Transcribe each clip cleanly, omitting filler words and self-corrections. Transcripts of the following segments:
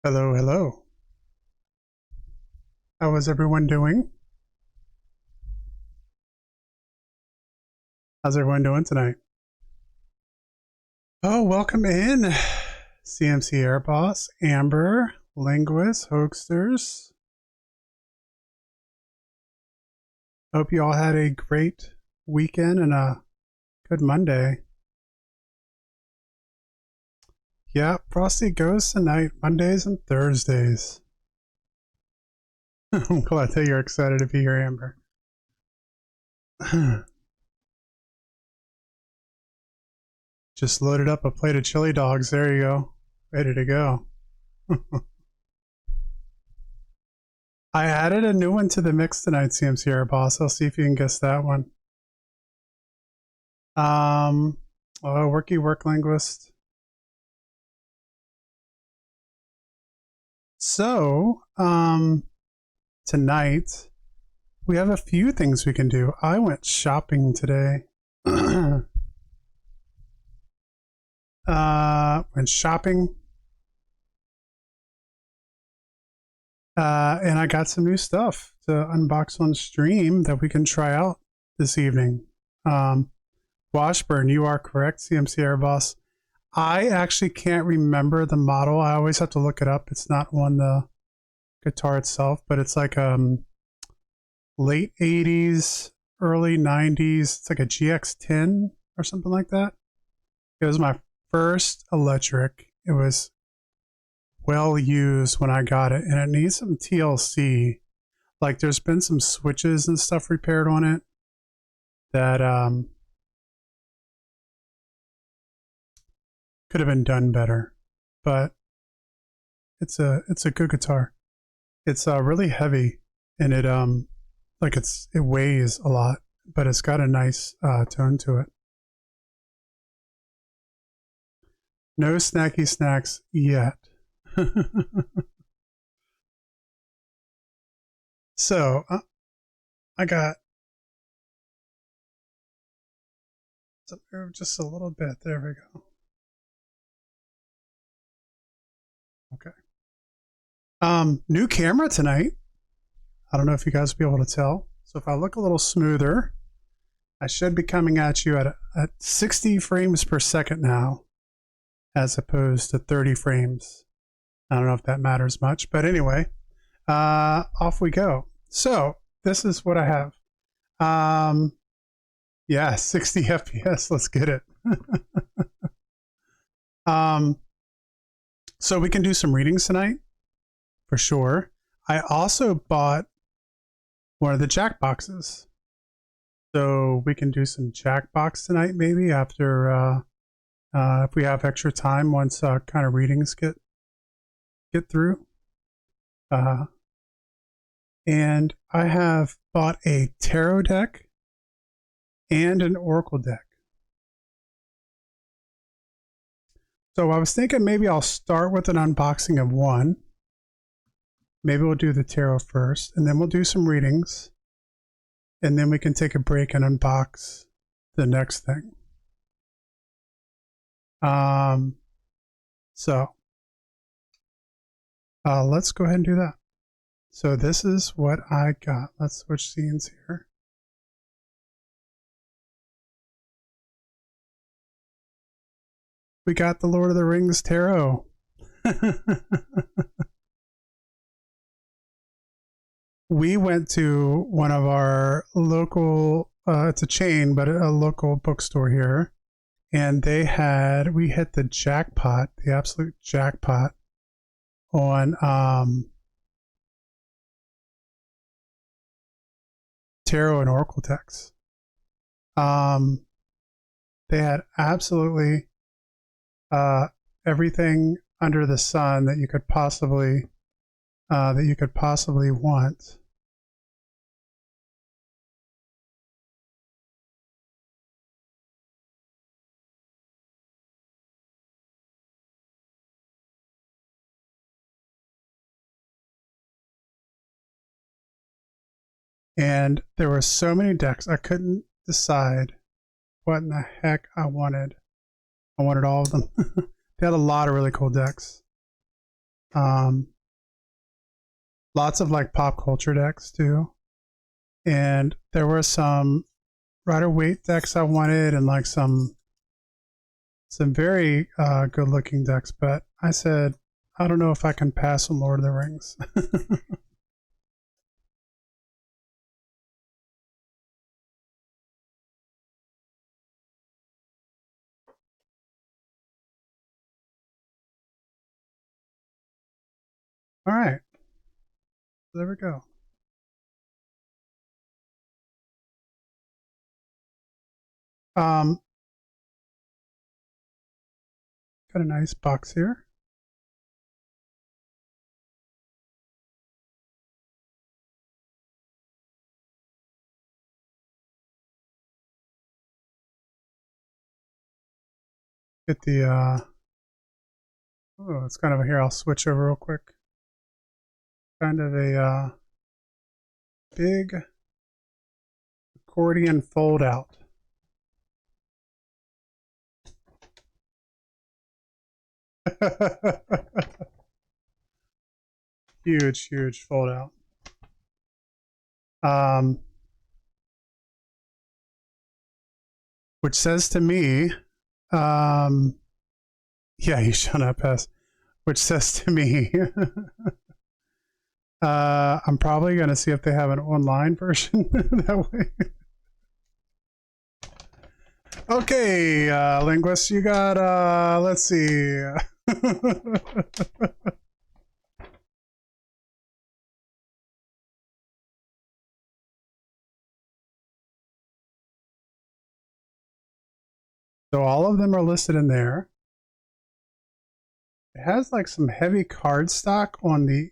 Hello, hello. How is everyone doing? How's everyone doing tonight? Oh, welcome in. CMC Air Boss, Amber, Linguist, Hoaxsters. Hope you all had a great weekend and a good Monday. Yeah, Frosty goes tonight, Mondays and Thursdays. I'm glad that you're excited to be here, Amber. Just loaded up a plate of chili dogs. There you go. Ready to go. I added a new one to the mix tonight, CMC Air Boss. I'll see if you can guess that one. Worky Work Linguist. So, tonight we have a few things we can do. I went shopping today. Went shopping. And I got some new stuff to unbox on stream that we can try out this evening. Washburn, you are correct, CMC Air Boss. I actually can't remember the model. I always have to look it up. It's not on the guitar itself, but it's like late 80s, early 90s. It's like a GX10 or something like that. It was my first electric. It was well used when I got it, and it needs some TLC. Like there's been some switches and stuff repaired on it that could have been done better, but it's a good guitar. It's really heavy, and it weighs a lot, but it's got a nice tone to it. No snacky snacks yet. So I got just a little bit. There we go. Okay. New camera tonight. I don't know if you guys will be able to tell. So if I look a little smoother, I should be coming at you at 60 frames per second now, as opposed to 30 frames. I don't know if that matters much, but anyway, off we go. So this is what I have. Yeah, 60 FPS. Let's get it. So we can do some readings tonight, for sure. I also bought one of the Jackboxes. So we can do some Jackbox tonight, maybe after, if we have extra time once kind of readings get through. And I have bought a tarot deck and an oracle deck. So I was thinking maybe I'll start with an unboxing of one. Maybe we'll do the tarot first, and then we'll do some readings. And then we can take a break and unbox the next thing. Let's go ahead and do that. So this is what I got. Let's switch scenes here. We got the Lord of the Rings Tarot. We went to one of our local, it's a chain, but a local bookstore here. And we hit the jackpot, the absolute jackpot on tarot and oracle decks. They had absolutely everything under the sun that you could possibly want. And there were so many decks, I couldn't decide what in the heck I wanted. I wanted all of them. They had a lot of really cool decks. Lots of like pop culture decks too. And there were some Rider Waite decks I wanted and like some very good looking decks, but I said, I don't know if I can pass on Lord of the Rings. All right. There we go. Got a nice box here. Get the, oh, it's kind of here. I'll switch over real quick. Kind of a big accordion fold out. Huge, huge fold out. Which says to me, yeah, you shall not pass. Which says to me, I'm probably going to see if they have an online version that way. Okay, linguist, you got, let's see. So all of them are listed in there. It has like some heavy cardstock on the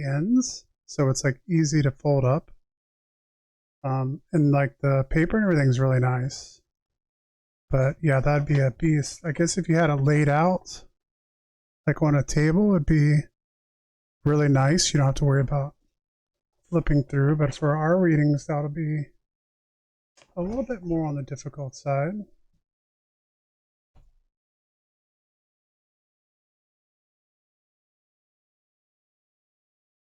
ends, so it's like easy to fold up. And like the paper and everything's really nice. But yeah, that'd be a beast. I guess if you had it laid out like on a table, it'd be really nice. You don't have to worry about flipping through. But for our readings, that'll be a little bit more on the difficult side.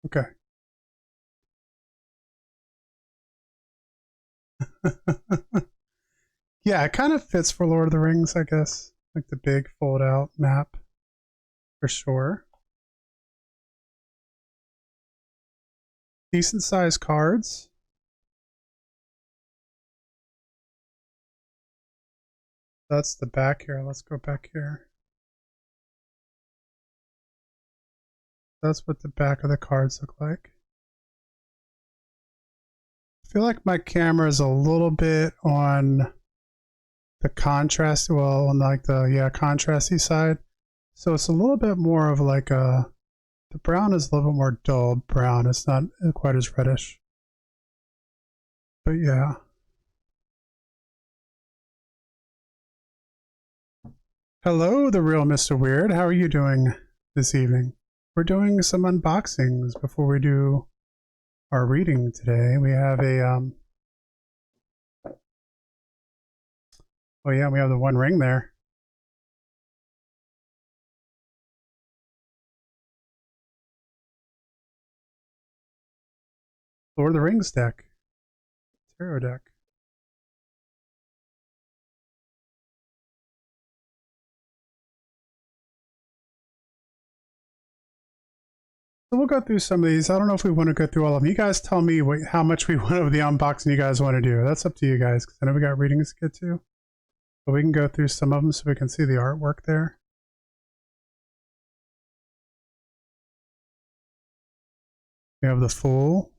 Okay. Yeah, it kind of fits for Lord of the Rings, I guess. Like the big fold out map for sure. Decent sized cards. That's the back here. Let's go back here. That's what the back of the cards look like. I feel like my camera is a little bit on the contrast, well, on like the, yeah, contrasty side. So it's a little bit more of like a, the brown is a little bit more dull brown. It's not quite as reddish. But yeah. Hello, the real Mr. Weird. How are you doing this evening? We're doing some unboxings before we do our reading today. We have a, oh yeah, we have the One Ring there. Lord of the Rings deck. Tarot deck. So we'll go through some of these. I don't know if we want to go through all of them. You guys tell me how much we want of the unboxing you guys want to do. That's up to you guys, because I know we got readings to get to. But we can go through some of them so we can see the artwork there. We have the Fool.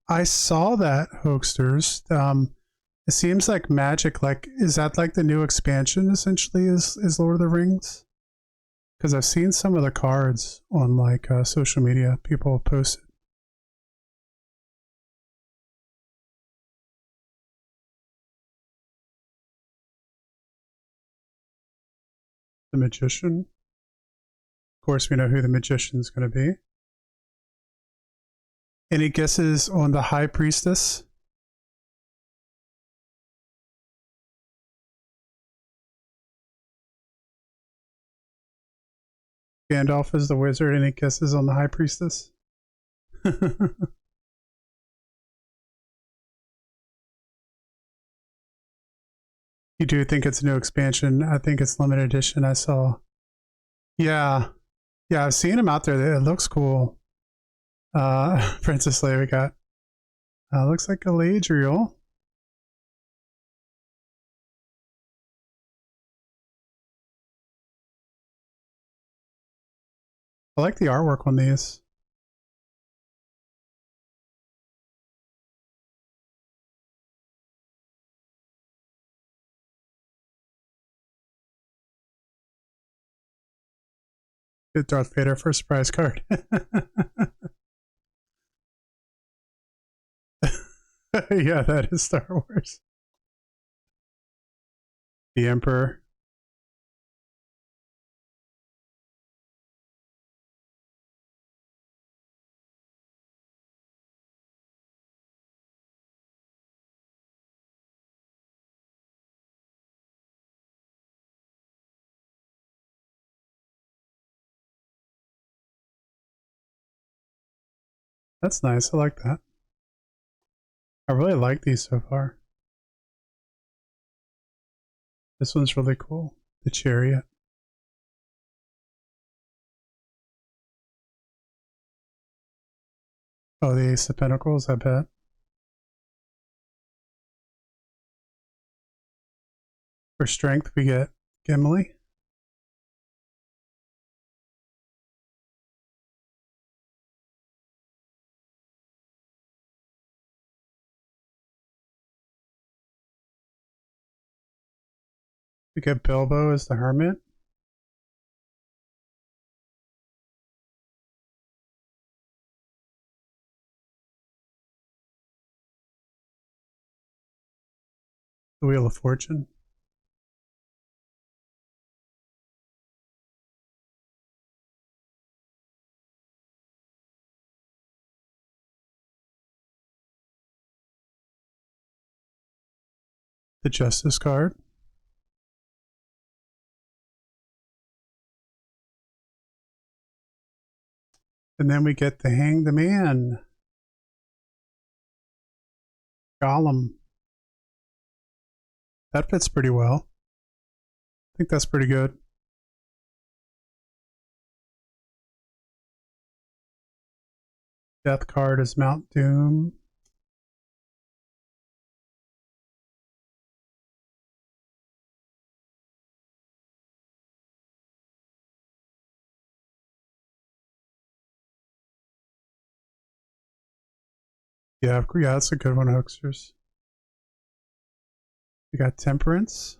I saw that, Hoaxsters. It seems like Magic, like, is that like the new expansion essentially is Lord of the Rings? Because I've seen some of the cards on like social media. People have posted. The Magician. Of course, we know who the Magician's going to be. Any guesses on the High Priestess? Gandalf is the wizard and he kisses on the high priestess. You do think it's a new expansion? I think it's limited edition. I saw. Yeah, yeah, I've seen him out there. It looks cool. Princess Leia we got. Looks like Galadriel. I like the artwork on these. Get Darth Vader for a surprise card. Yeah, that is Star Wars. The Emperor. That's nice. I like that. I really like these so far. This one's really cool. The Chariot. Oh, the Ace of Pentacles, I bet. For strength, we get Gimli. We get Bilbo as the Hermit. The Wheel of Fortune. The Justice card. And then we get the Hang the Man. Gollum. That fits pretty well. I think that's pretty good. Death card is Mount Doom. Yeah, that's a good one, Hoaxers. We got Temperance.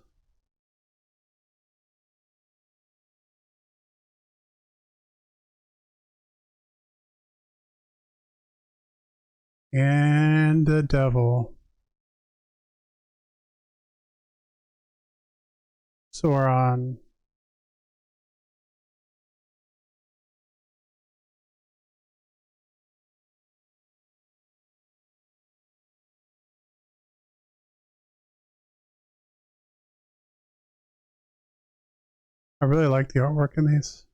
And the Devil. Sauron. I really like the artwork in these.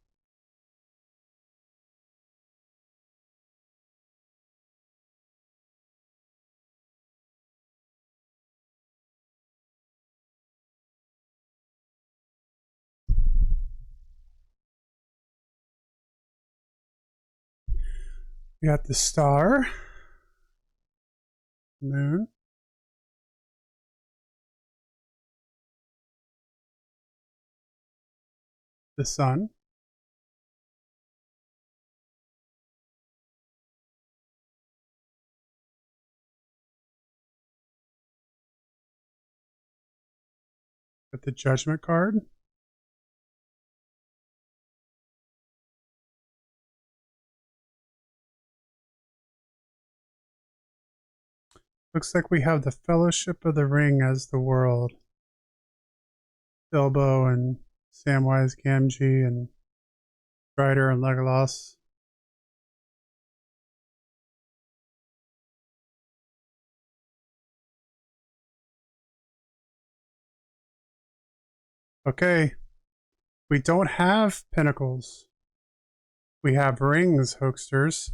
We got the Star. Moon. The Sun. Got the Judgment card. Looks like we have the Fellowship of the Ring as the world. Bilbo and Samwise Gamgee and Strider and Legolas. Okay. We don't have Pinnacles. We have rings, hoaxsters.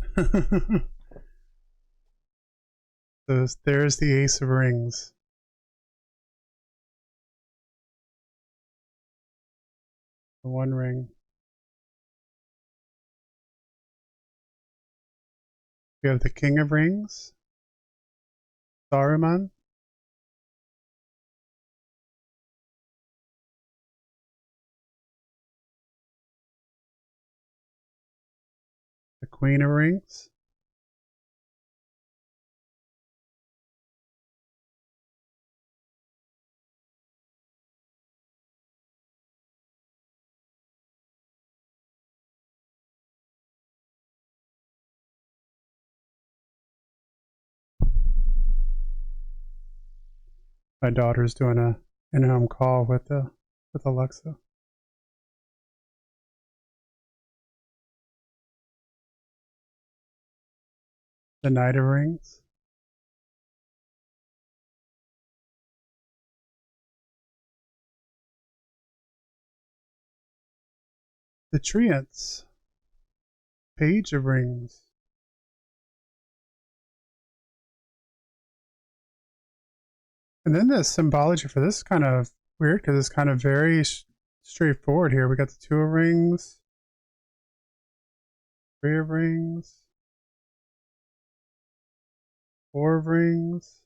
So there's the ace of rings. The one ring. We have the king of rings. Saruman. The queen of rings. My daughter's doing a in-home call with Alexa. The knight of rings. The treants. Page of rings. And then the symbology for this is kind of weird because it's kind of very straightforward here. We got the two of rings, three of rings, four of rings.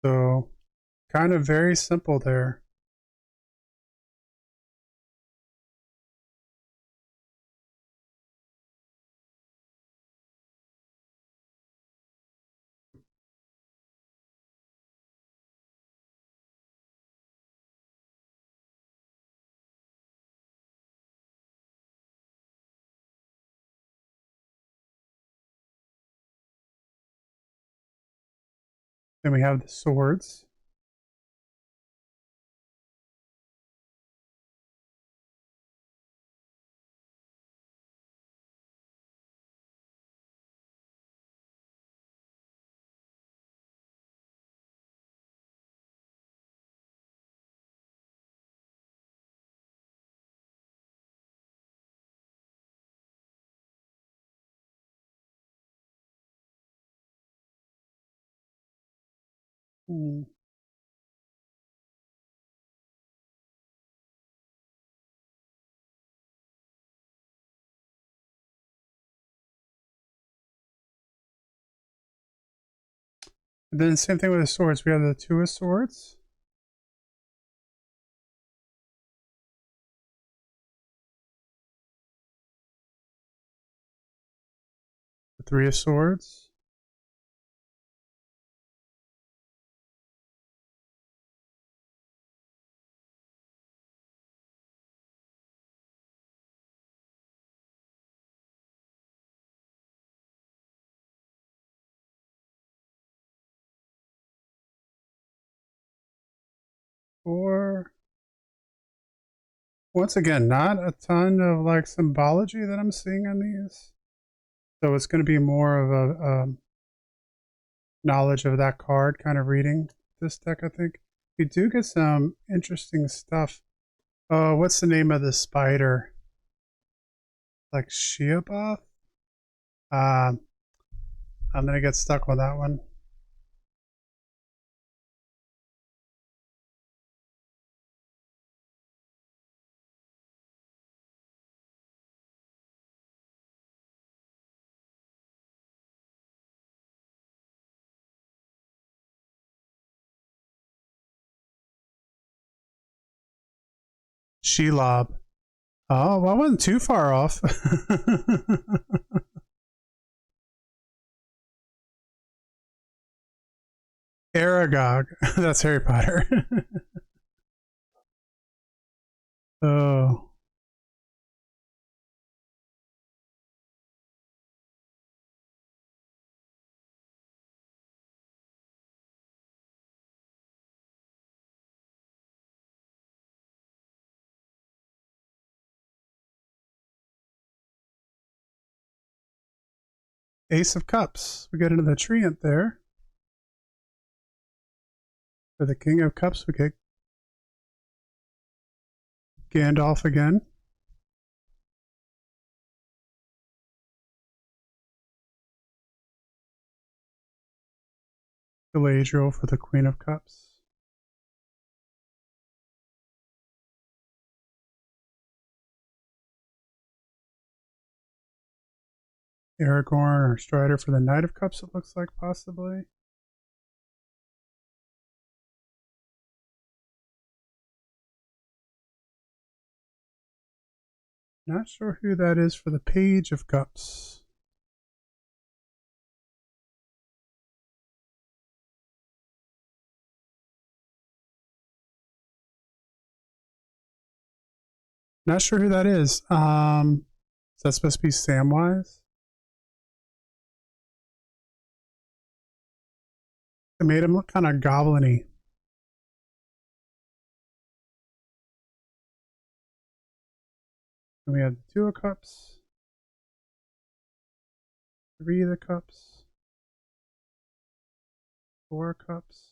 So kind of very simple there. Then we have the swords. Hmm. And then same thing with the swords. We have the two of swords. The three of swords. Or once again, not a ton of like symbology that I'm seeing on these. So it's going to be more of a knowledge of that card kind of reading this deck, I think. We do get some interesting stuff. Oh, what's the name of the spider? Like Sheobath? I'm going to get stuck with that one. Shelob. Oh, well, I wasn't too far off. Aragog. That's Harry Potter. Oh. Ace of Cups. We get into the treant there. For the King of Cups, we get Gandalf again. Galadriel for the Queen of Cups. Aragorn or Strider for the Knight of Cups, it looks like, possibly. Not sure who that is for the Page of Cups. Not sure who that is. Is that supposed to be Samwise? It made him look kind of goblin-y. And we have the Two of Cups. Three of the Cups. Four Cups.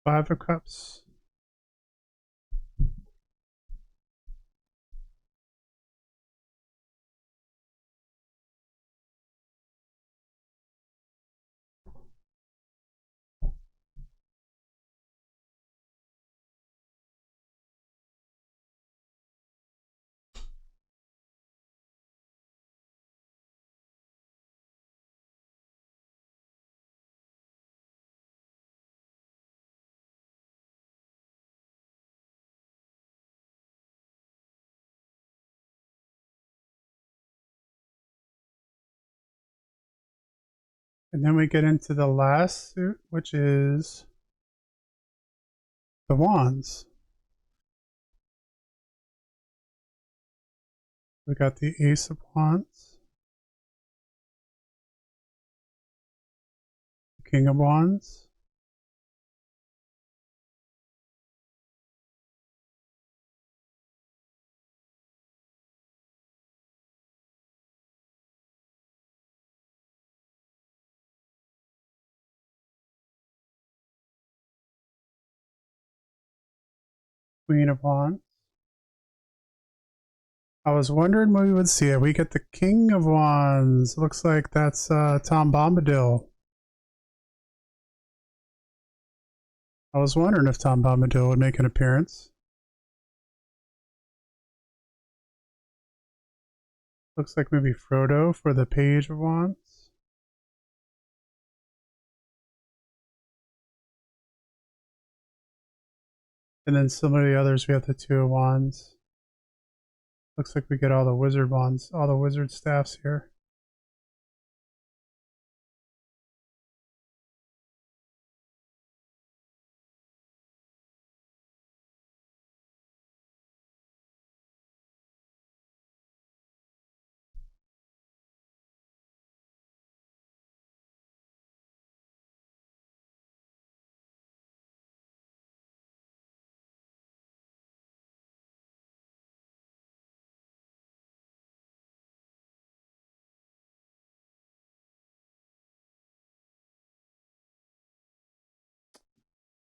Five of Cups. And then we get into the last suit, which is the Wands. We got the Ace of Wands, the King of Wands, Queen of Wands. I was wondering when we would see it. We get the King of Wands. Looks like that's Tom Bombadil. I was wondering if Tom Bombadil would make an appearance. Looks like maybe Frodo for the Page of Wands. And then some of the others, we have the Two of Wands. Looks like we get all the Wizard Wands, all the Wizard staffs here.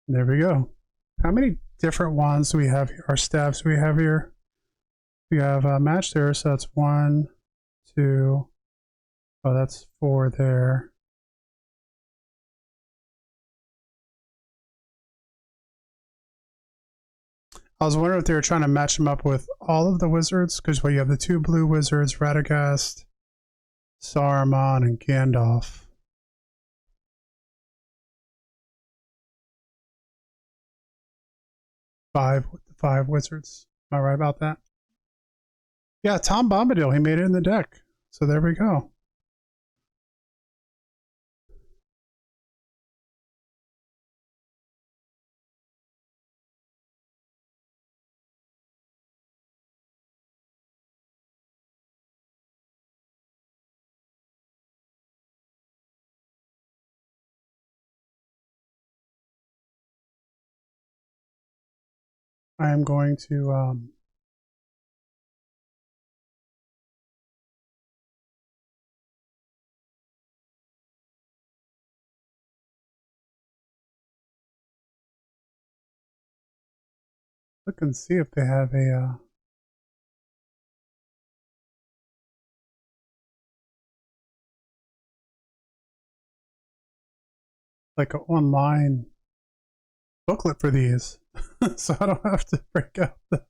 There we go. How many different wands do we have here, or staffs do we have here? We have a match there, so that's 1, 2, oh, that's 4 there. I was wondering if they were trying to match them up with all of the wizards, because you have the 2 blue wizards, Radagast, Saruman, and Gandalf. Five wizards. Am I right about that? Yeah, Tom Bombadil, he made it in the deck. So there we go. I am going to look and see if they have a like an online booklet for these, so I don't have to break out the.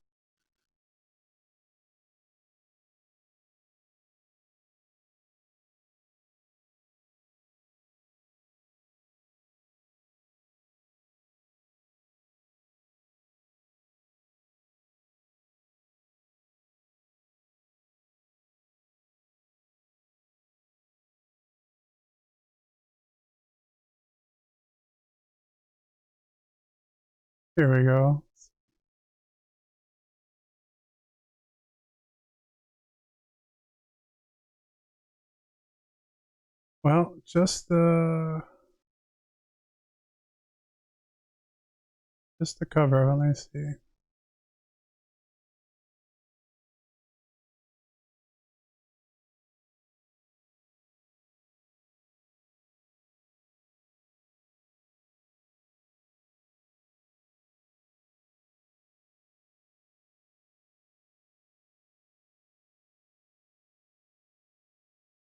Here we go. Well, just the cover. Let me see.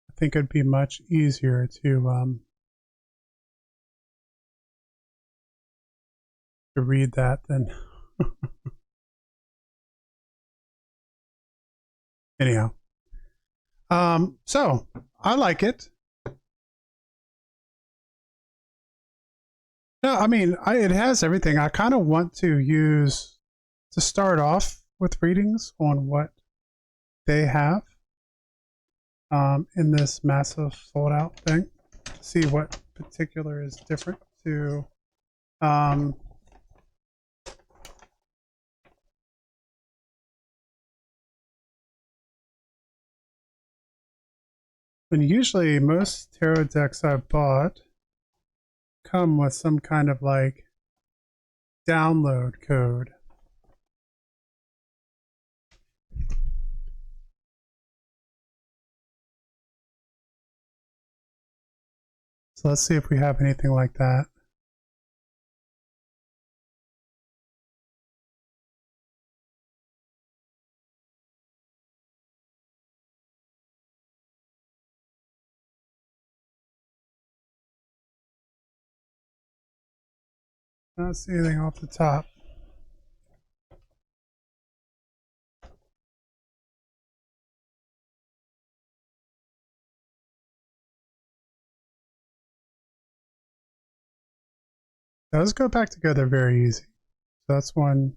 I think it'd be much easier to read that than anyhow. So I like it. No, I mean, it has everything. I kind of want to start off with readings on what they have in this massive sold out thing. See what particular is different to um, and usually most tarot decks I've bought come with some kind of like download code. So let's see if we have anything like that. I don't see anything off the top. Those go back together very easy. So that's one.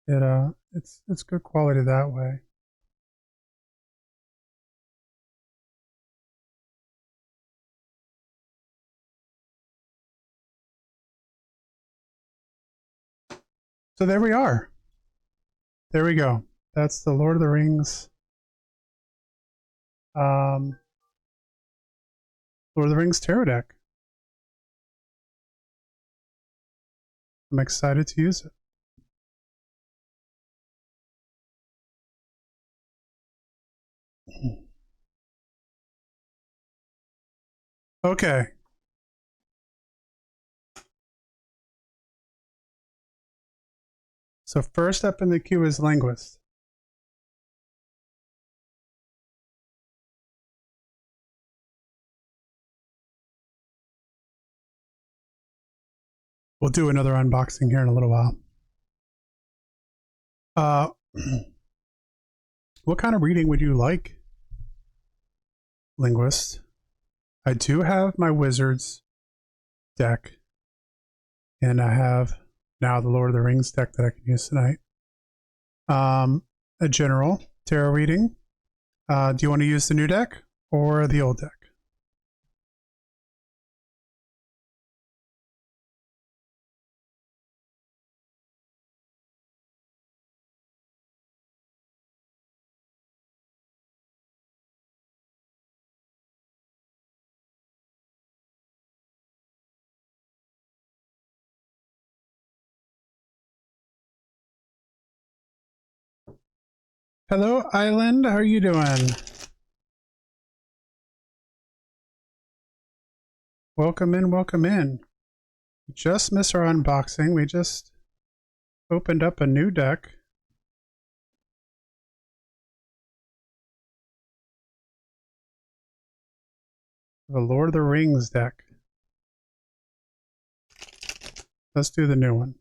It's good quality that way. So there we are. There we go. That's the Lord of the Rings. Lord of the Rings tarot deck. I'm excited to use it. Okay. So first up in the queue is linguist. We'll do another unboxing here in a little while. What kind of reading would you like, linguist? I do have my wizards deck, and I have now the Lord of the Rings deck that I can use tonight. A general tarot reading. Do you want to use the new deck or the old deck? Hello, Island. How are you doing? Welcome in, welcome in. Just missed our unboxing. We just opened up a new deck. The Lord of the Rings deck. Let's do the new one.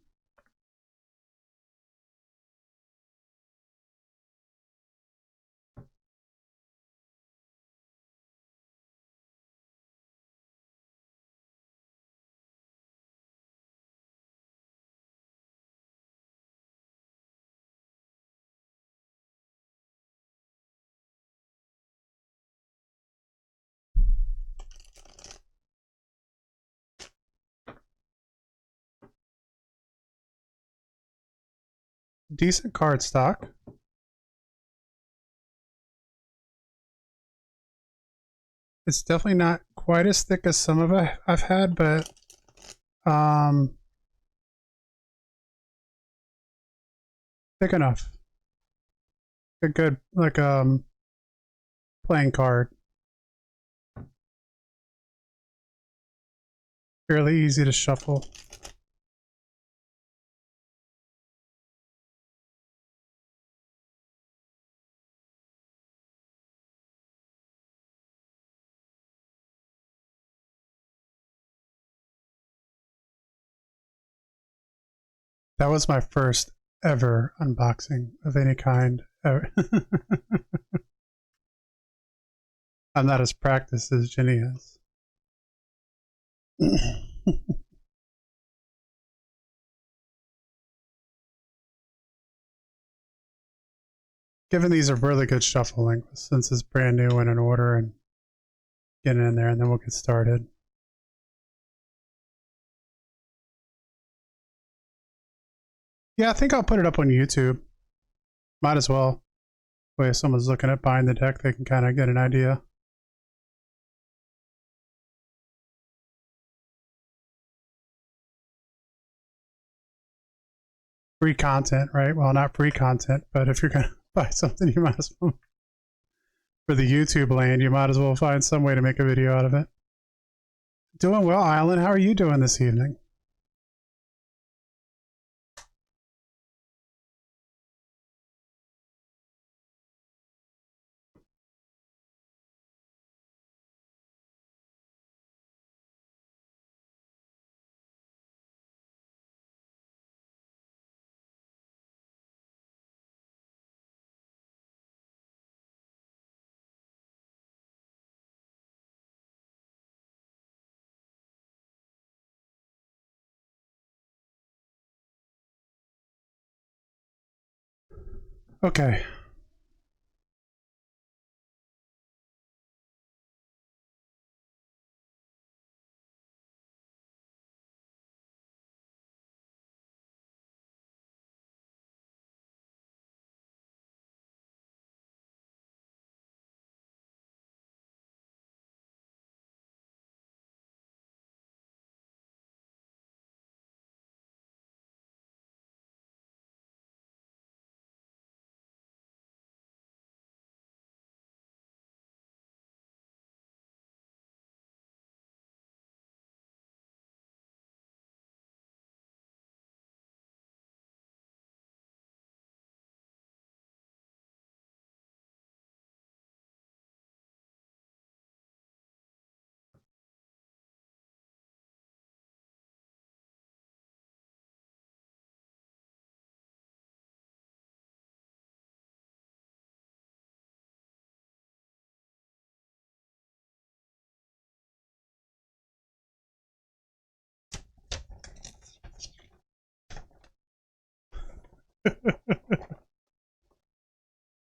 Decent card stock. It's definitely not quite as thick as some of I've had, but thick enough. A good like playing card. Fairly easy to shuffle. That was my first ever unboxing of any kind ever. I'm not as practiced as Jenny is. Given these are really good shuffling since it's brand new and in order and getting in there, and then we'll get started. Yeah, I think I'll put it up on YouTube. Might as well. Way if someone's looking at buying the deck, they can kind of get an idea. Free content, right? Well, not free content, but if you're going to buy something, you might as well. For the YouTube land, you might as well find some way to make a video out of it. Doing well, Island. How are you doing this evening? Okay.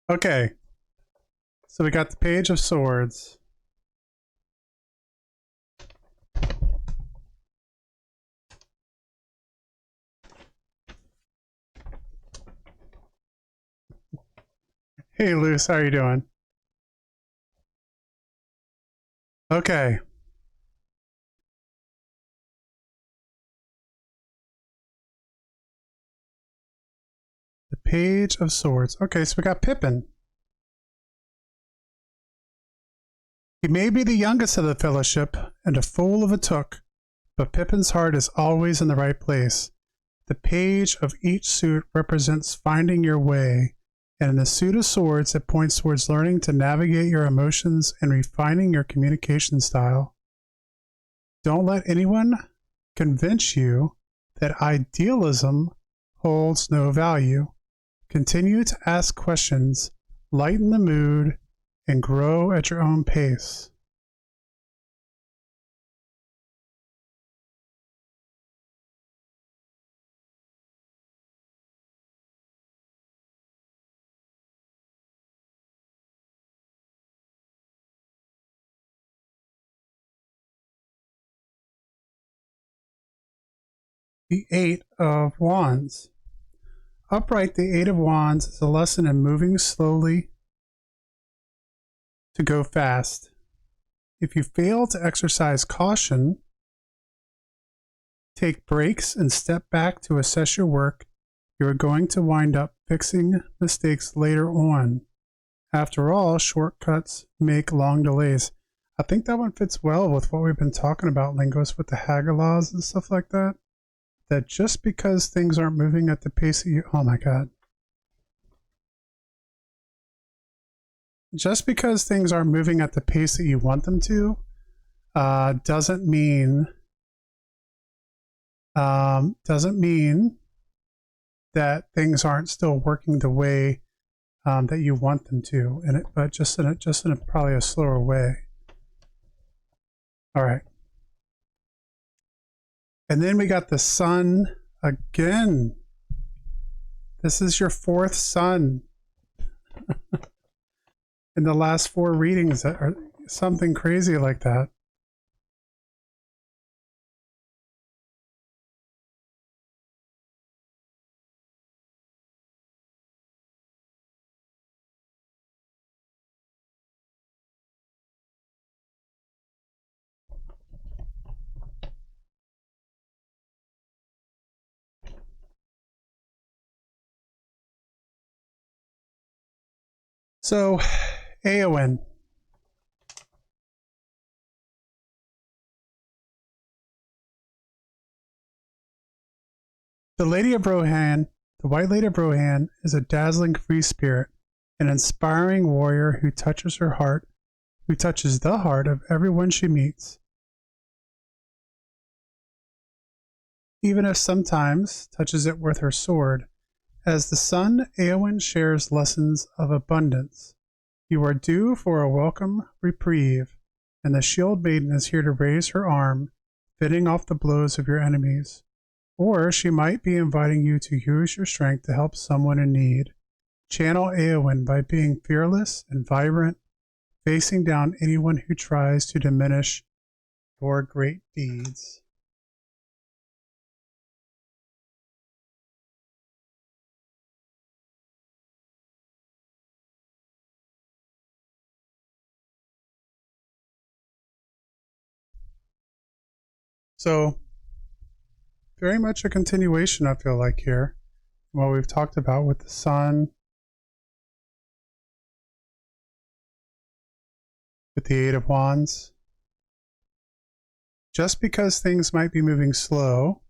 Okay. So we got the Page of Swords. Hey, Luce, how are you doing? Okay. The Page of Swords. Okay, so we got Pippin. He may be the youngest of the fellowship and a fool of a took, but Pippin's heart is always in the right place. The page of each suit represents finding your way, and in the suit of swords, it points towards learning to navigate your emotions and refining your communication style. Don't let anyone convince you that idealism holds no value. Continue to ask questions, lighten the mood, and grow at your own pace. The Eight of Wands. Upright, the Eight of Wands is a lesson in moving slowly to go fast. If you fail to exercise caution, take breaks and step back to assess your work, you are going to wind up fixing mistakes later on. After all, shortcuts make long delays. I think that one fits well with what we've been talking about, Linguist, with the Haga laws and stuff like that. That just because things aren't moving at the pace that you... Oh my God. Just because things aren't moving at the pace that you want them to doesn't mean that things aren't still working the way that you want them to, but just in a probably a slower way. All right. And then we got the sun again. This is your fourth sun in the last four readings, or something crazy like that. So, Eowyn. The Lady of Rohan, the White Lady of Rohan, is a dazzling free spirit, an inspiring warrior who touches the heart of everyone she meets. Even if sometimes touches it with her sword. As the sun, Eowyn shares lessons of abundance. You are due for a welcome reprieve, and the Shield Maiden is here to raise her arm, fending off the blows of your enemies. Or she might be inviting you to use your strength to help someone in need. Channel Eowyn by being fearless and vibrant, facing down anyone who tries to diminish your great deeds. So, very much a continuation, I feel like, here. What we've talked about with the sun, with the Eight of Wands. Just because things might be moving slow,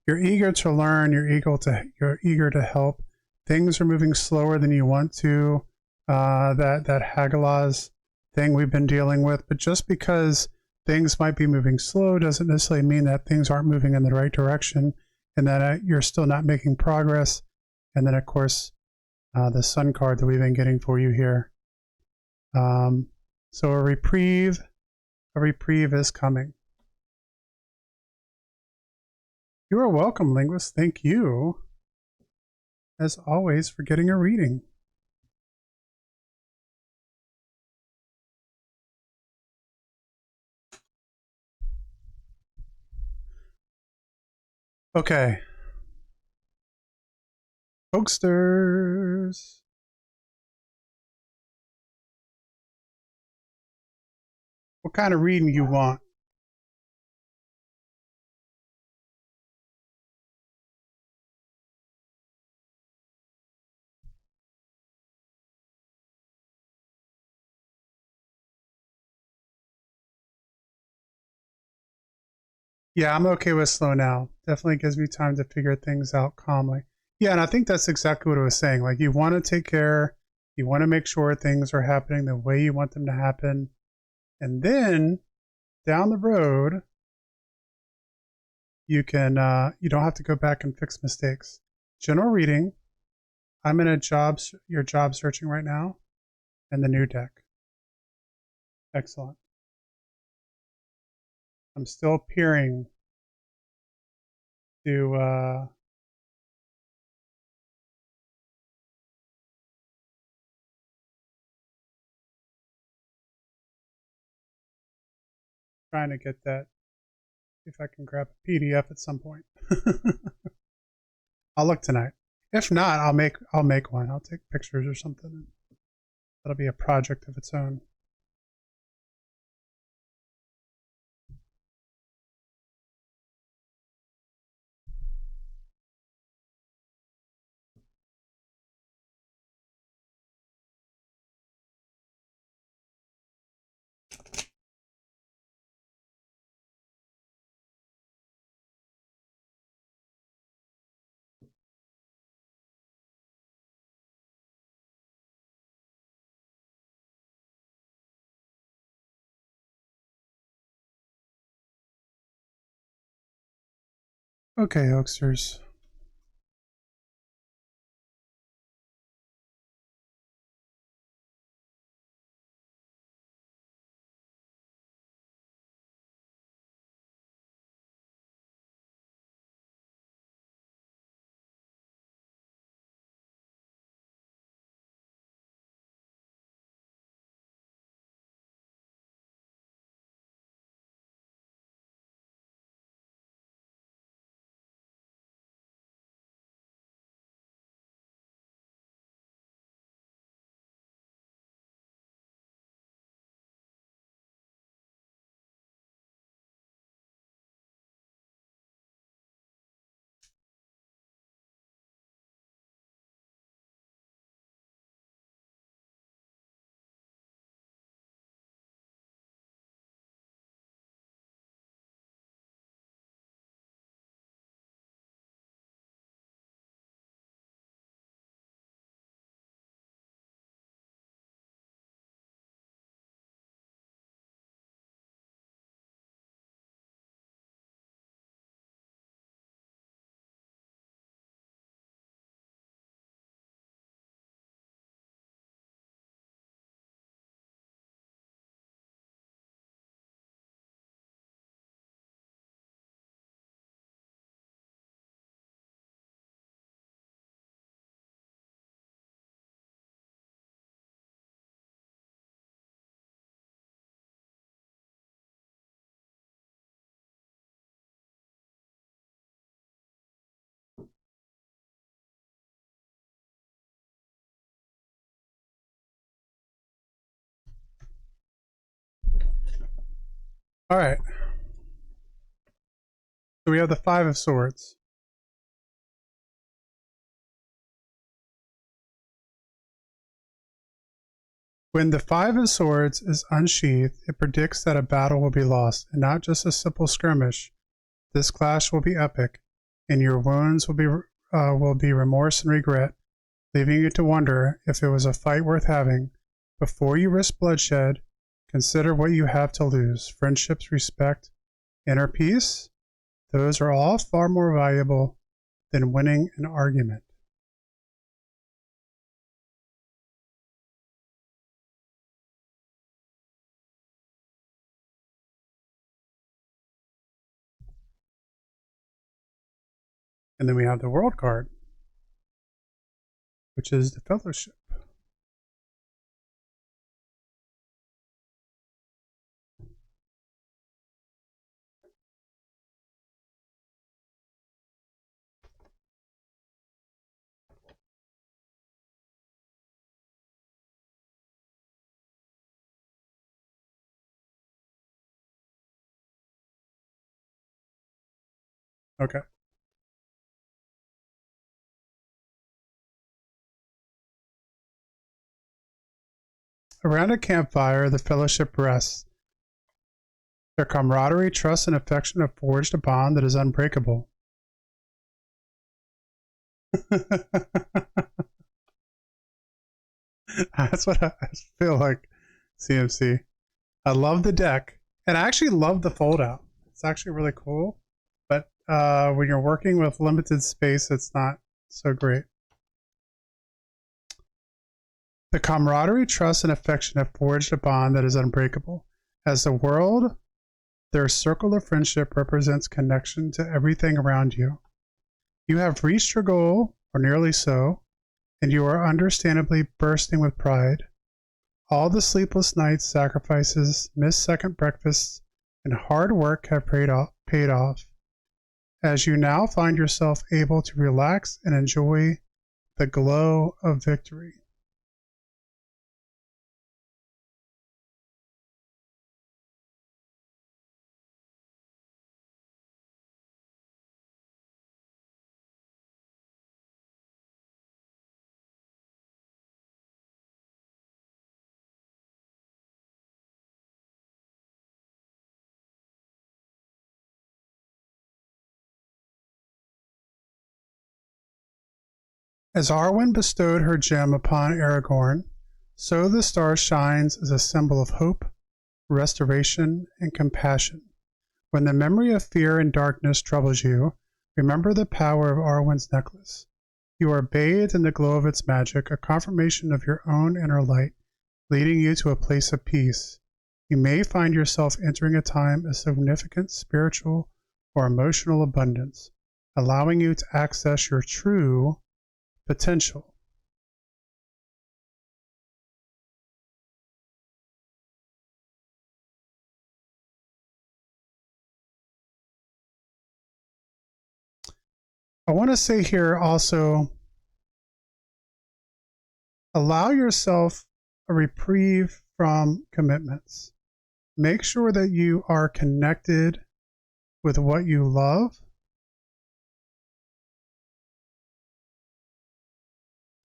you're eager to learn, you're eager to help. Things are moving slower than you want to. That Hagalaz thing we've been dealing with, but just because things might be moving slow doesn't necessarily mean that things aren't moving in the right direction and that you're still not making progress. And then, of course, the sun card that we've been getting for you here. So a reprieve is coming. You are welcome, Linguist. Thank you, as always, for getting a reading. Okay. Folksters. What kind of reading you want? Yeah, I'm okay with slow now. Definitely gives me time to figure things out calmly. Yeah, and I think that's exactly what I was saying. Like, you want to take care, you want to make sure things are happening the way you want them to happen. And then down the road, you don't have to go back and fix mistakes. General reading. I'm in your job searching right now, and the new deck. Excellent. I'm still peering to trying to get that. If I can grab a PDF at some point. I'll look tonight. If not, I'll make one. I'll take pictures or something. That'll be a project of its own. Okay, Oaksters. All right. So we have the Five of Swords. When the Five of Swords is unsheathed, it predicts that a battle will be lost, and not just a simple skirmish. This clash will be epic, and your wounds will be remorse and regret, leaving you to wonder if it was a fight worth having. Before you risk bloodshed, consider what you have to lose: friendships, respect, inner peace. Those are all far more valuable than winning an argument. And then we have the World card, which is the Fellowship. Okay. Around a campfire, the Fellowship rests. Their camaraderie, trust, and affection have forged a bond that is unbreakable. That's what I feel like, CMC. I love the deck, and I actually love the fold out. It's actually really cool, but when you're working with limited space, it's not so great. The camaraderie, trust, and affection have forged a bond that is unbreakable. As the world, their circle of friendship represents connection to everything around you. You have reached your goal, or nearly so, and you are understandably bursting with pride. All the sleepless nights, sacrifices, missed second breakfasts, and hard work have paid off, as you now find yourself able to relax and enjoy the glow of victory. As Arwen bestowed her gem upon Aragorn, so the star shines as a symbol of hope, restoration, and compassion. When the memory of fear and darkness troubles you, remember the power of Arwen's necklace. You are bathed in the glow of its magic, a confirmation of your own inner light, leading you to a place of peace. You may find yourself entering a time of significant spiritual or emotional abundance, allowing you to access your true potential. I want to say here also, allow yourself a reprieve from commitments. Make sure that you are connected with what you love,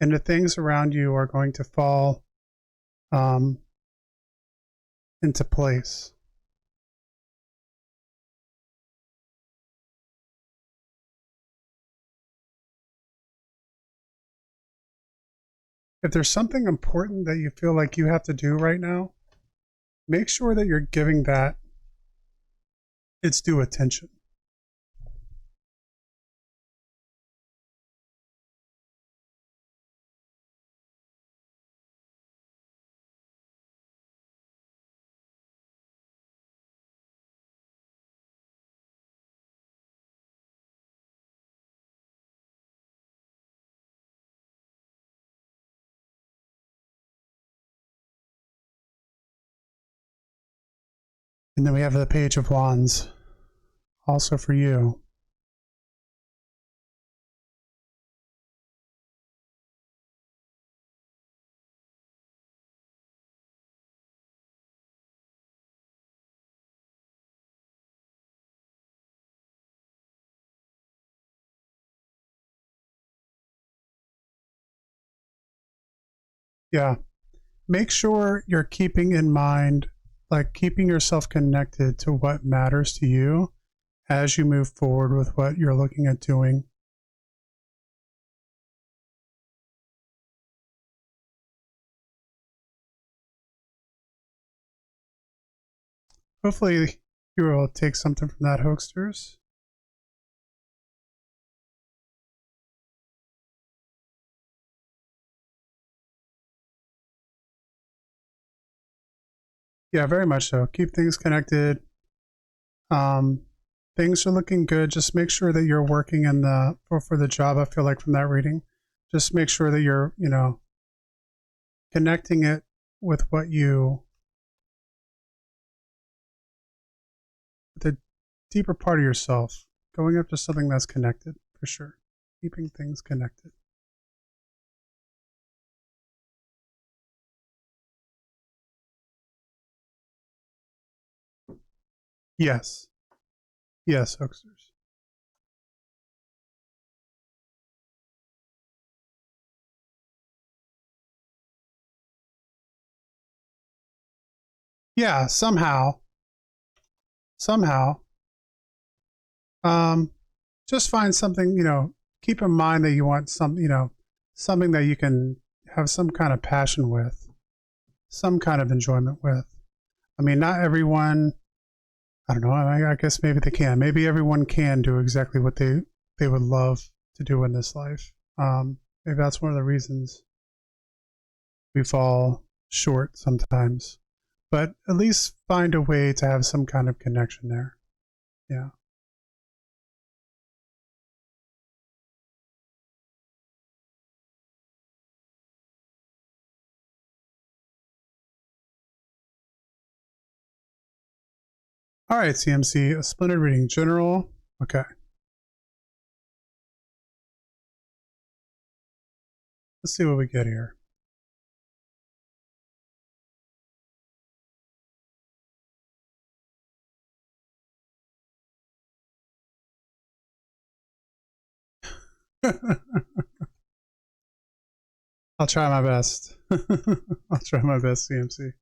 and the things around you are going to fall into place. If there's something important that you feel like you have to do right now, make sure that you're giving that its due attention. And then we have the Page of Wands, also for you. Yeah. Make sure you're keeping in mind, like keeping yourself connected to what matters to you as you move forward with what you're looking at doing. Hopefully, you will take something from that, hoaxsters. Yeah, very much so. Keep things connected. Um, Things are looking good. Just make sure that you're working in for the job. I feel like from that reading, just make sure that you're connecting it with the deeper part of yourself. Going after something that's connected for sure. Keeping things connected. Yes, yes, hoaxers. Yeah, somehow. somehow, um, just find something, keep in mind that you want something that you can have some kind of passion with, some kind of enjoyment with. I mean, not everyone, I don't know, I guess maybe they can. Maybe everyone can do exactly what they would love to do in this life. Maybe that's one of the reasons we fall short sometimes. But at least find a way to have some kind of connection there. Yeah. All right, CMC, a splendid reading. General. Okay. Let's see what we get here. I'll try my best. I'll try my best, CMC.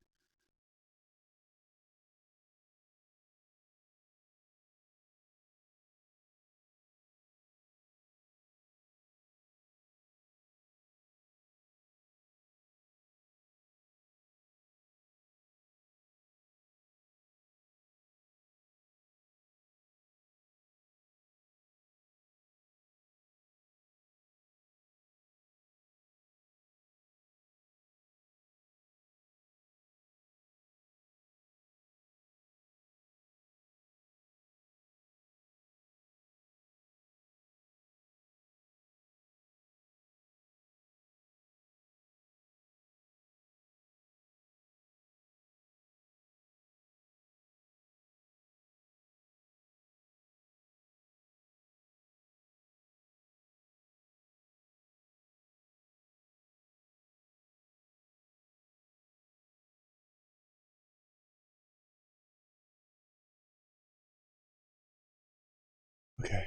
Okay.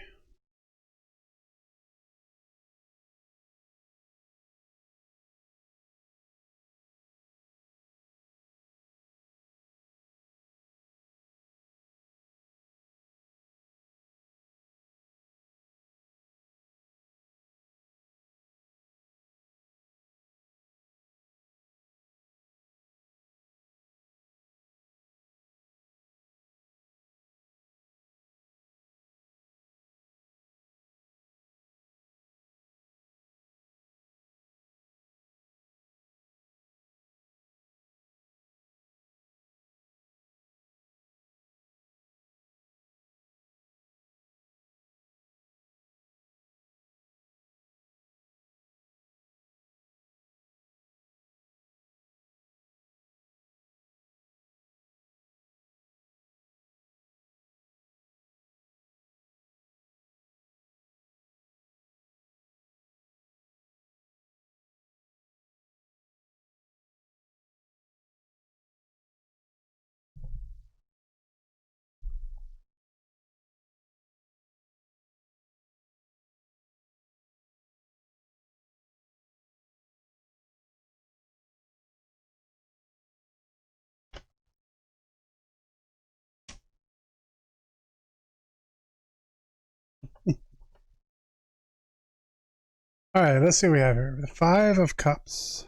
All right, let's see what we have here. The Five of Cups.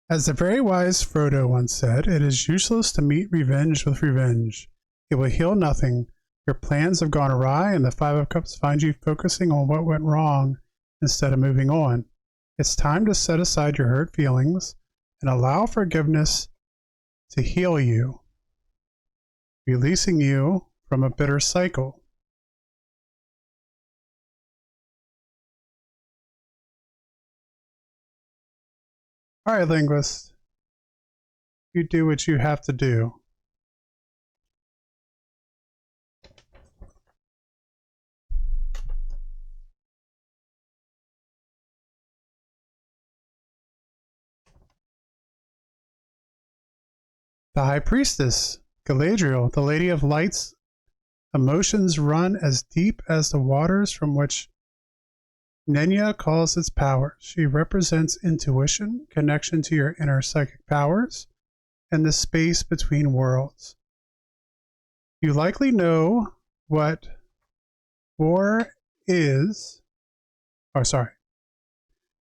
As the very wise Frodo once said, it is useless to meet revenge with revenge. It will heal nothing. Your plans have gone awry, and the Five of Cups finds you focusing on what went wrong instead of moving on. It's time to set aside your hurt feelings and allow forgiveness to heal you, releasing you from a bitter cycle. All right, linguist, you do what you have to do. The High Priestess, Galadriel, the Lady of Light's emotions run as deep as the waters from which Nenya calls its power. She represents intuition, connection to your inner psychic powers, and the space between worlds. You likely know what war is, or sorry,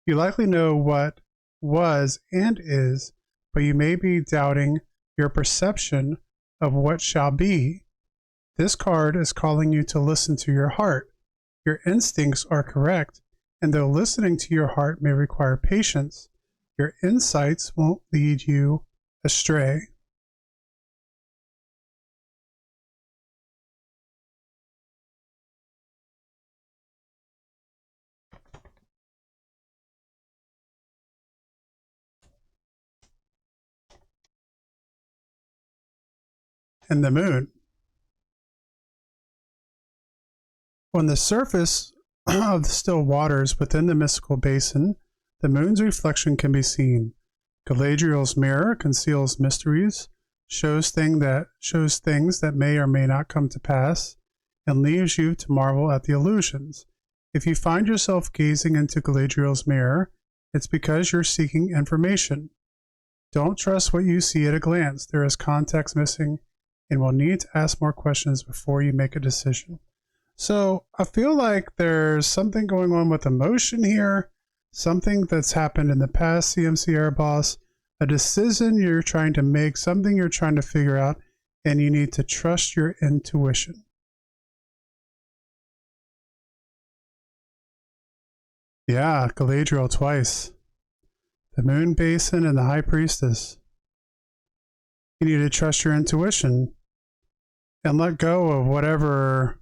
you likely know what was and is, but you may be doubting your perception of what shall be. This card is calling you to listen to your heart. Your instincts are correct, and though listening to your heart may require patience, your insights won't lead you astray. And the moon. On the surface of the still waters within the mystical basin, the moon's reflection can be seen. Galadriel's mirror conceals mysteries, shows things that may or may not come to pass, and leaves you to marvel at the illusions. If you find yourself gazing into Galadriel's mirror, it's because you're seeking information. Don't trust what you see at a glance. There is context missing, and will need to ask more questions before you make a decision. So I feel like there's something going on with emotion here, something that's happened in the past, CMC Air Boss, a decision you're trying to make, something you're trying to figure out, and you need to trust your intuition. Yeah, Galadriel twice. The Moon Basin and the High Priestess. You need to trust your intuition and let go of whatever.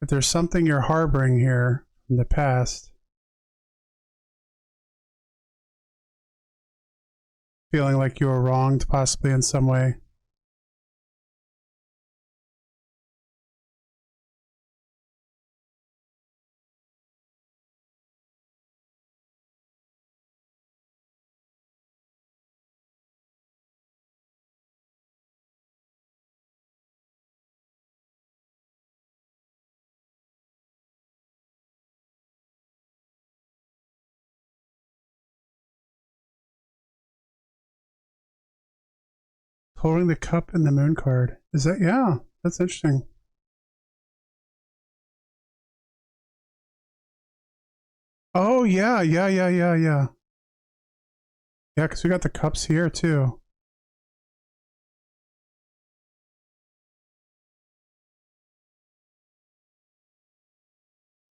If there's something you're harboring here from the past, feeling like you were wronged possibly in some way. Holding the cup in the moon card. Is that, yeah, that's interesting. Oh, yeah. Yeah, because we got the cups here too.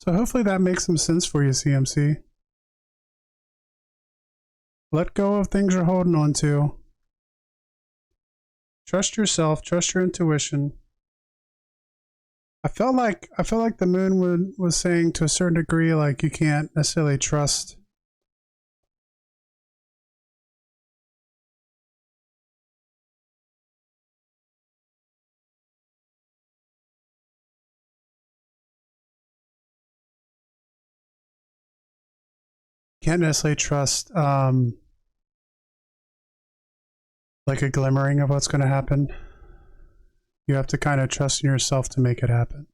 So hopefully that makes some sense for you, CMC. Let go of things you're holding on to. Trust yourself, trust your intuition. I felt like the moon was saying to a certain degree, like you can't necessarily trust. Can't necessarily trust like a glimmering of what's going to happen. You have to kind of trust in yourself to make it happen.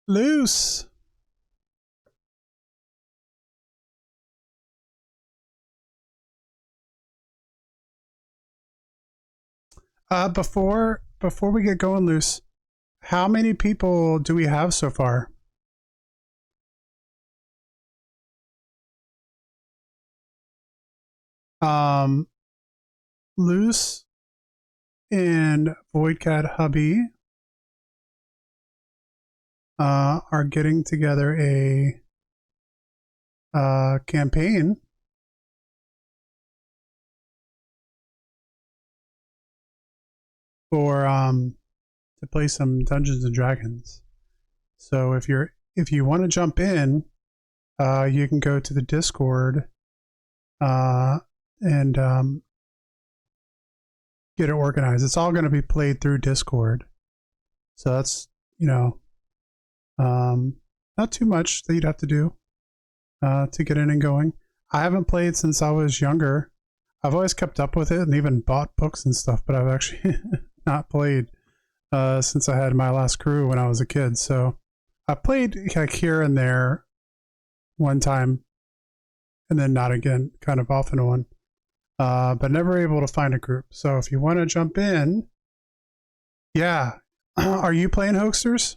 Loose. Before we get going, Loose, how many people do we have so far? Loose and Voidcat Hubby are getting together a campaign for to play some Dungeons and Dragons. So if you want to jump in, you can go to the Discord and get it organized. It's all going to be played through Discord. So that's, you know, not too much that you'd have to do to get in and going. I haven't played since I was younger. I've always kept up with it and even bought books and stuff, but I've actually not played since I had my last crew when I was a kid. So I played like here and there one time and then not again, kind of off and on, but never able to find a group. So if you want to jump in, yeah. Are you playing Hoaxers?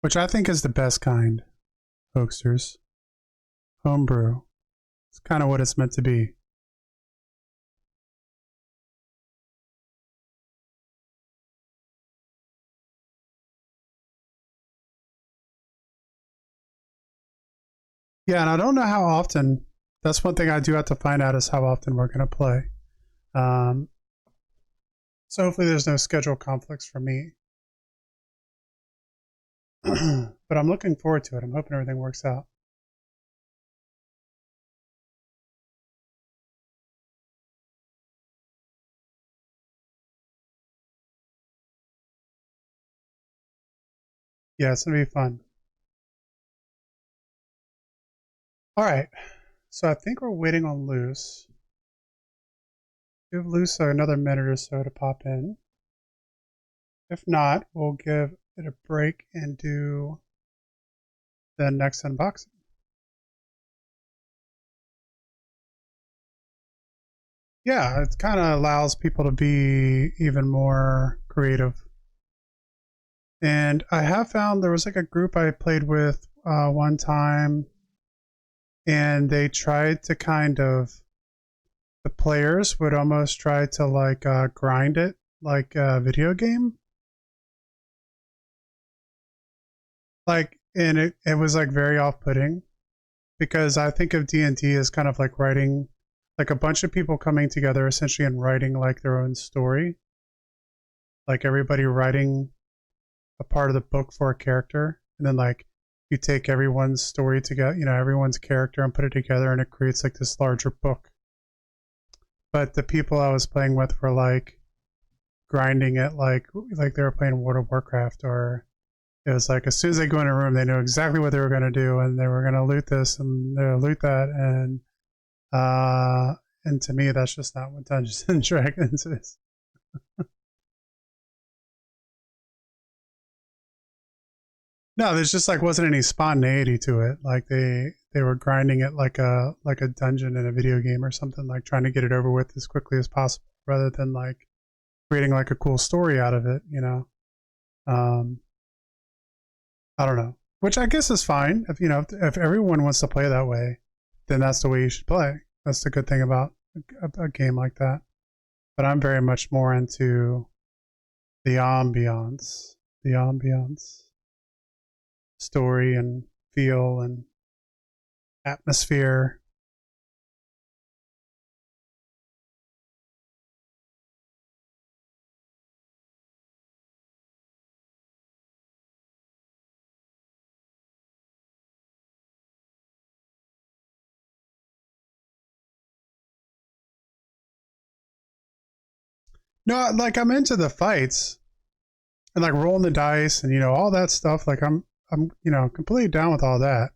Which I think is the best kind. Hoaxers. Homebrew. It's kind of what it's meant to be. Yeah, and I don't know how often. That's one thing I do have to find out is how often we're going to play. Um, so hopefully there's no schedule conflicts for me. But I'm looking forward to it. I'm hoping everything works out. Yeah, it's going to be fun. All right. So I think we're waiting on Luce. Give Luce another minute or so to pop in. If not, we'll give it a break and do the next unboxing. Yeah, it kind of allows people to be even more creative. And I have found there was like a group I played with one time, and they tried to kind of, the players would almost try to like grind it like a video game. Like, and it was like very off-putting because I think of D&D as kind of like writing, like a bunch of people coming together essentially and writing like their own story. Like everybody writing a part of the book for a character, and then like you take everyone's story together, you know, everyone's character and put it together, and it creates like this larger book. But the people I was playing with were like grinding it like they were playing World of Warcraft, or it was like as soon as they go in a room, they know exactly what they were going to do, and they were going to loot this and they're going to loot that, and to me, that's just not what Dungeons and Dragons is. No, there's just like wasn't any spontaneity to it. Like they were grinding it like a dungeon in a video game or something, like trying to get it over with as quickly as possible, rather than like creating like a cool story out of it. You know, I don't know, which I guess is fine. If you know if everyone wants to play that way, then that's the way you should play. That's the good thing about a game like that. But I'm very much more into the ambiance, story and feel and atmosphere. No, like I'm into the fights and like rolling the dice and you know all that stuff. Like I'm you know completely down with all that.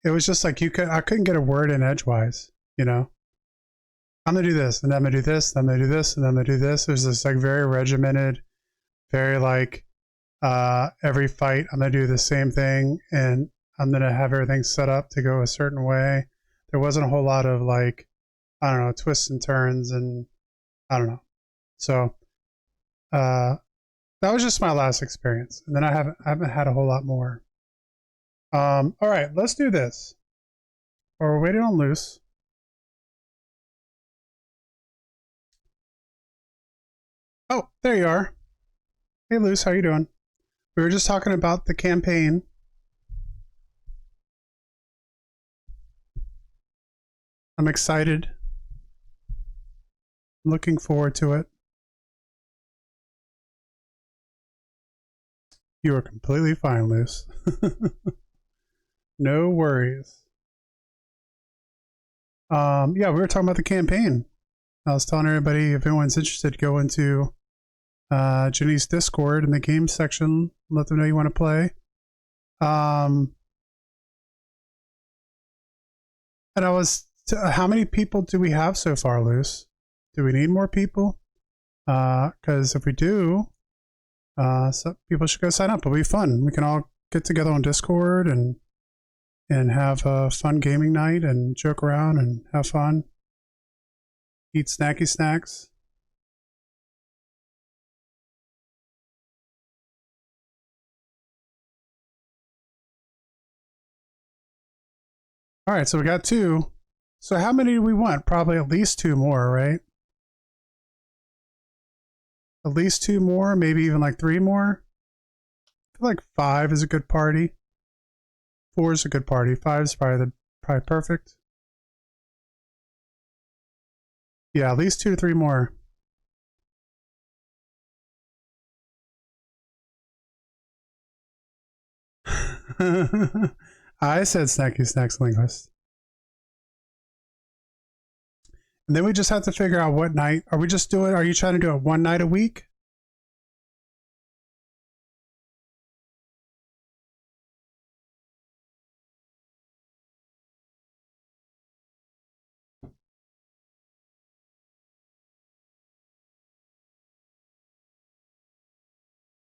It was just like I couldn't get a word in edgewise. You know, I'm gonna do this and I'm gonna do this and I'm gonna do this and I'm gonna do this. There's this like very regimented, very like every fight I'm gonna do the same thing and I'm gonna have everything set up to go a certain way. There wasn't a whole lot of like I don't know twists and turns and I don't know. So uh, that was just my last experience, and then I haven't had a whole lot more. All right, let's do this. While we're waiting on Luce. Oh, there you are. Hey, Luce, how you doing? We were just talking about the campaign. I'm excited. Looking forward to it. You are completely fine, Luce. No worries. Yeah, we were talking about the campaign. I was telling everybody if anyone's interested, go into Jenny's Discord in the games section. Let them know you want to play. And how many people do we have so far, Luce? Do we need more people? Because if we do, some people should go sign up. It'll be fun. We can all get together on Discord and have a fun gaming night and joke around and have fun. Eat snacky snacks. All right, so we got 2. So how many do we want? Probably at least 2 more, right? At least 2 more, maybe even like 3 more. I feel like 5 is a good party. 4 is a good party. 5 is probably perfect. Yeah, at least 2 to 3 more. I said snacky snacks linguist. And then we just have to figure out what night. Are you trying to do it one night a week?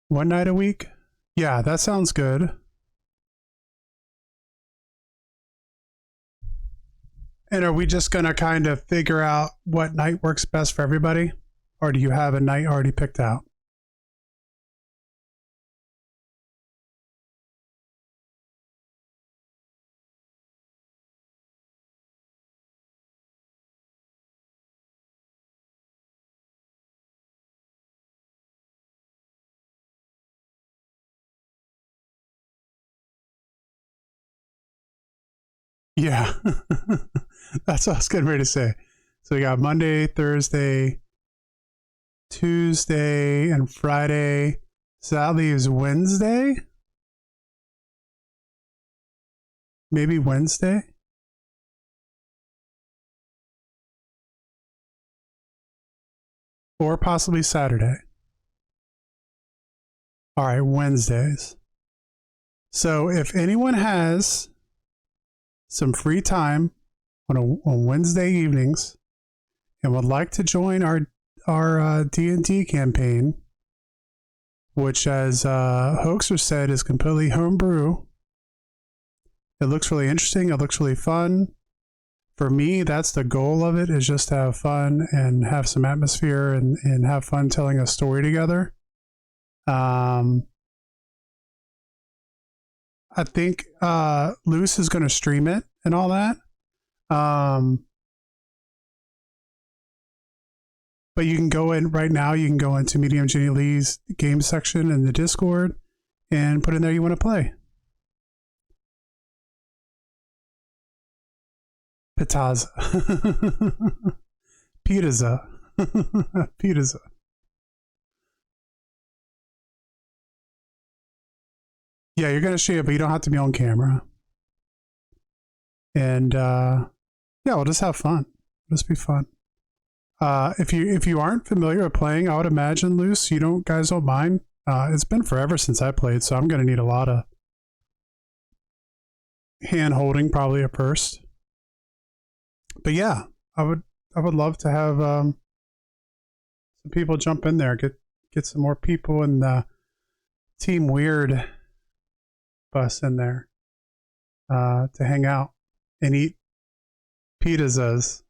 One night a week? Yeah, that sounds good. And are we just going to kind of figure out what night works best for everybody? Or do you have a night already picked out? Yeah, that's what I was getting ready to say. So we got Monday, Thursday, Tuesday, and Friday. So that leaves Wednesday? Maybe Wednesday? Or possibly Saturday. All right, Wednesdays. So if anyone has some free time on Wednesday evenings and would like to join our D&D campaign, which, as Hoaxer said, is completely homebrew. It looks really interesting. It looks really fun. For me, that's the goal of it, is just to have fun and have some atmosphere and have fun telling a story together. I think Luce is going to stream it and all that. But you can go in right now. You can go into Medium Jenny Lee's game section in the Discord and put in there you want to play. Pitaza. Pizza. Pizza. Yeah, you're going to share it, but you don't have to be on camera. And yeah, we'll just have fun. It'll just be fun. If you aren't familiar with playing, I would imagine, Luce, guys don't mind. It's been forever since I played, so I'm going to need a lot of hand holding probably at first. But yeah, I would love to have some people jump in there, get some more people in the Team Weird bus in there to hang out and eat pizzas.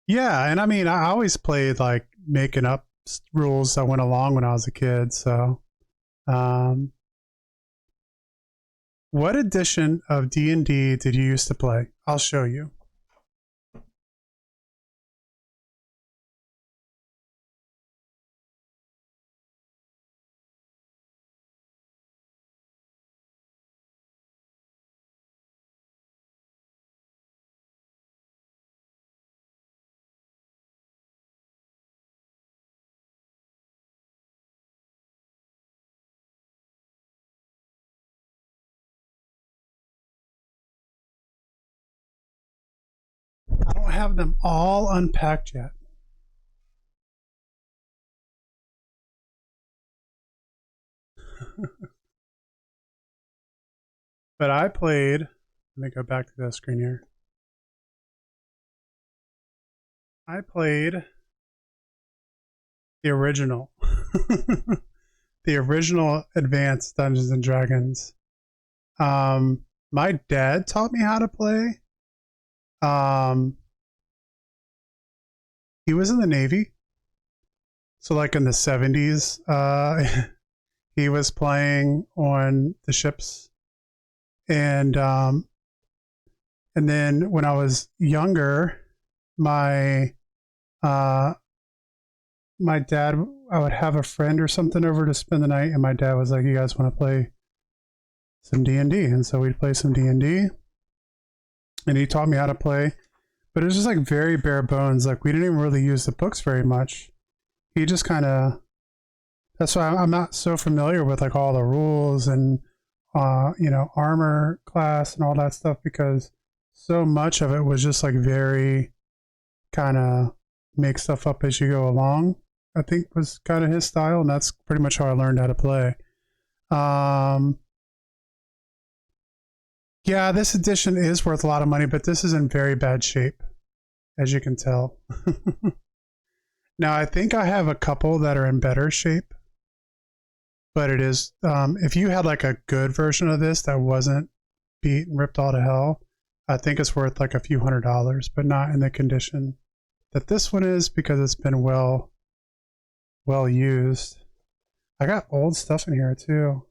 Yeah, and I mean, I always played like making up rules that went along when I was a kid. So, what edition of D&D did you used to play? I'll show you. have them all unpacked yet. But I played, let me go back to the screen here. I played the original. The original Advanced Dungeons and Dragons. My dad taught me how to play. He was in the Navy. So like in the 70s, he was playing on the ships. And then when I was younger, my dad, I would have a friend or something over to spend the night, and my dad was like, "You guys want to play some D&D?" And so we'd play some D&D, and he taught me how to play, but it was just like very bare bones. Like we didn't even really use the books very much. He just kind of, that's why I'm not so familiar with like all the rules and armor class and all that stuff, because so much of it was just like very kind of make stuff up as you go along, I think was kind of his style, and that's pretty much how I learned how to play. Yeah, this edition is worth a lot of money, but this is in very bad shape, as you can tell. Now, I think I have a couple that are in better shape, but it is, if you had like a good version of this that wasn't beat and ripped all to hell, I think it's worth like a few $100s, but not in the condition that this one is, because it's been well used. I got old stuff in here too.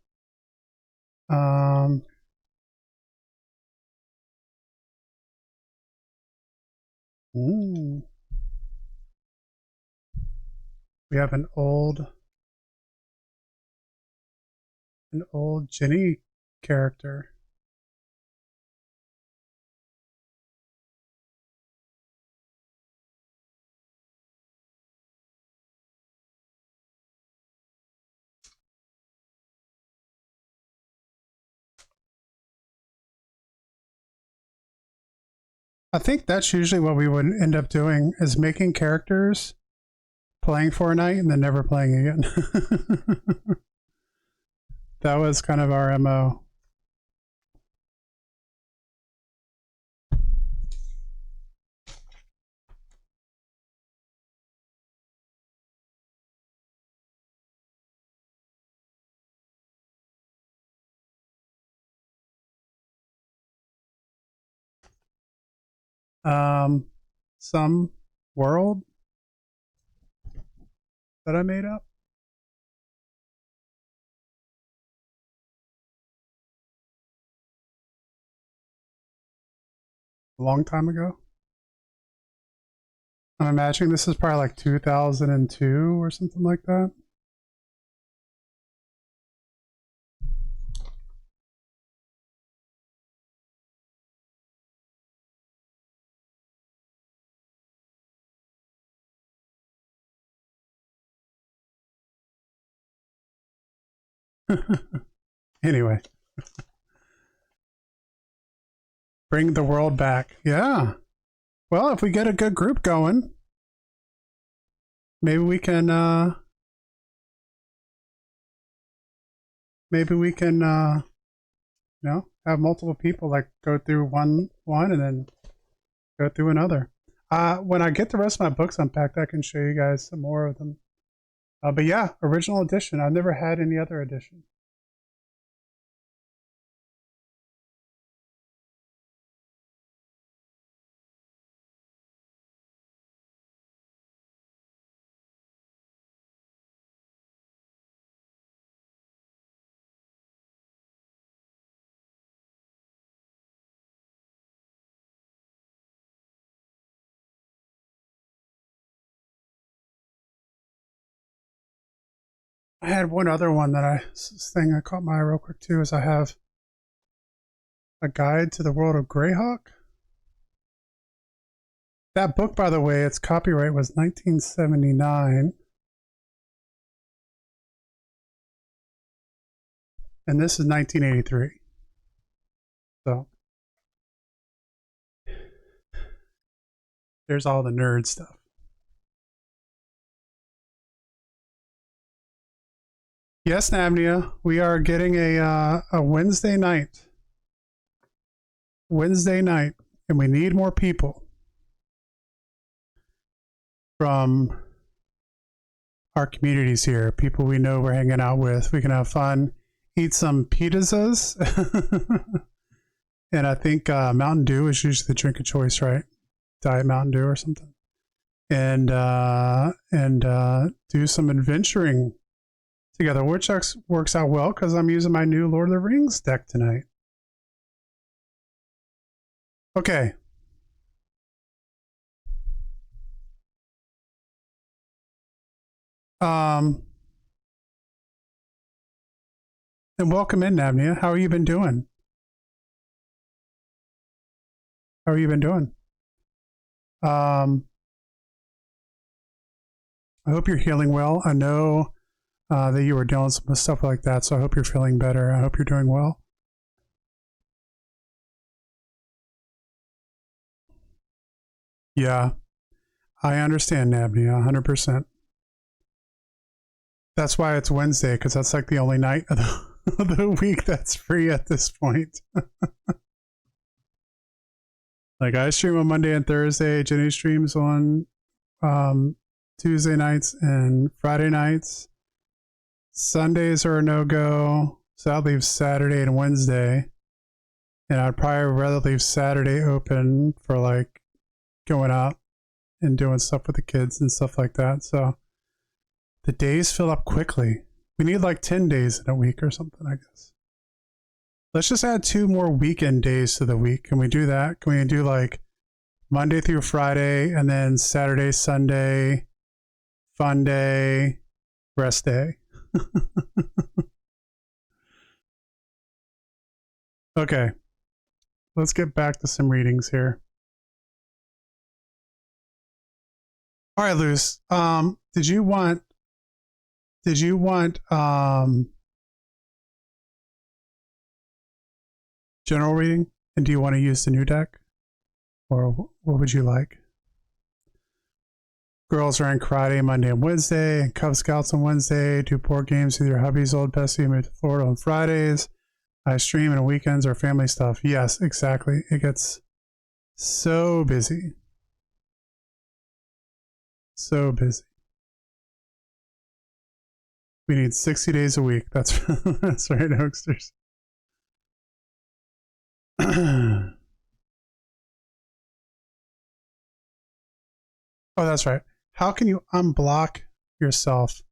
We have an old Jenny character. I think that's usually what we would end up doing, is making characters, playing for a night, and then never playing again. That was kind of our MO. Some world that I made up a long time ago. I'm imagining this is probably like 2002 or something like that. Anyway, bring the world back. Yeah. Well, if we get a good group going, maybe we can have multiple people like go through one and then go through another. When I get the rest of my books unpacked, I can show you guys some more of them. But yeah, original edition. I've never had any other edition. I had one other one that caught my eye real quick too, is I have a guide to the world of Greyhawk. That book, by the way, its copyright was 1979. And this is 1983. So There's all the nerd stuff. Yes, Nabnia, we are getting a Wednesday night. Wednesday night, and we need more people from our communities here, people we know we're hanging out with. We can have fun, eat some pizzas, and I think Mountain Dew is usually the drink of choice, right? Diet Mountain Dew or something, and do some adventuring together, which works out well because I'm using my new Lord of the Rings deck tonight. Okay. And welcome in, Nabnia. How have you been doing? How have you been doing? I hope you're healing well. I know that you were dealing with stuff like that, so I hope you're feeling better. I hope you're doing well. Yeah, I understand, Nabnia, 100%. That's why it's Wednesday, because that's like the only night of the week that's free at this point. Like I stream on Monday and Thursday. Jenny streams on Tuesday nights and Friday nights. Sundays are a no-go, so that leaves Saturday and Wednesday. And I'd probably rather leave Saturday open for like going out and doing stuff with the kids and stuff like that. So the days fill up quickly. We need like 10 days in a week or something, I guess. Let's just add 2 more weekend days to the week. Can we do that? Can we do like Monday through Friday and then Saturday, Sunday, fun day, rest day? Okay. Let's get back to some readings here. All right, Luce. Did you want general reading? And do you want to use the new deck? Or what would you like? Girls are in karate Monday and Wednesday, and Cub Scouts on Wednesday. Do board games with your hubby's old bestie and move to Florida on Fridays. I stream and weekends or family stuff. Yes, exactly. It gets so busy. So busy. We need 60 days a week. That's that's right, Hoaxsters. Oh, that's right. How can you unblock yourself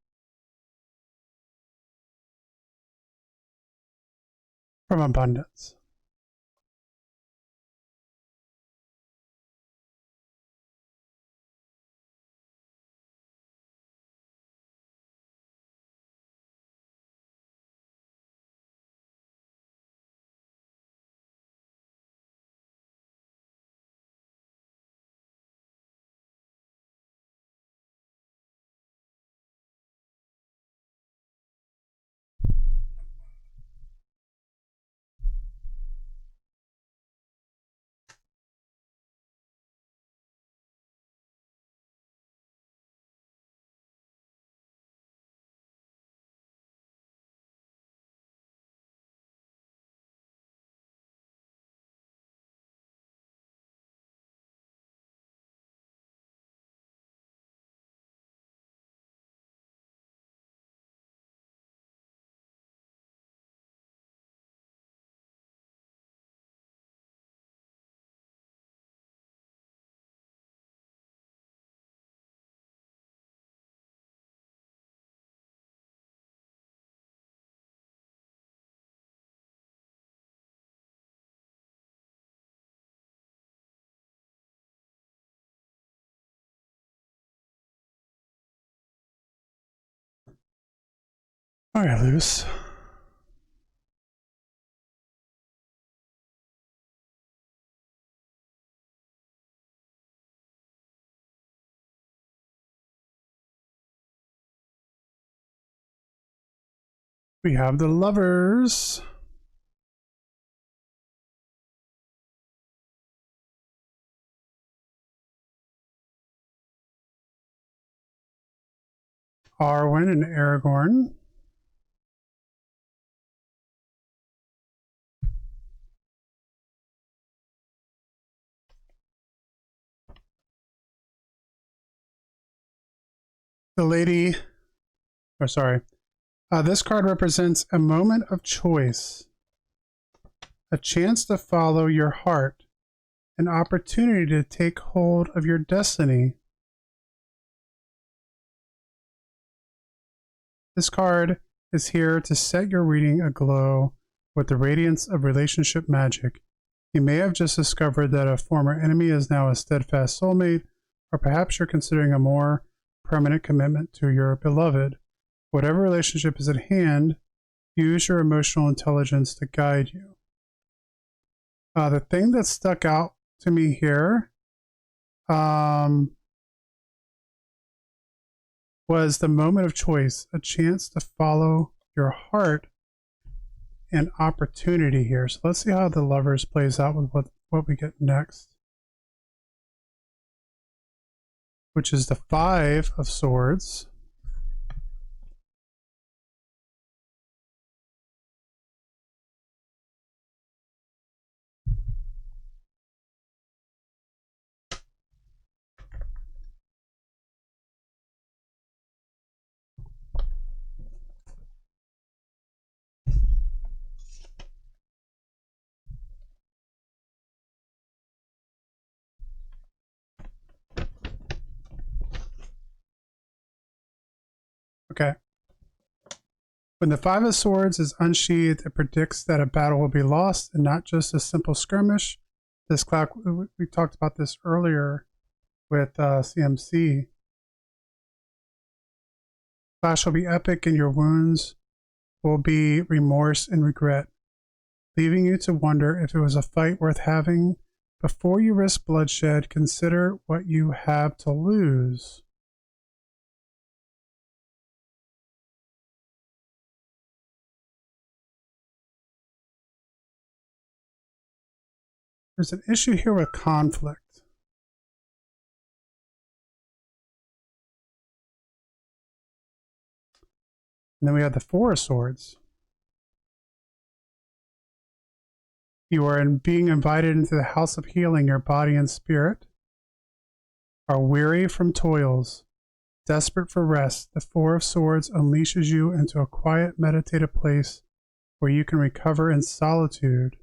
from abundance? All right, Luce. We have the lovers. Arwen and Aragorn. The lady, or sorry, this card represents a moment of choice, a chance to follow your heart, an opportunity to take hold of your destiny. This card is here to set your reading aglow with the radiance of relationship magic. You may have just discovered that a former enemy is now a steadfast soulmate, or perhaps you're considering a more permanent commitment to your beloved. Whatever relationship is at hand, use your emotional intelligence to guide you. The thing that stuck out to me here was the moment of choice, a chance to follow your heart, and opportunity here. So let's see how the Lovers plays out with what we get next, which is the Five of Swords. Okay. When the Five of Swords is unsheathed, it predicts that a battle will be lost and not just a simple skirmish. This clock, we talked about this earlier with CMC. Clash will be epic and your wounds will be remorse and regret, leaving you to wonder if it was a fight worth having. Before you risk bloodshed, consider what you have to lose. There's an issue here with conflict. And then we have the Four of Swords. You are being invited into the house of healing. Your body and spirit are weary from toils, desperate for rest. The Four of Swords unleashes you into a quiet, meditative place where you can recover in solitude.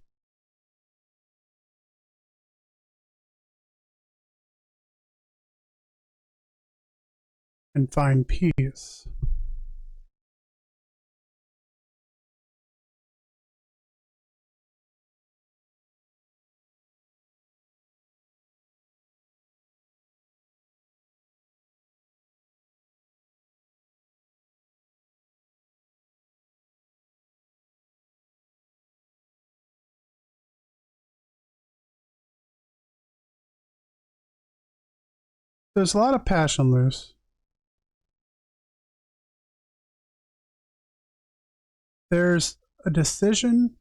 And find peace. There's a lot of passion loose. There's a decision.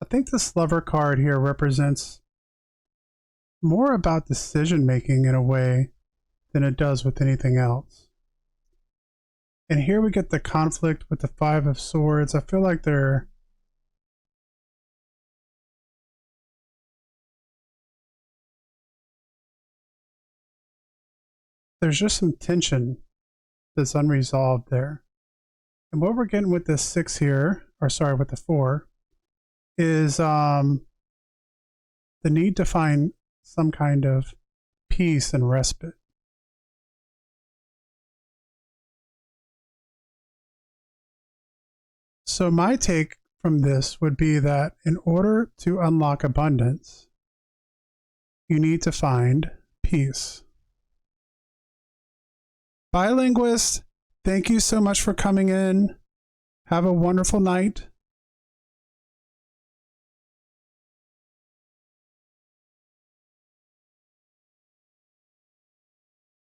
I think this Lover card here represents more about decision making in a way than it does with anything else. And here we get the conflict with the Five of Swords. I feel like there's just some tension that's unresolved there. And what we're getting with this six here, or sorry, with the four, is the need to find some kind of peace and respite. So my take from this would be that in order to unlock abundance, you need to find peace. Bilinguist, thank you so much for coming in. Have a wonderful night.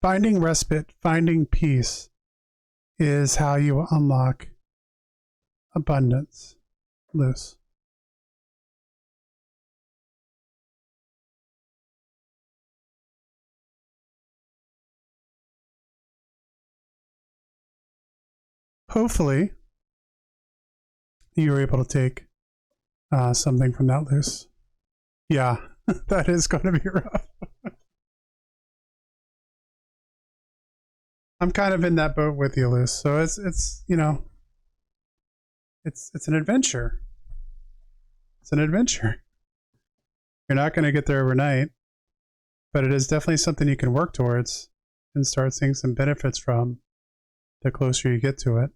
Finding respite, finding peace is how you unlock abundance. Loose. hopefully you were able to take something from that loose. Yeah, that is going to be rough. I'm kind of in that boat with you, Luce. So it's you know it's an adventure. It's an adventure. You're not going to get there overnight, but it is definitely something you can work towards and start seeing some benefits from the closer you get to it.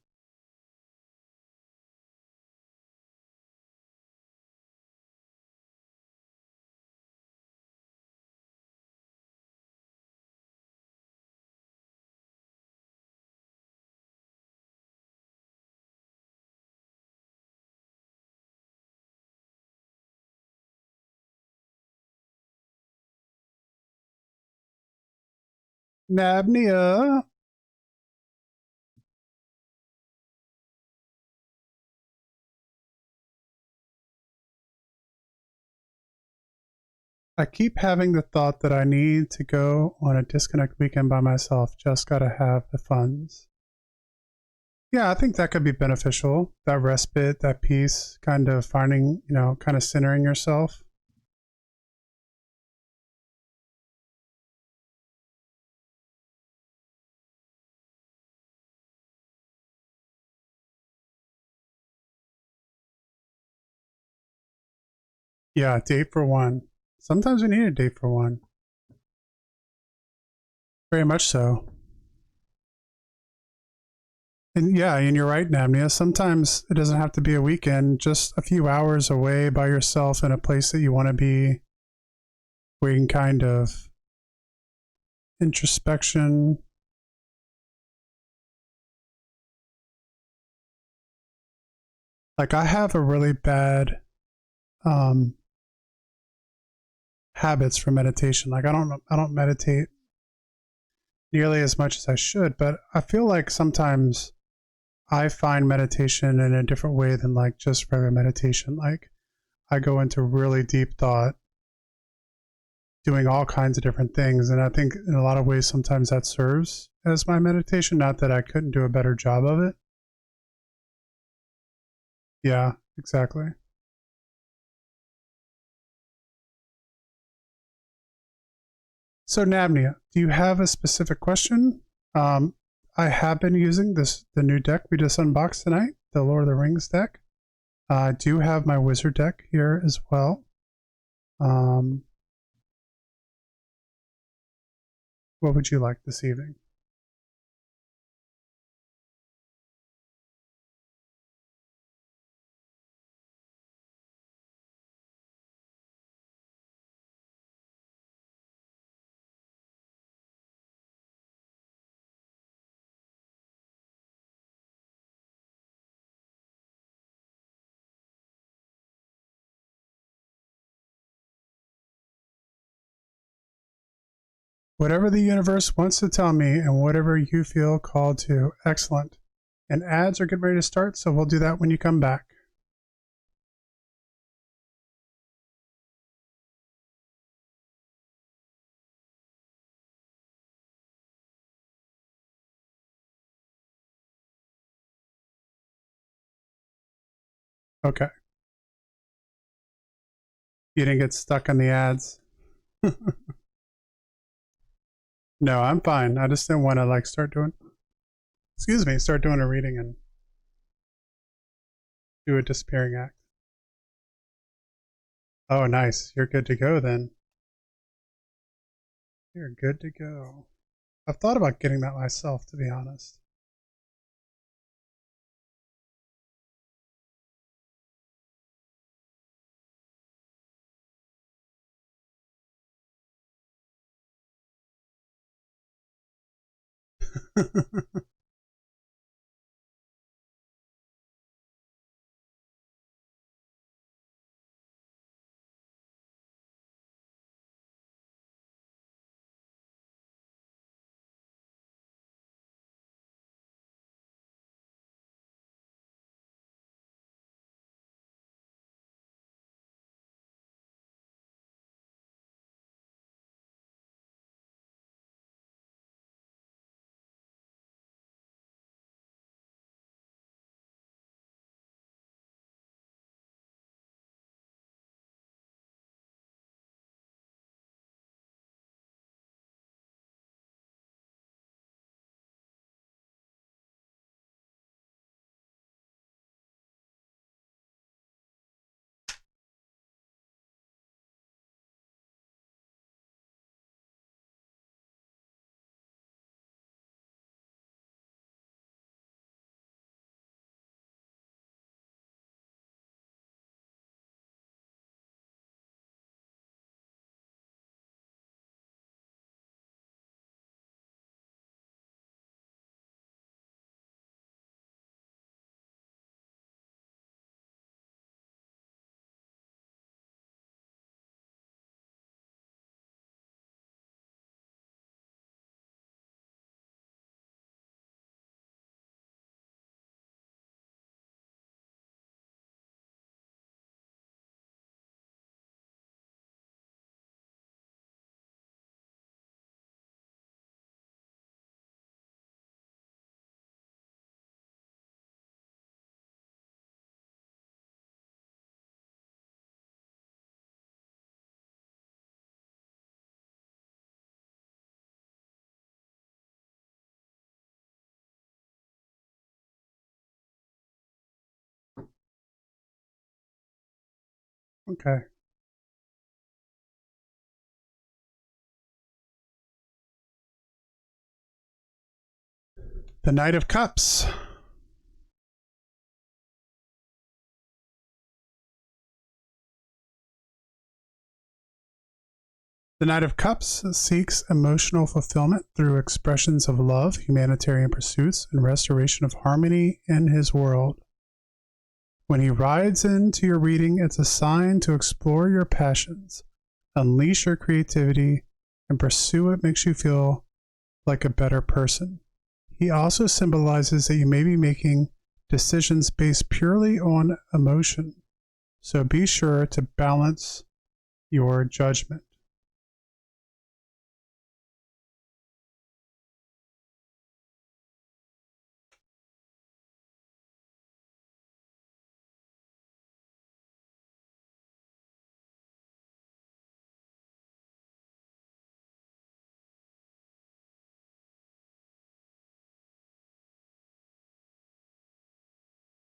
Nabnia. I keep having the thought that I need to go on a disconnect weekend by myself. Just got to have the funds. Yeah, I think that could be beneficial. That respite, that peace, kind of finding, kind of centering yourself. Yeah, date for one. Sometimes we need a date for one. Very much so. And yeah, and you're right, Namnia. Sometimes it doesn't have to be a weekend, just a few hours away by yourself in a place that you want to be, where you can kind of introspection. Like I have a really bad um, habits for meditation. Like I don't meditate nearly as much as I should, but I feel like sometimes I find meditation in a different way than like just regular meditation. Like I go into really deep thought, doing all kinds of different things. And I think in a lot of ways, sometimes that serves as my meditation. Not that I couldn't do a better job of it. Yeah, exactly. So, Nabnia, do you have a specific question? I have been using the new deck we just unboxed tonight, the Lord of the Rings deck. I do have my wizard deck here as well. Um, what would you like this evening? Whatever the universe wants to tell me and whatever you feel called to. Excellent. And ads are getting ready to start, so we'll do that when you come back. Okay. You didn't get stuck on the ads. No, I'm fine. I just didn't want to like start doing a reading and do a disappearing act. Oh, nice. You're good to go then. You're good to go. I've thought about getting that myself, to be honest. Okay. The Knight of Cups. The Knight of Cups seeks emotional fulfillment through expressions of love, humanitarian pursuits, and restoration of harmony in his world. When he rides into your reading, it's a sign to explore your passions, unleash your creativity, and pursue what makes you feel like a better person. He also symbolizes that you may be making decisions based purely on emotion, so be sure to balance your judgment.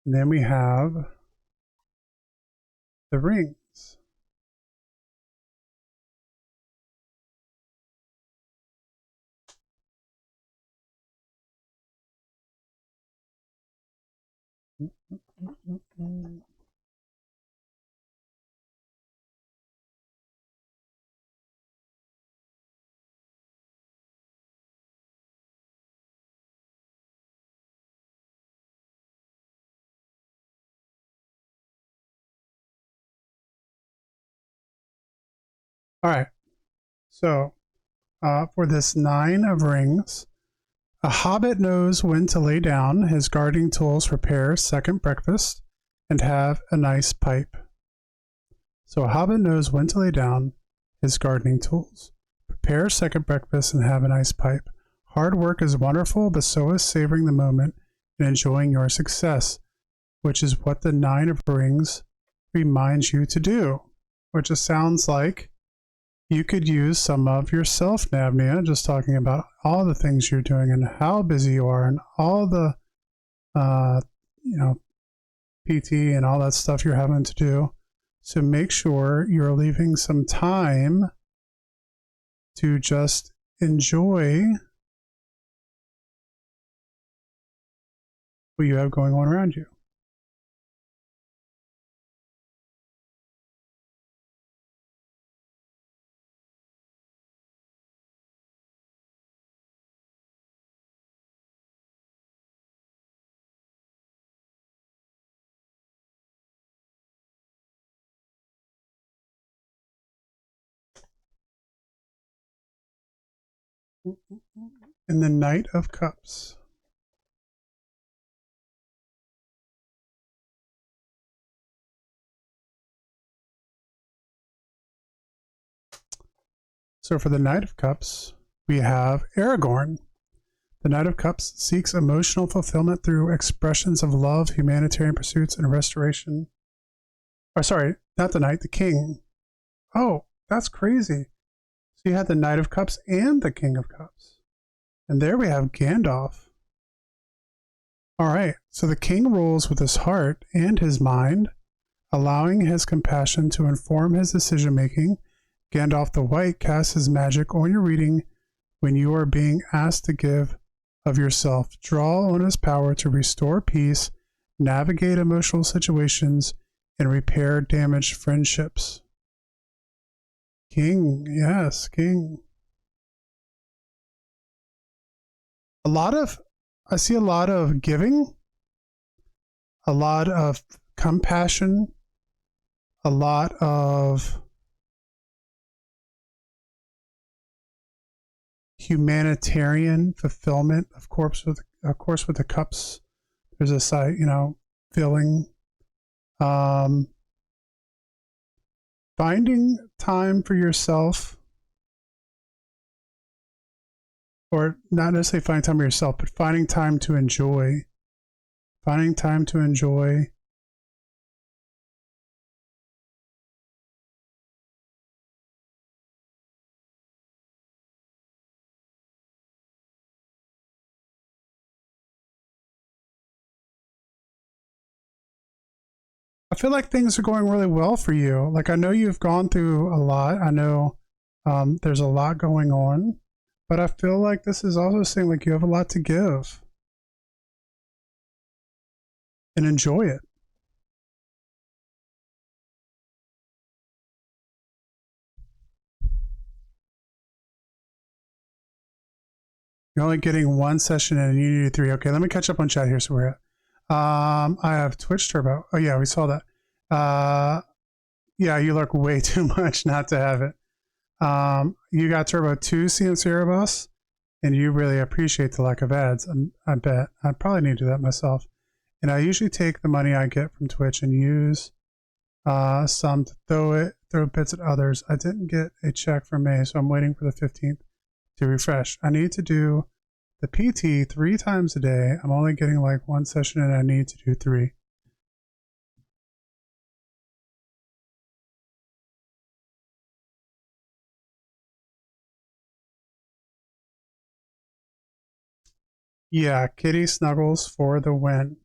And then we have the rings. All right. So for this 9 of Rings, a hobbit knows when to lay down his gardening tools, prepare second breakfast, and have a nice pipe. So a hobbit knows when to lay down his gardening tools, prepare second breakfast, and have a nice pipe. Hard work is wonderful, but so is savoring the moment and enjoying your success, which is what the 9 of Rings reminds you to do. Which just sounds like you could use some of yourself, Navnia, just talking about all the things you're doing and how busy you are and all the, uh, you know, PT and all that stuff you're having to do. So make sure you're leaving some time to just enjoy what you have going on around you. And the Knight of Cups. So for the Knight of Cups, we have Aragorn. The Knight of Cups seeks emotional fulfillment through expressions of love, humanitarian pursuits, and restoration. Or sorry, not the Knight, the King. Oh, that's crazy. So you had the Knight of Cups and the King of Cups. And there we have Gandalf. All right, so the king rules with his heart and his mind, allowing his compassion to inform his decision making. Gandalf the White casts his magic on your reading when you are being asked to give of yourself. Draw on his power to restore peace, navigate emotional situations, and repair damaged friendships. King, yes, king. I see a lot of giving, a lot of compassion, a lot of humanitarian fulfillment. Of course, with the cups, there's a side, filling. Um, Finding time for yourself, or not necessarily finding time for yourself, but finding time to enjoy. Finding time to enjoy. I feel like things are going really well for you. Like, I know you've gone through a lot. I know there's a lot going on, but I feel like this is also saying like you have a lot to give and enjoy it. You're only getting one session in and you need 3. Okay, let me catch up on chat here. So we're at. I have Twitch Turbo. Oh yeah, we saw that. Yeah, you look way too much not to have it. You got Turbo 2 CMC Boss, and you really appreciate the lack of ads. I bet. I probably need to do that myself. And I usually take the money I get from Twitch and use some to throw bits at others. I didn't get a check for May, so I'm waiting for the 15th to refresh. I need to do the PT 3 times a day. I'm only getting like 1 session and I need to do 3. Yeah, kitty snuggles for the win.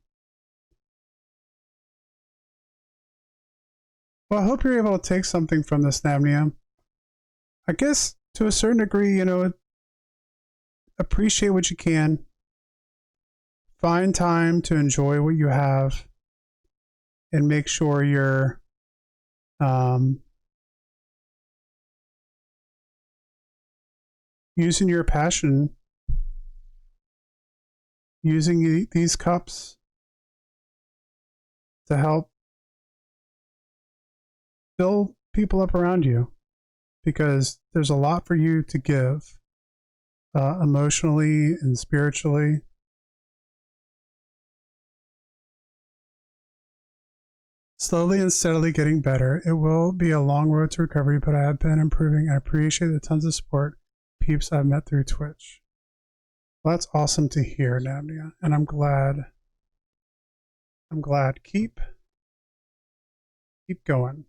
Well, I hope you're able to take something from this, Namnia. I guess to a certain degree, you know, appreciate what you can. Find time to enjoy what you have and make sure you're using your passion, using these cups to help build people up around you, because there's a lot for you to give emotionally and spiritually. Slowly and steadily getting better. It will be a long road to recovery, but I have been improving. I appreciate the tons of support peeps I've met through Twitch. Well, that's awesome to hear, Namnia, and I'm glad. Keep going.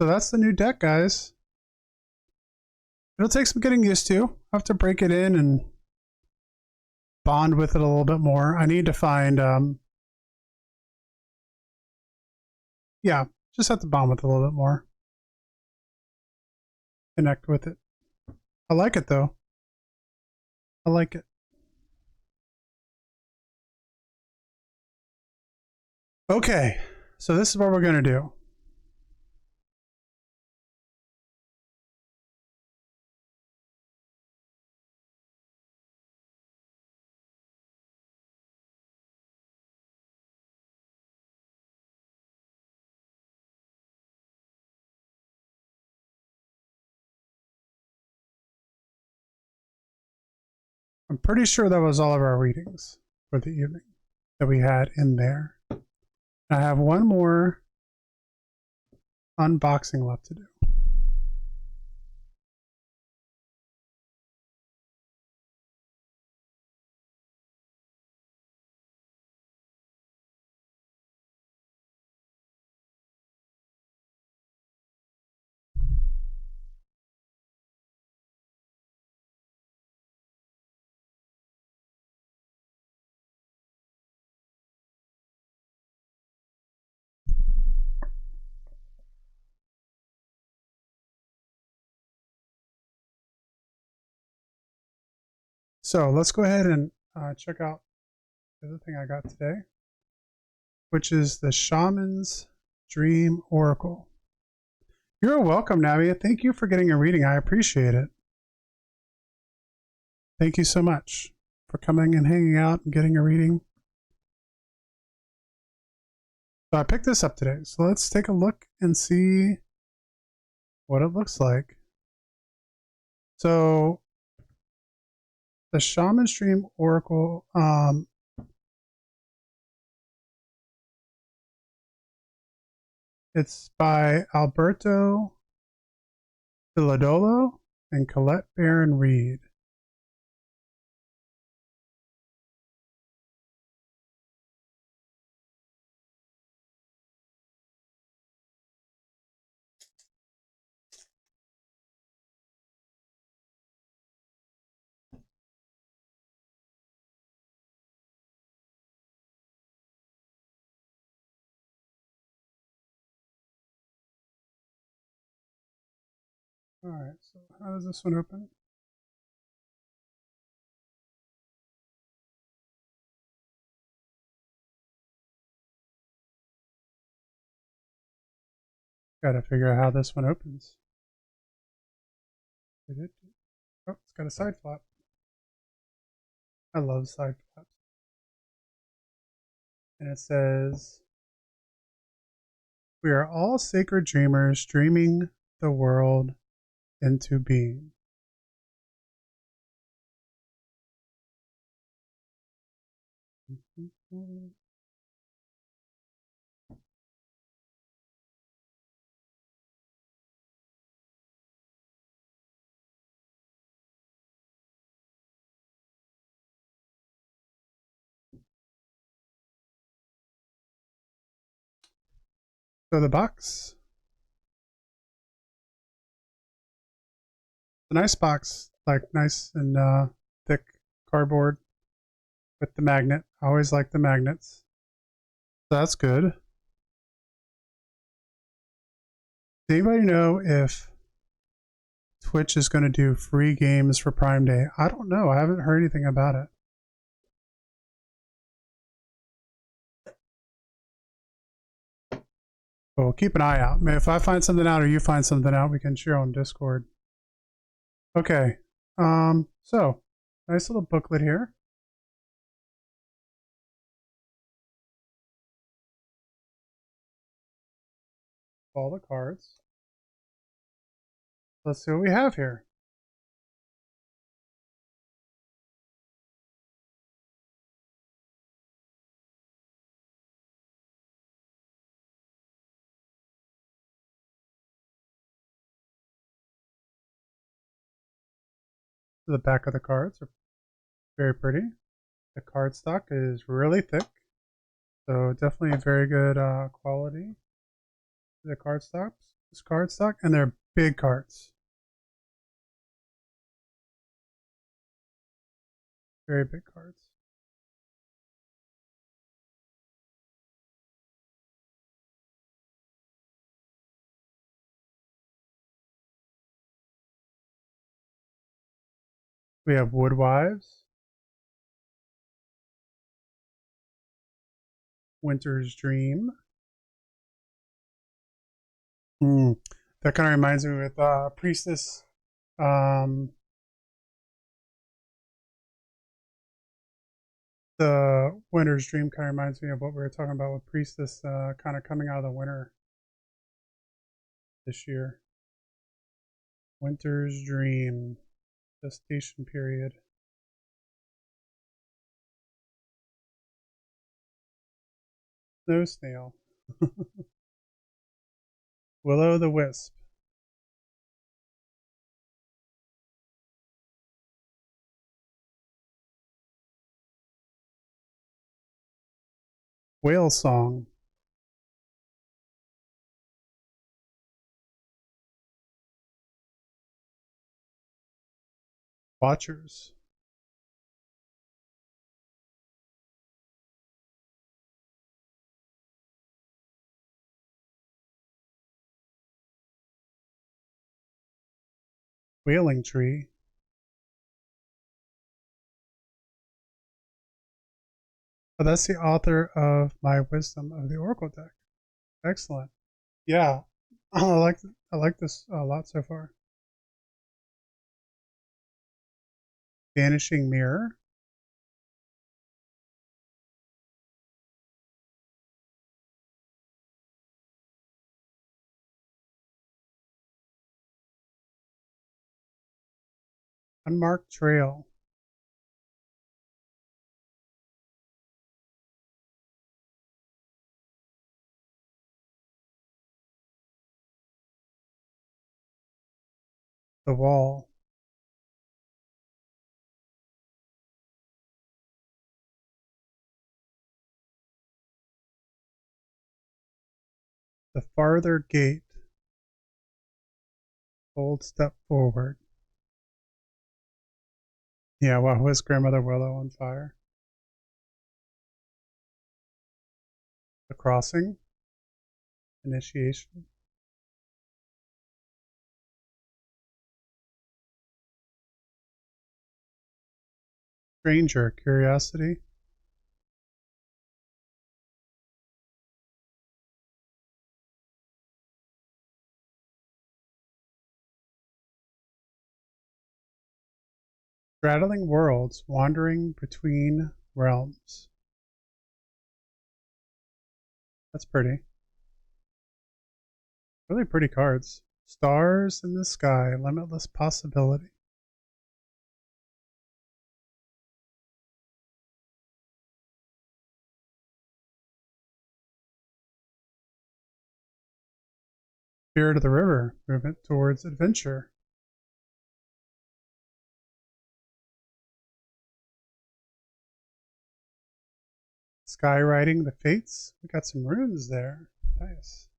So that's the new deck, guys. It'll take some getting used to. I'll have to break it in and bond with it a little bit more. I need to find, yeah, just have to bond with it a little bit more. Connect with it. I like it though. I like it. Okay, so this is what we're going to do. I'm pretty sure that was all of our readings for the evening that we had in there. I have one more unboxing left to do. So let's go ahead and check out the other thing I got today, which is the Shaman's Dream Oracle. You're welcome, Navia. Thank you for getting a reading. I appreciate it. Thank you so much for coming and hanging out and getting a reading. So I picked this up today. So let's take a look and see what it looks like. So the Shaman Stream Oracle, it's by Alberto Philodolo and Colette Barron Reed. Alright, so how does this one open? Gotta figure out how this one opens. Oh, it's got a side flap. I love side flaps. And it says, "We are all sacred dreamers dreaming the world into being." So the box, a nice box, like nice and thick cardboard with the magnet. I always like the magnets. So that's good. Does anybody know if Twitch is going to do free games for Prime Day? I don't know. I haven't heard anything about it. But we'll keep an eye out. If I find something out or you find something out, we can share on Discord. Okay. So nice little booklet here. All the cards. Let's see what we have here. The back of the cards are very pretty. The cardstock is really thick, so definitely a very good quality. The cardstock, and they're big cards, very big cards. We have Woodwives, Winter's Dream. That kind of reminds me with Priestess. Um, the Winter's Dream kind of reminds me of what we were talking about with Priestess, kind of coming out of the winter this year. Winter's Dream, gestation period. Snow Snail. Willow the Wisp. Whale Song. Watchers. Wailing Tree. Oh, that's the author of My Wisdom of the Oracle deck. Excellent. Yeah, I like this a lot so far. Vanishing Mirror. Unmarked Trail. The Wall. The Farther Gate. Bold Step Forward. Yeah, well, was Grandmother Willow on fire? The Crossing. Initiation. Stranger, curiosity. Straddling worlds, wandering between realms. That's pretty. Really pretty cards. Stars in the sky, limitless possibility. Spirit of the river, movement towards adventure. Skywriting the fates. We got some runes there. Nice.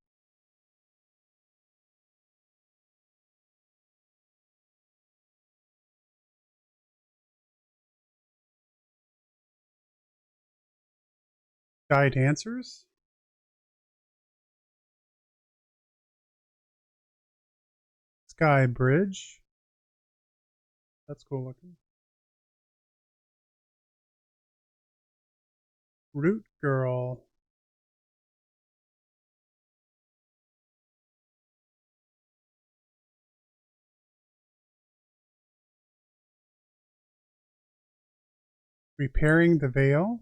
Sky dancers. Sky bridge. That's cool looking. Root girl. Repairing the veil.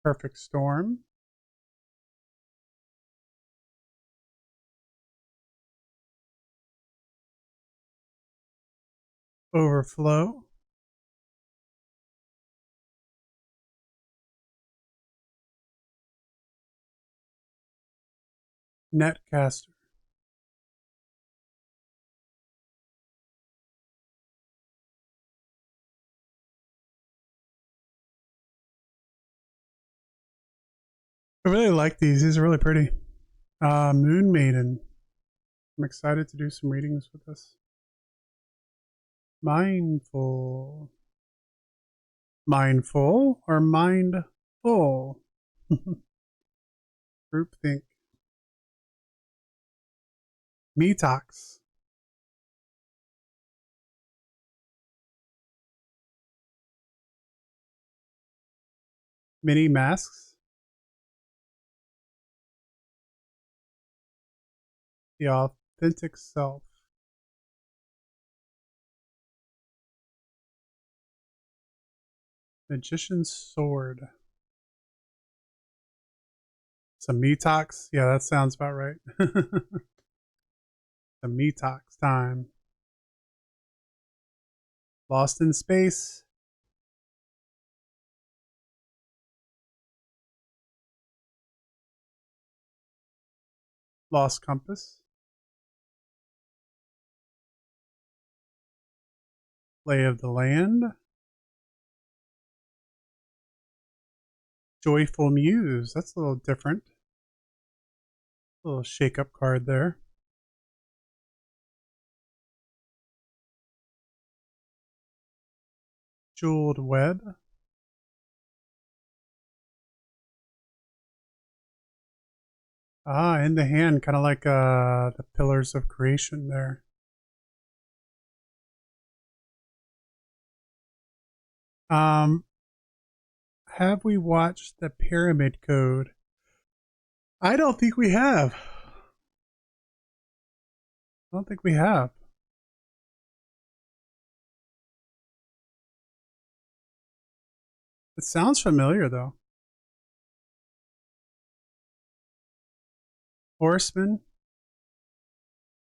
Perfect storm. Overflow. Netcaster. I really like these. These are really pretty. Moon Maiden. I'm excited to do some readings with this. Mindful. Mindful or mindful? Groupthink. Metox. Mini masks. The authentic self. Magician's sword. Some metox. Yeah, that sounds about right. The metox time. Lost in space. Lost compass. Lay of the land. Joyful muse. That's a little different. A little shake up card there. Jeweled web. Ah, in the hand, kind of like the pillars of creation there. Have we watched the Pyramid Code? I don't think we have. I don't think we have. It sounds familiar though. Horseman,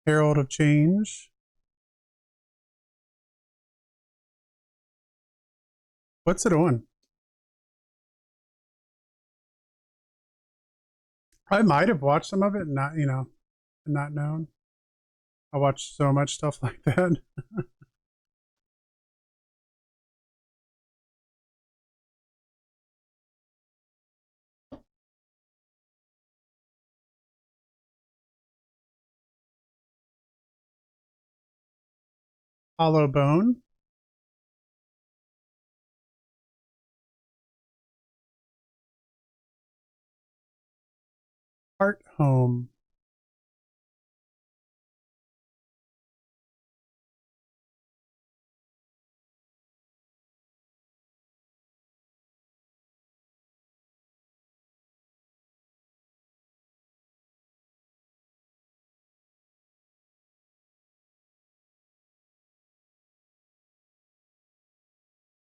Herald of Change. What's it on? I might have watched some of it and not, not known. I watch so much stuff like that. Hollow Bone. Heart Home.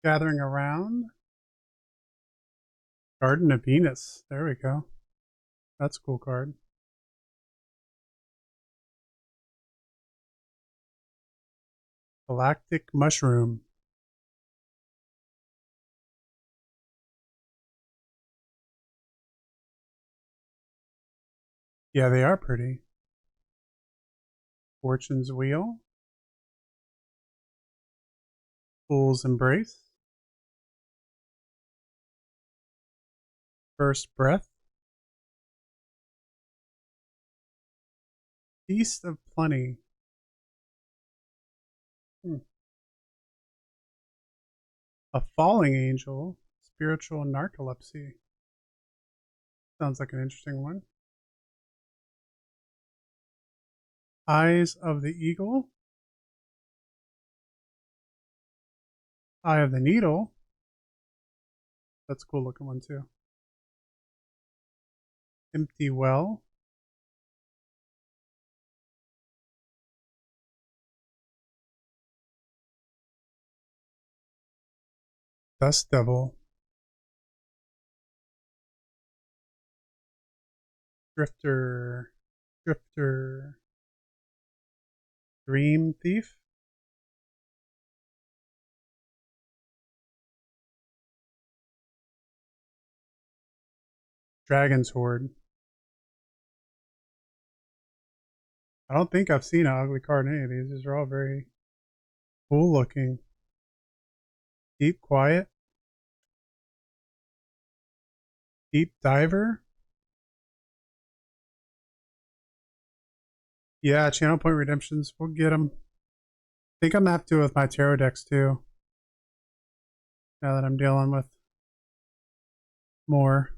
Gathering around. Garden of Venus. There we go. That's a cool card. Galactic Mushroom. Yeah, they are pretty. Fortune's Wheel. Fool's Embrace. First Breath. Feast of Plenty. A Falling Angel. Spiritual Narcolepsy. Sounds like an interesting one. Eyes of the Eagle. Eye of the Needle. That's a cool looking one too. Empty Well. Dust Devil. Drifter. Drifter. Dream Thief. Dragon's Horde. I don't think I've seen an ugly card in any of these. These are all very cool looking. Deep Quiet. Deep Diver. Yeah, Channel Point Redemptions. We'll get them. I think I'm going to have to do it with my tarot decks too. Now that I'm dealing with more.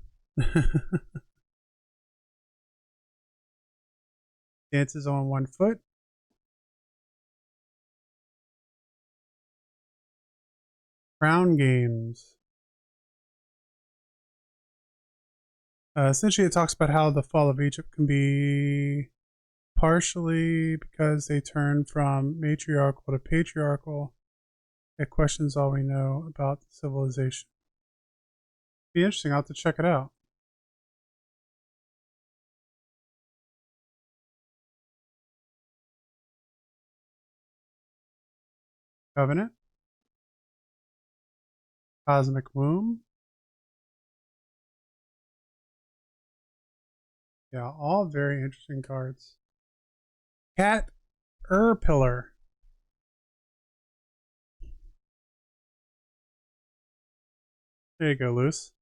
Dances on One Foot. Crown Games. Essentially, it talks about how the fall of Egypt can be partially because they turn from matriarchal to patriarchal. It questions all we know about civilization. Be interesting. I'll have to check it out. Covenant. Cosmic Womb. Yeah, all very interesting cards. Cat Pillar. There you go, Luce.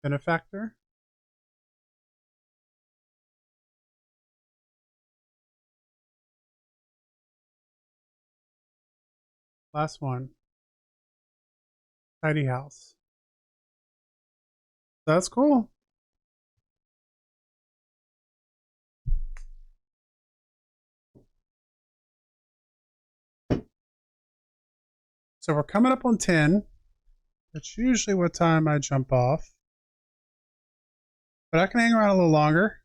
Benefactor. Last one. Tidy House. That's cool. So we're coming up on 10. That's usually what time I jump off. But I can hang around a little longer.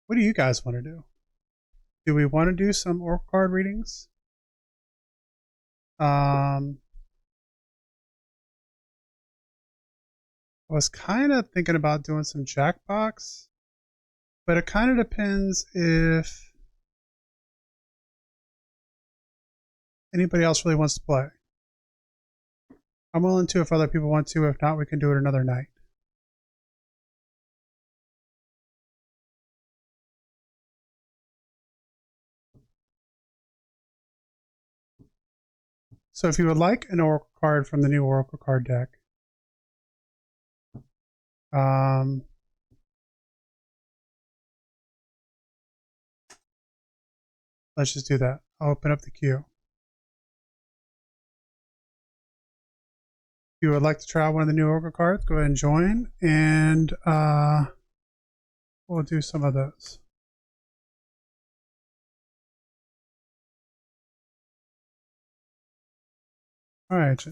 What do you guys want to do? Do we want to do some oracle card readings? I was kind of thinking about doing some Jackbox, but it kind of depends if anybody else really wants to play. I'm willing to if other people want to. If not, we can do it another night. So if you would like an oracle card from the new oracle card deck, let's just do that. I'll open up the queue. If you would like to try one of the new oracle cards, go ahead and join, and we'll do some of those. All right.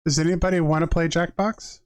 Does anybody want to play Jackbox?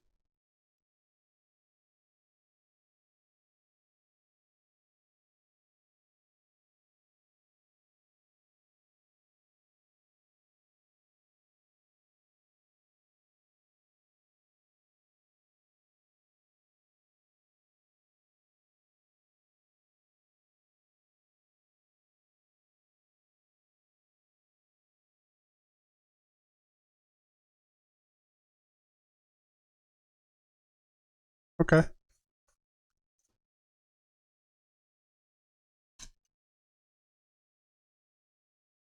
Okay.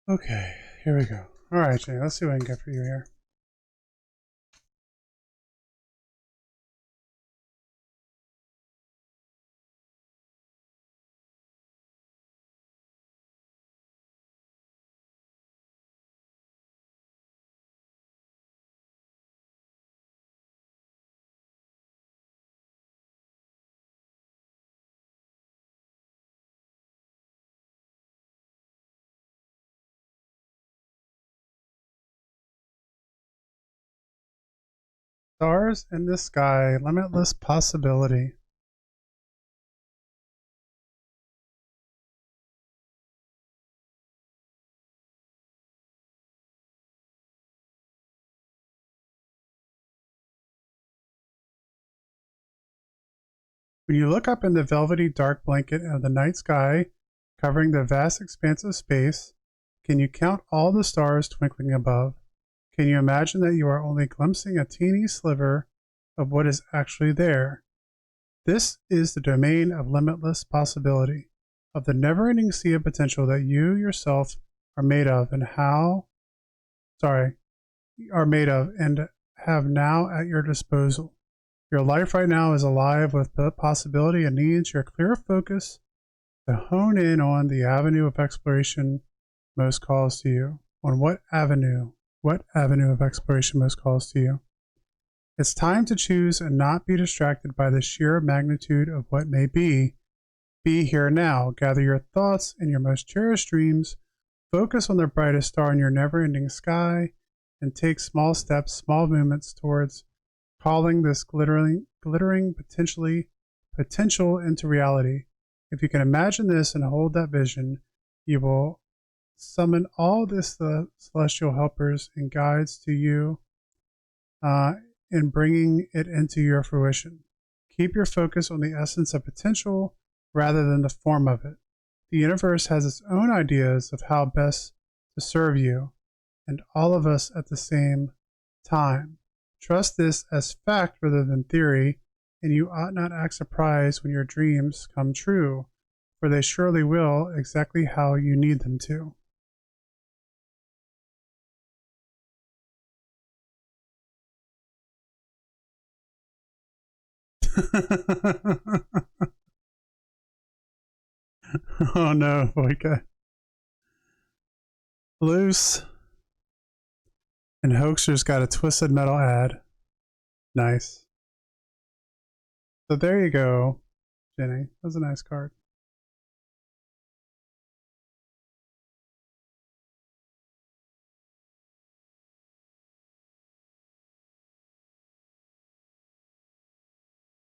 Okay, here we go. All right, Jay, let's see what I can get for you here. Stars in the sky, limitless possibility. When you look up in the velvety dark blanket of the night sky, covering the vast expanse of space, can you count all the stars twinkling above? Can you imagine that you are only glimpsing a teeny sliver of what is actually there? This is the domain of limitless possibility, of the never-ending sea of potential that you yourself are made of and are made of and have now at your disposal. Your life right now is alive with possibility and needs your clear focus to hone in on the avenue of exploration most calls to you. On what avenue? What avenue of exploration most calls to you? It's time to choose and not be distracted by the sheer magnitude of what may be. Be here now. Gather your thoughts and your most cherished dreams. Focus on the brightest star in your never ending sky and take small steps, small movements towards calling this glittering potential into reality. If you can imagine this and hold that vision, you will summon all the celestial helpers and guides to you in bringing it into your fruition. Keep your focus on the essence of potential rather than the form of it. The universe has its own ideas of how best to serve you and all of us at the same time. Trust this as fact rather than theory, and you ought not act surprised when your dreams come true, for they surely will exactly how you need them to. Oh no, Boyka. Loose. And Hoaxer's got a twisted metal ad. Nice. So there you go, Jenny. That was a nice card.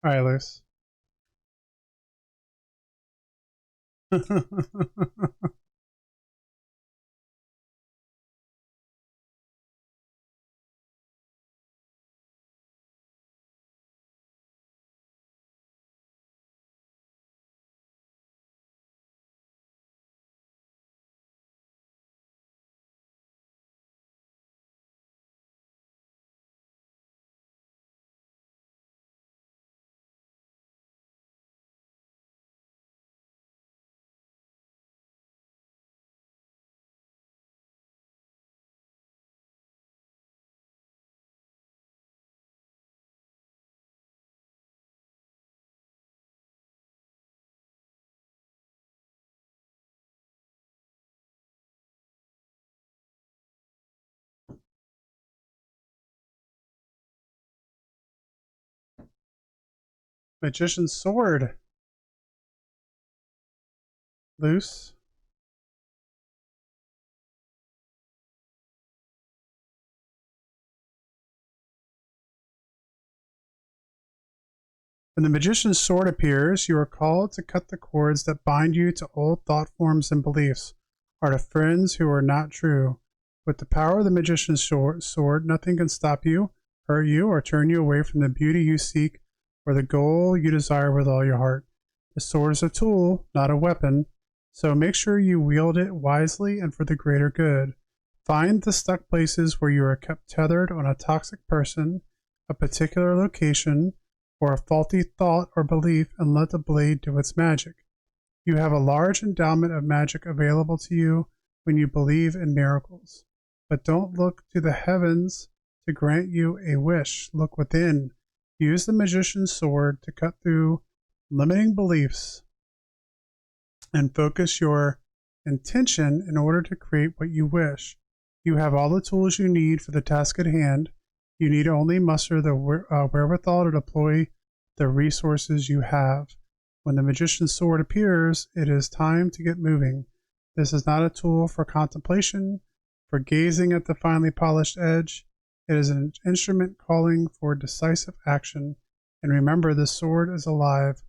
All right, Luce. Magician's sword. Loose. When the magician's sword appears, you are called to cut the cords that bind you to old thought forms and beliefs, or to friends who are not true. With the power of the magician's sword, nothing can stop you, hurt you, or turn you away from the beauty you seek or the goal you desire with all your heart. The sword is a tool, not a weapon, so make sure you wield it wisely and for the greater good. Find the stuck places where you are kept tethered on a toxic person, a particular location, or a faulty thought or belief, and let the blade do its magic. You have a large endowment of magic available to you when you believe in miracles. But don't look to the heavens to grant you a wish. Look within. Use the magician's sword to cut through limiting beliefs and focus your intention in order to create what you wish. You have all the tools you need for the task at hand. You need only muster the wherewithal to deploy the resources you have. When the magician's sword appears, it is time to get moving. This is not a tool for contemplation, for gazing at the finely polished edge. It is an instrument calling for decisive action. And remember, the sword is alive.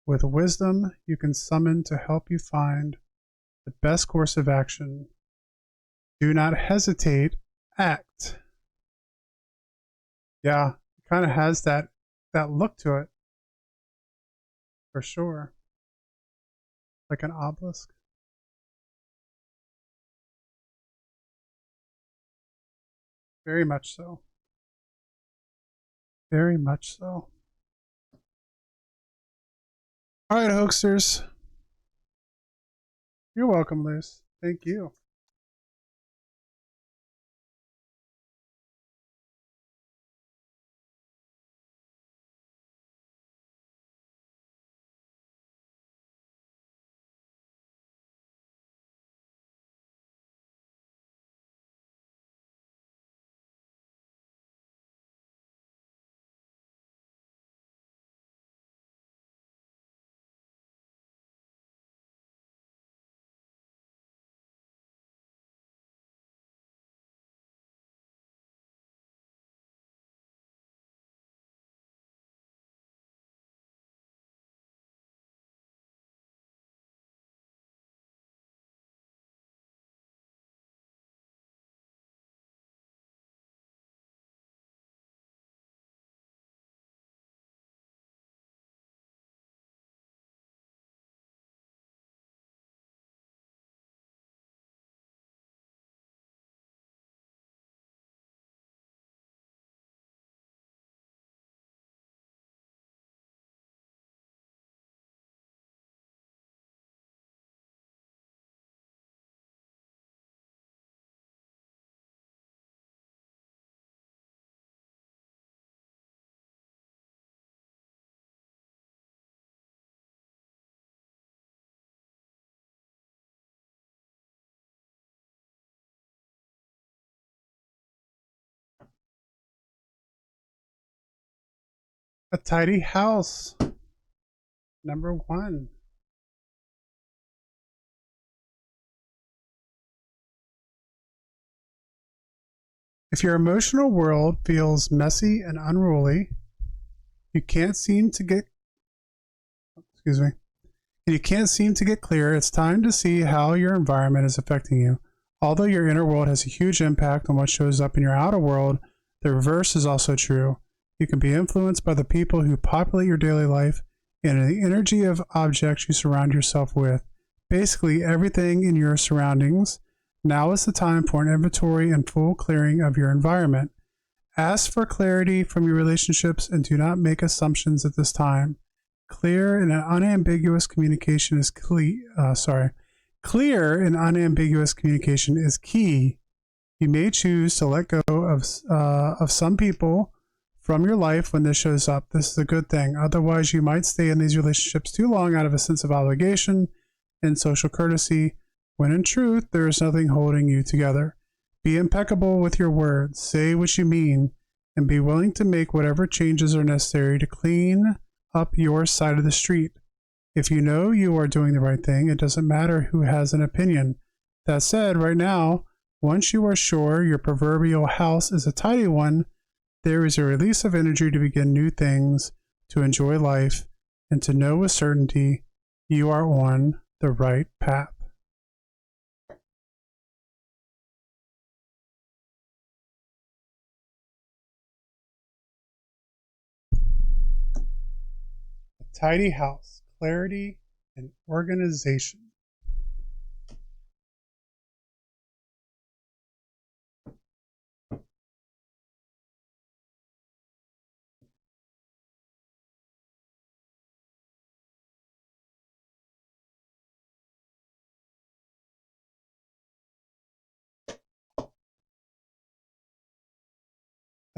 With wisdom, you can summon to help you find the best course of action. Do not hesitate, act. Yeah, it kind of has that look to it, for sure. Like an obelisk. Very much so. Very much so. All right, hoaxers. You're welcome, Liz. Thank you. A tidy house. Number 1. If your emotional world feels messy and unruly, you can't seem to get clear, it's time to see how your environment is affecting you. Although your inner world has a huge impact on what shows up in your outer world, the reverse is also true. You can be influenced by the people who populate your daily life and the energy of objects you surround yourself with. Basically, everything in your surroundings. Now is the time for an inventory and full clearing of your environment. Ask for clarity from your relationships and do not make assumptions at this time. Clear and unambiguous communication is Clear and unambiguous communication is key. You may choose to let go of some people from your life when this shows up. This is a good thing. Otherwise, you might stay in these relationships too long out of a sense of obligation and social courtesy, when in truth, there is nothing holding you together. Be impeccable with your words. Say what you mean, and be willing to make whatever changes are necessary to clean up your side of the street. If you know you are doing the right thing, it doesn't matter who has an opinion. That said, right now, once you are sure your proverbial house is a tidy one, there is a release of energy to begin new things to enjoy life, and to know with certainty you are on the right path. A tidy house, clarity, and organization.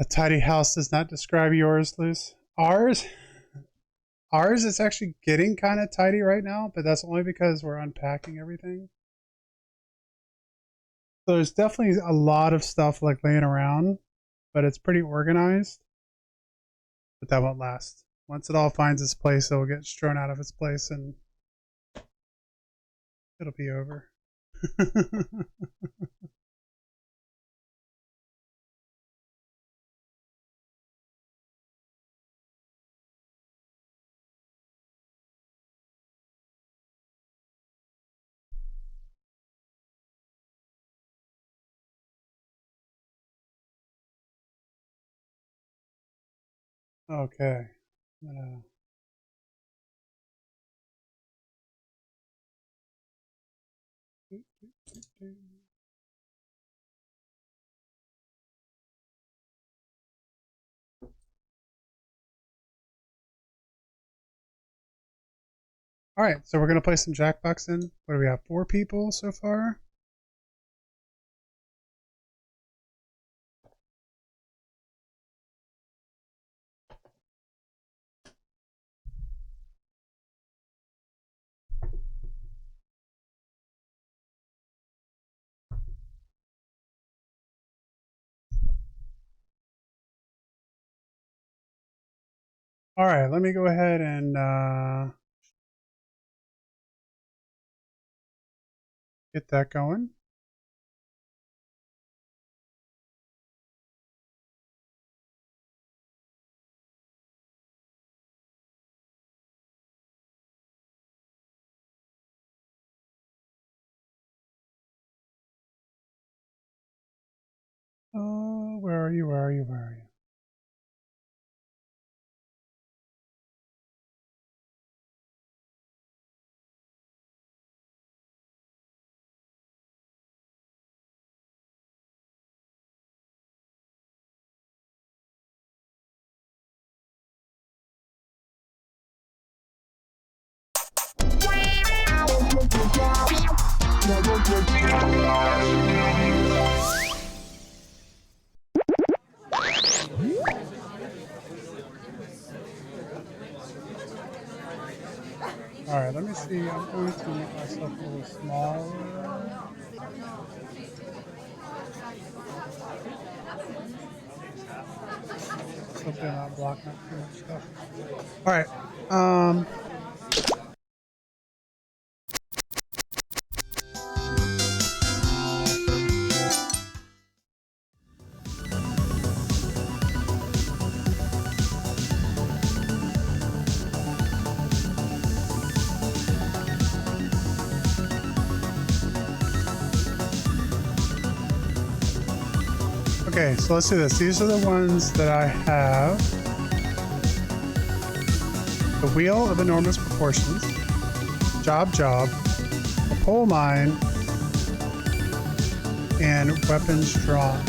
A tidy house does not describe yours, Luce. Ours is actually getting kind of tidy right now, but that's only because we're unpacking everything. So there's definitely a lot of stuff like laying around, but it's pretty organized. But that won't last. Once it all finds its place, it'll get strewn out of its place and it'll be over. Okay. All right, so we're going to play some Jackbox in. What do we have? 4 people so far? All right, let me go ahead and get that going. Oh, where are you? Where are you? Where are you? All right, let me see. I'm going to make myself a little smaller. Hopefully I'm not blocking up too much stuff. All right. Okay, so let's do this. These are the ones that I have. The wheel of enormous proportions, job, a pole mine, and weapons drawn.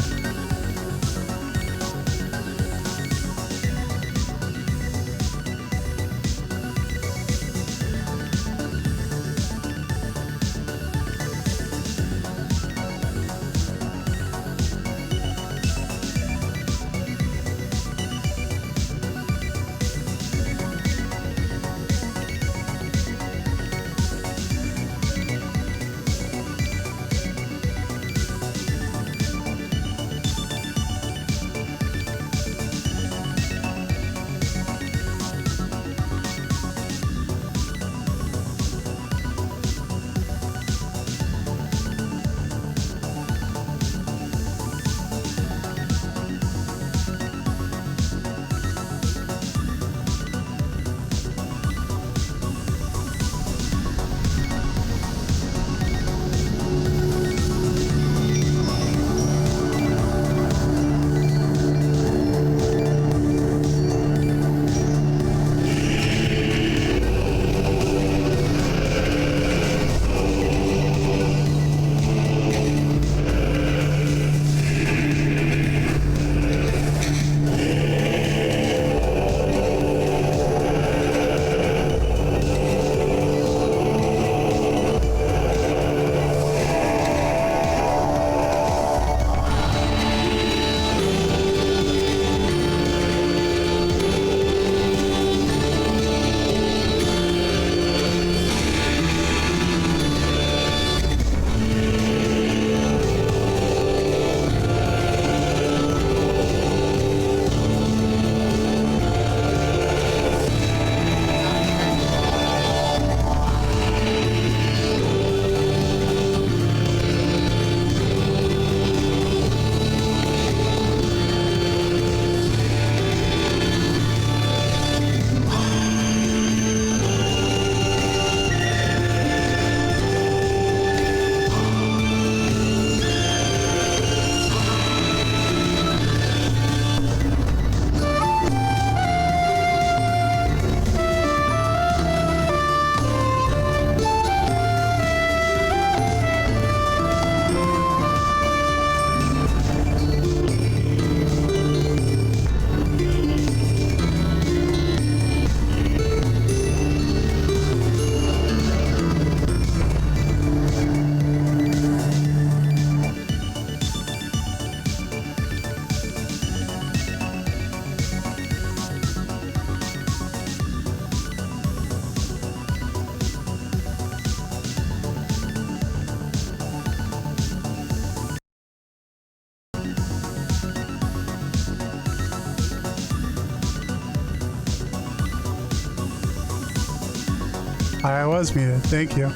I was muted. Thank you.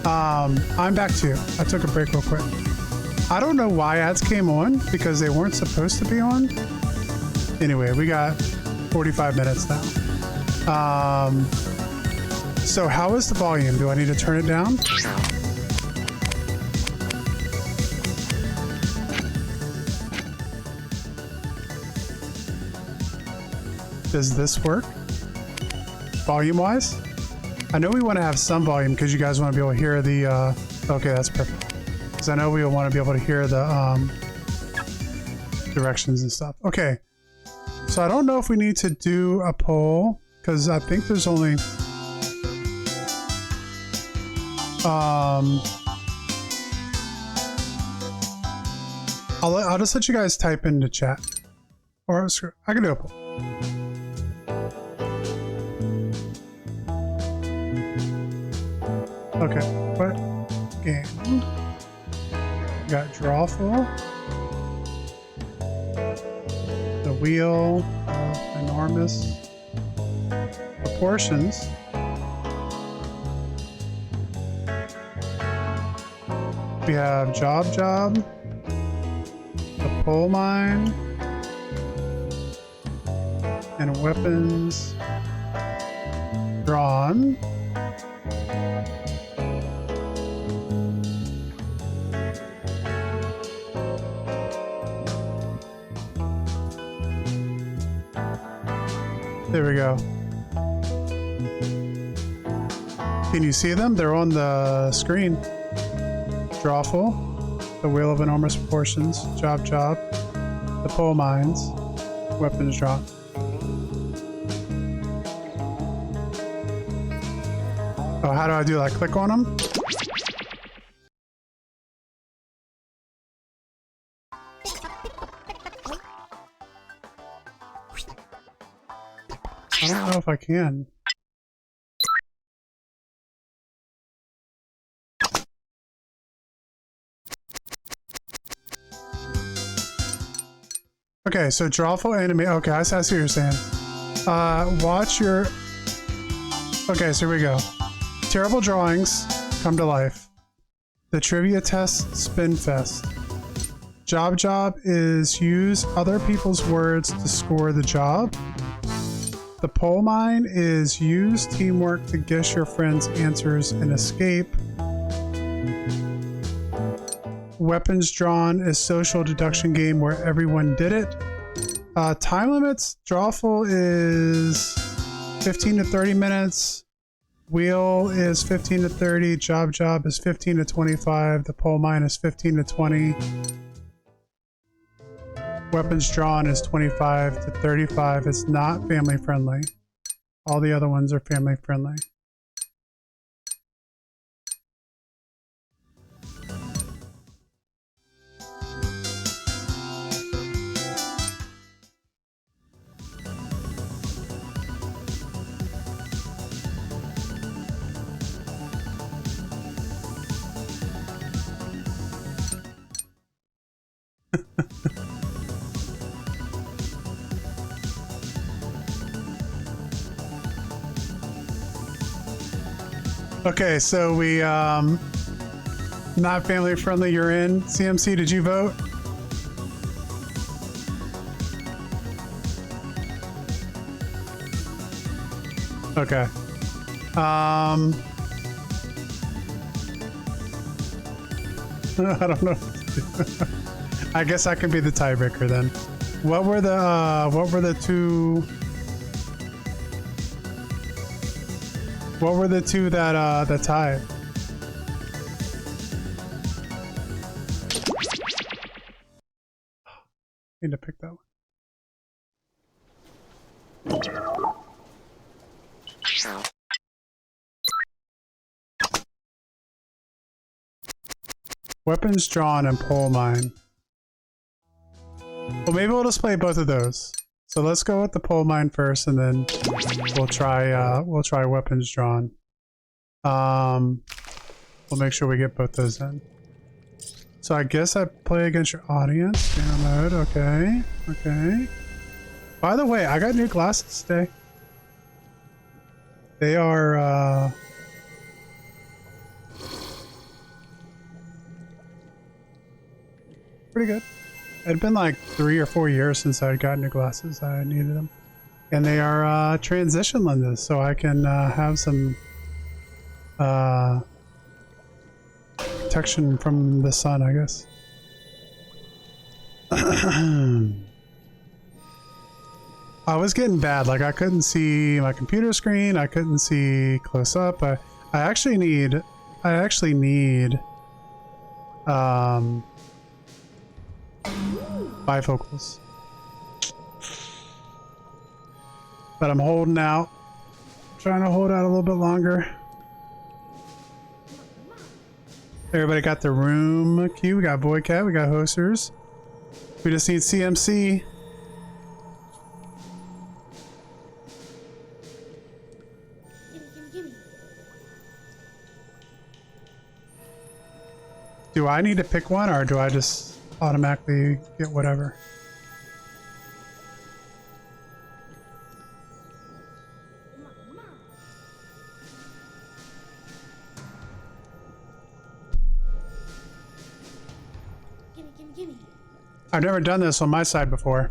I'm back too. I took a break real quick. I don't know why ads came on because they weren't supposed to be on. Anyway, we got 45 minutes now. So how is the volume? Do I need to turn it down? Does this work? Volume-wise? I know we want to have some volume because you guys want to be able to hear the... okay, that's perfect. Because I know we want to be able to hear the directions and stuff. Okay. So I don't know if we need to do a poll because I think there's only... I'll just let you guys type into chat. Or I can do a poll. Okay, what game? We got Drawful, the Wheel of Enormous Proportions, we have Job, the Pole Mine, and Weapons Drawn. There we go. Can you see them? They're on the screen. Drawful, the Wheel of Enormous Proportions, Job, the Pole Mines, Weapons Drawn. Oh, how do I do that? Click on them? I don't know if I can. Okay, so Drawful anime. Okay, I see what you're saying. Watch your... Okay, so here we go. Terrible drawings come to life. The trivia test spin fest. Job is use other people's words to score the job. The pole mine is use teamwork to guess your friend's answers and escape. Weapons Drawn is social deduction game where everyone did it. Time limits, Drawful is 15 to 30 minutes. Wheel is 15 to 30. Job is 15 to 25. The pole mine is 15 to 20. Weapons Drawn is 25 to 35. It's not family friendly. All the other ones are family friendly. Okay, so we, not family friendly, you're in. CMC, did you vote? Okay. I don't know. I guess I could be the tiebreaker then. What were the two that tied? Need to pick that one. Weapons Drawn and Pole Mine. Well, maybe we'll just play both of those. So let's go with the Pole Mine first, and then we'll try Weapons Drawn. We'll make sure we get both those in. So I guess I play against your audience. Gamer mode, okay, okay. By the way, I got new glasses today. They are pretty good. It had been like 3 or 4 years since I had gotten new glasses. I needed them. And they are transition lenses, so I can have some protection from the sun, I guess. I was getting bad. Like, I couldn't see my computer screen. I couldn't see close up. I actually need bifocals. But I'm holding out. Trying to hold out a little bit longer. Everybody got the room key. We got Boy Cat. We got Hosters. We just need CMC. Do I need to pick one, or do I just automatically get whatever? Gimme. I've never done this on my side before.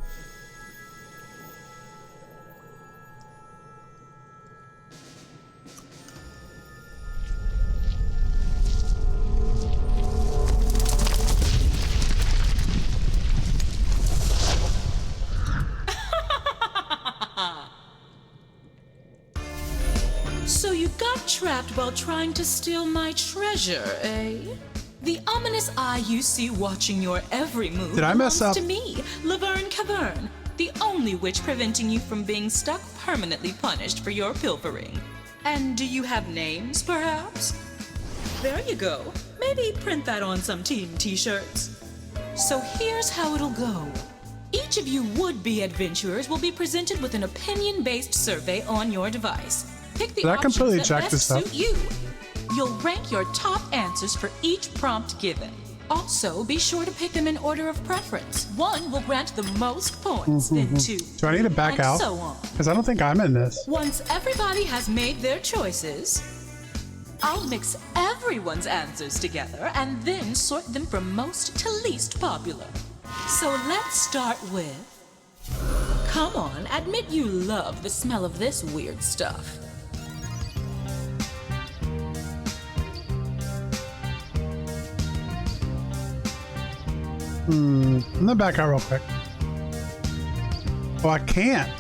So you got trapped while trying to steal my treasure, eh? The ominous eye you see watching your every move Did I mess belongs up? to me, Laverne Cavern, the only witch preventing you from being stuck permanently punished for your pilfering. And do you have names, perhaps? There you go. Maybe print that on some team t-shirts. So here's how it'll go. Each of you would-be adventurers will be presented with an opinion-based survey on your device. Pick the Did I options completely that jack best this up? suit you. You'll rank your top answers for each prompt given. Also, be sure to pick them in order of preference. 1 will grant the most points, then 2. Do I need to back and out? so on. Because I don't think I'm in this. Once everybody has made their choices, I'll mix everyone's answers together and then sort them from most to least popular. So let's start with... Come on, admit you love the smell of this weird stuff. I'm gonna back out real quick. Oh, I can't.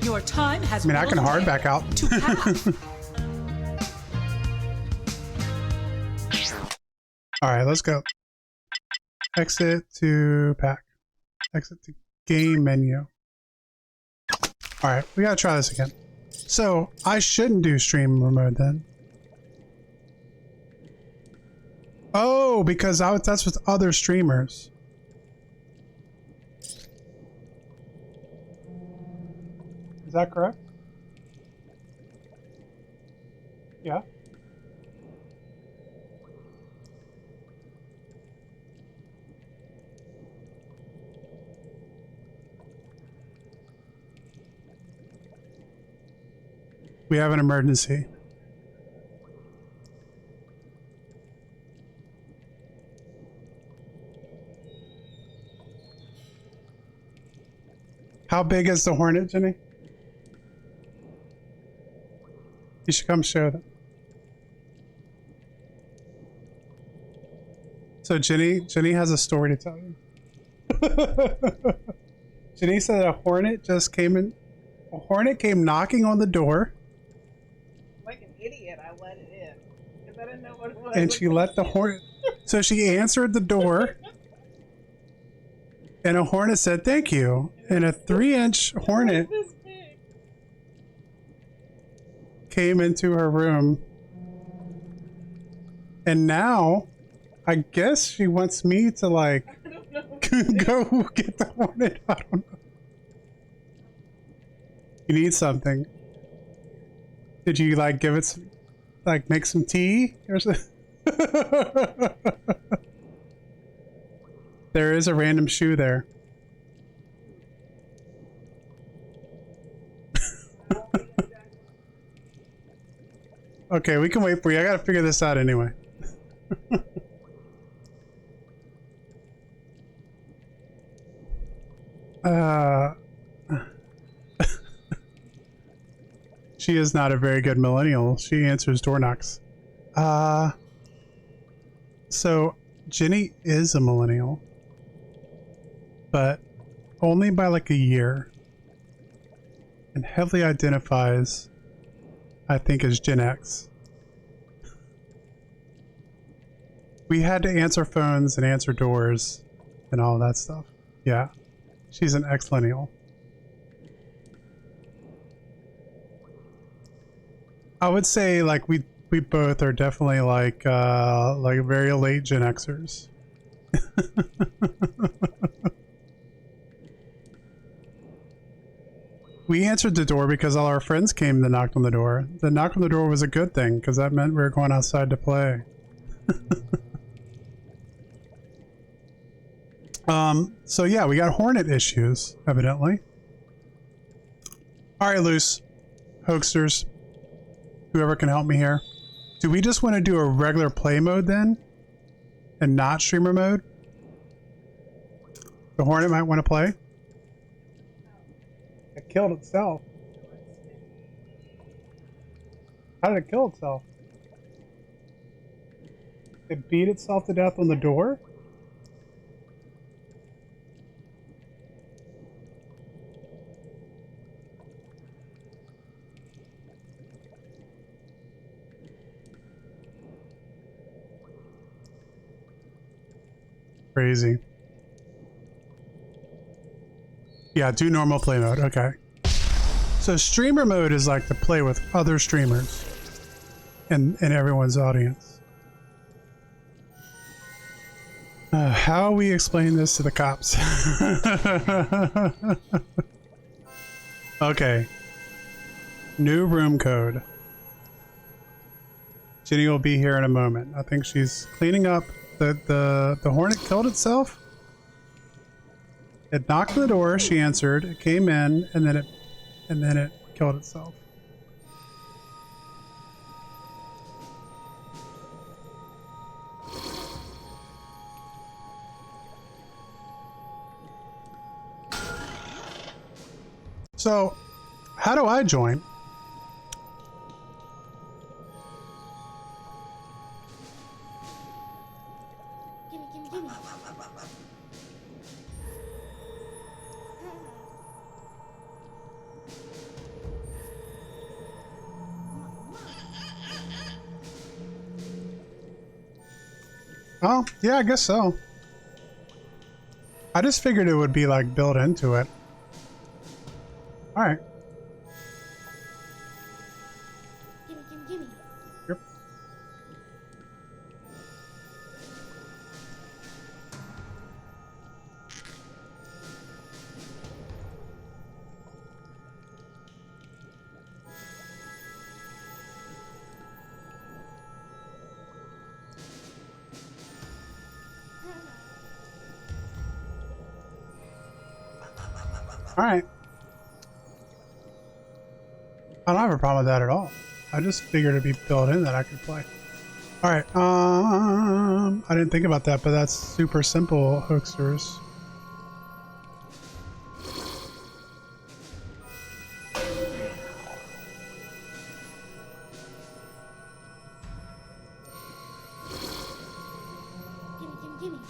Your time has I mean, I can hard back out. to half. All right, let's go. Exit to pack. Exit to game menu. All right, we gotta try this again. So I shouldn't do stream mode then. Oh, because that's with other streamers. Is that correct? Yeah. We have an emergency. How big is the Hornet, Jenny? You should come show them. So Jenny has a story to tell you. Jenny said a Hornet just came in. A Hornet came knocking on the door. Like an idiot, I let it in because I didn't know what it was. And she let the Hornet. So she answered the door. And a Hornet said, "Thank you." And a 3-inch Hornet This big. came into her room. And now I guess she wants me to like I don't know. go get the hornet. I don't know. You need something. Did you like give it some, like make some tea or something? There is a random shoe there. Okay, we can wait for you. I gotta figure this out anyway. She is not a very good millennial. She answers door knocks. So Jenny is a millennial, but only by like a year, and heavily identifies, I think, as Gen X. We had to answer phones and answer doors and all that stuff. Yeah, she's an X-millennial. I would say like we both are definitely like very late Gen Xers. We answered the door because all our friends came and knocked on the door. The knock on the door was a good thing because that meant we were going outside to play. So yeah, we got hornet issues, evidently. All right, loose hoaxers, whoever can help me here. Do we just want to do a regular play mode then? And not streamer mode? The hornet might want to play. It killed itself. How did it kill itself? It beat itself to death on the door? Crazy. Yeah, do normal play mode. Okay. So streamer mode is like to play with other streamers and everyone's audience. How we explain this to the cops? Okay. New room code. Jenny will be here in a moment. I think she's cleaning up. The hornet killed itself. It knocked on the door. She answered. It came in, and then it killed itself. So, how do I join? Gimme. Oh, yeah, I guess so. I just figured it would be like built into it. All right. Gimme. Yep. All right. I don't have a problem with that at all. I just figured it'd be built in that I could play. All right. I didn't think about that, but that's super simple, hoaxers. Gimme.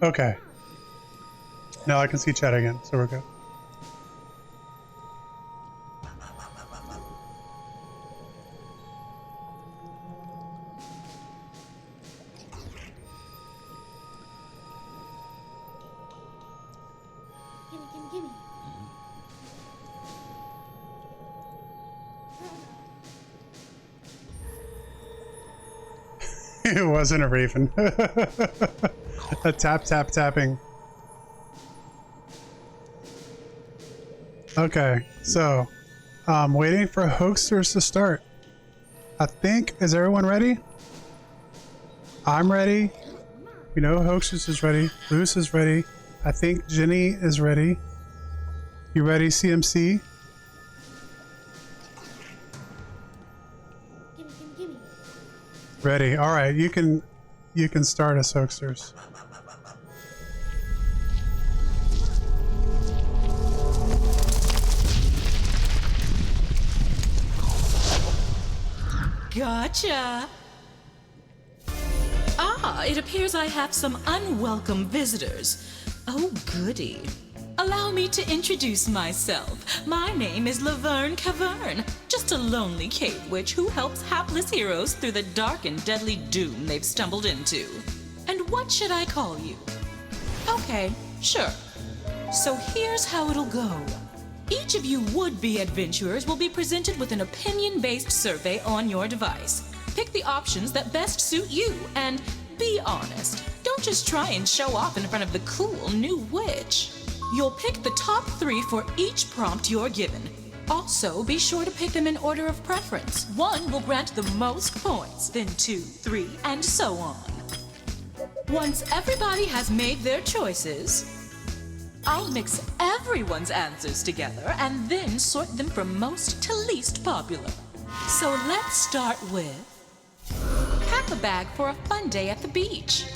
Okay. Now I can see chat again, so we're good. Gimme, gimme, gimme. It wasn't a raven. A tapping. Okay, so waiting for hoaxers to start. I think, is everyone ready? I'm ready. We know hoaxers is ready. Luce is ready. I think Jenny is ready. You ready, CMC? Gimme, gimme, gimme. Ready. All right, you can start us, hoaxers. Gotcha! Ah, it appears I have some unwelcome visitors. Oh, goody. Allow me to introduce myself. My name is Laverne Cavern, just a lonely cave witch who helps hapless heroes through the dark and deadly doom they've stumbled into. And what should I call you? Okay, sure. So here's how it'll go. Each of you would-be adventurers will be presented with an opinion-based survey on your device. Pick the options that best suit you, and be honest. Don't just try and show off in front of the cool new witch. You'll pick the top 3 for each prompt you're given. Also, be sure to pick them in order of preference. 1 will grant the most points, then 2, 3, and so on. Once everybody has made their choices, I'll mix everyone's answers together and then sort them from most to least popular. So let's start with pack a bag for a fun day at the beach.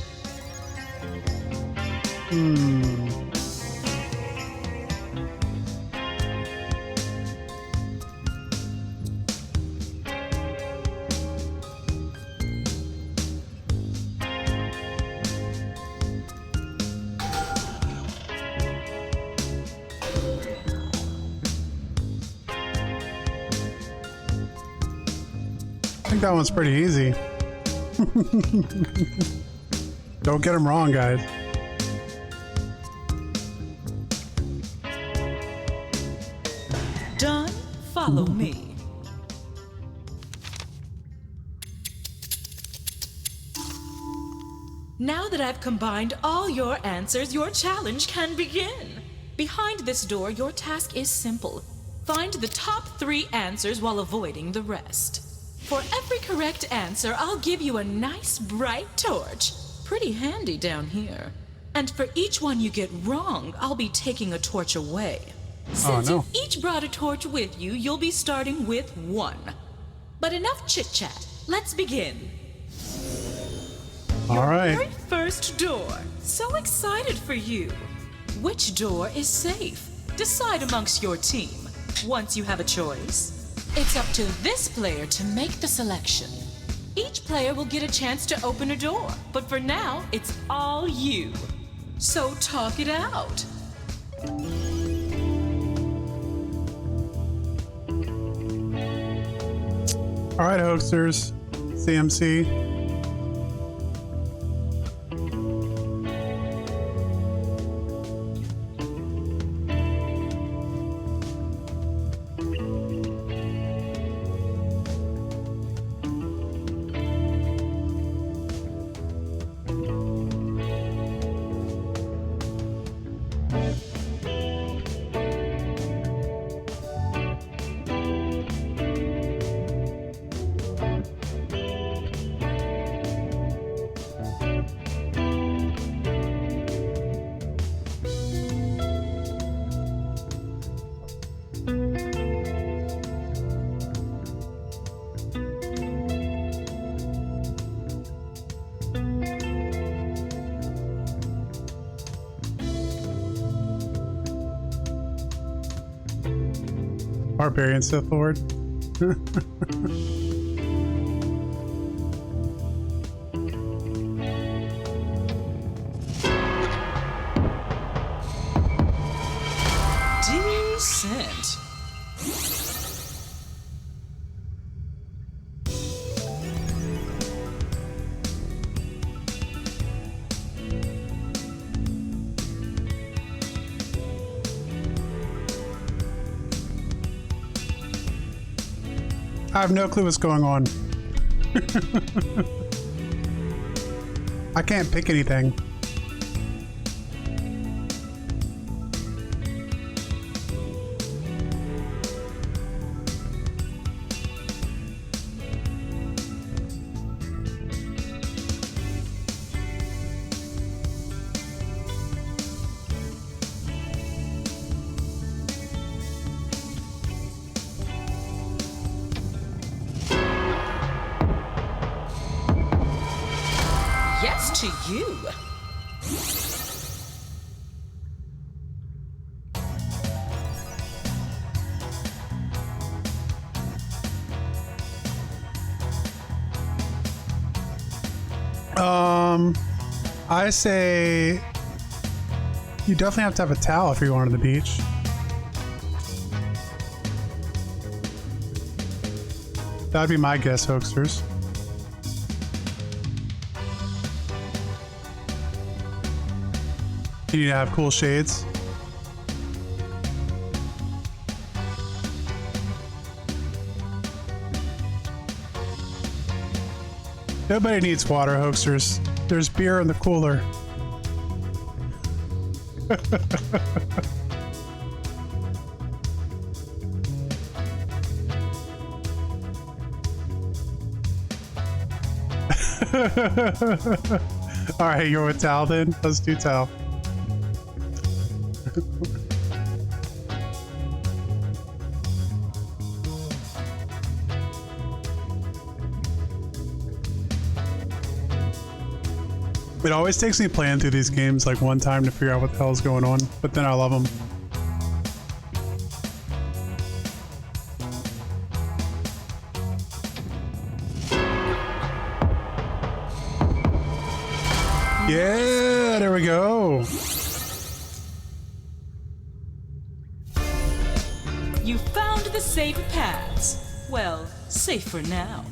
I think that one's pretty easy. Don't get them wrong, guys. Done? Follow me. Now that I've combined all your answers, your challenge can begin. Behind this door, your task is simple. Find the top 3 answers while avoiding the rest. For every correct answer, I'll give you a nice bright torch. Pretty handy down here. And for each one you get wrong, I'll be taking a torch away. Since no. you've each brought a torch with you, you'll be starting with 1. But enough chit-chat. Let's begin. All right. Very first door. So excited for you. Which door is safe? Decide amongst your team. Once you have a choice, it's up to this player to make the selection. Each player will get a chance to open a door, but for now, it's all you. So talk it out. All right, hoaxers. CMC. Barbarian Sith Lord. scent. I have no clue what's going on. I can't pick anything. Yes to you. I say you definitely have to have a towel if you're going to the beach. That'd be my guess, hoaxers. You need to have cool shades. Nobody needs water, hoaxers. There's beer in the cooler. All right, you're with towel then? Let's do towel. It always takes me playing through these games like one time to figure out what the hell is going on, but then I love them. Yeah, there we go. You found the safe paths. Well, safe for now.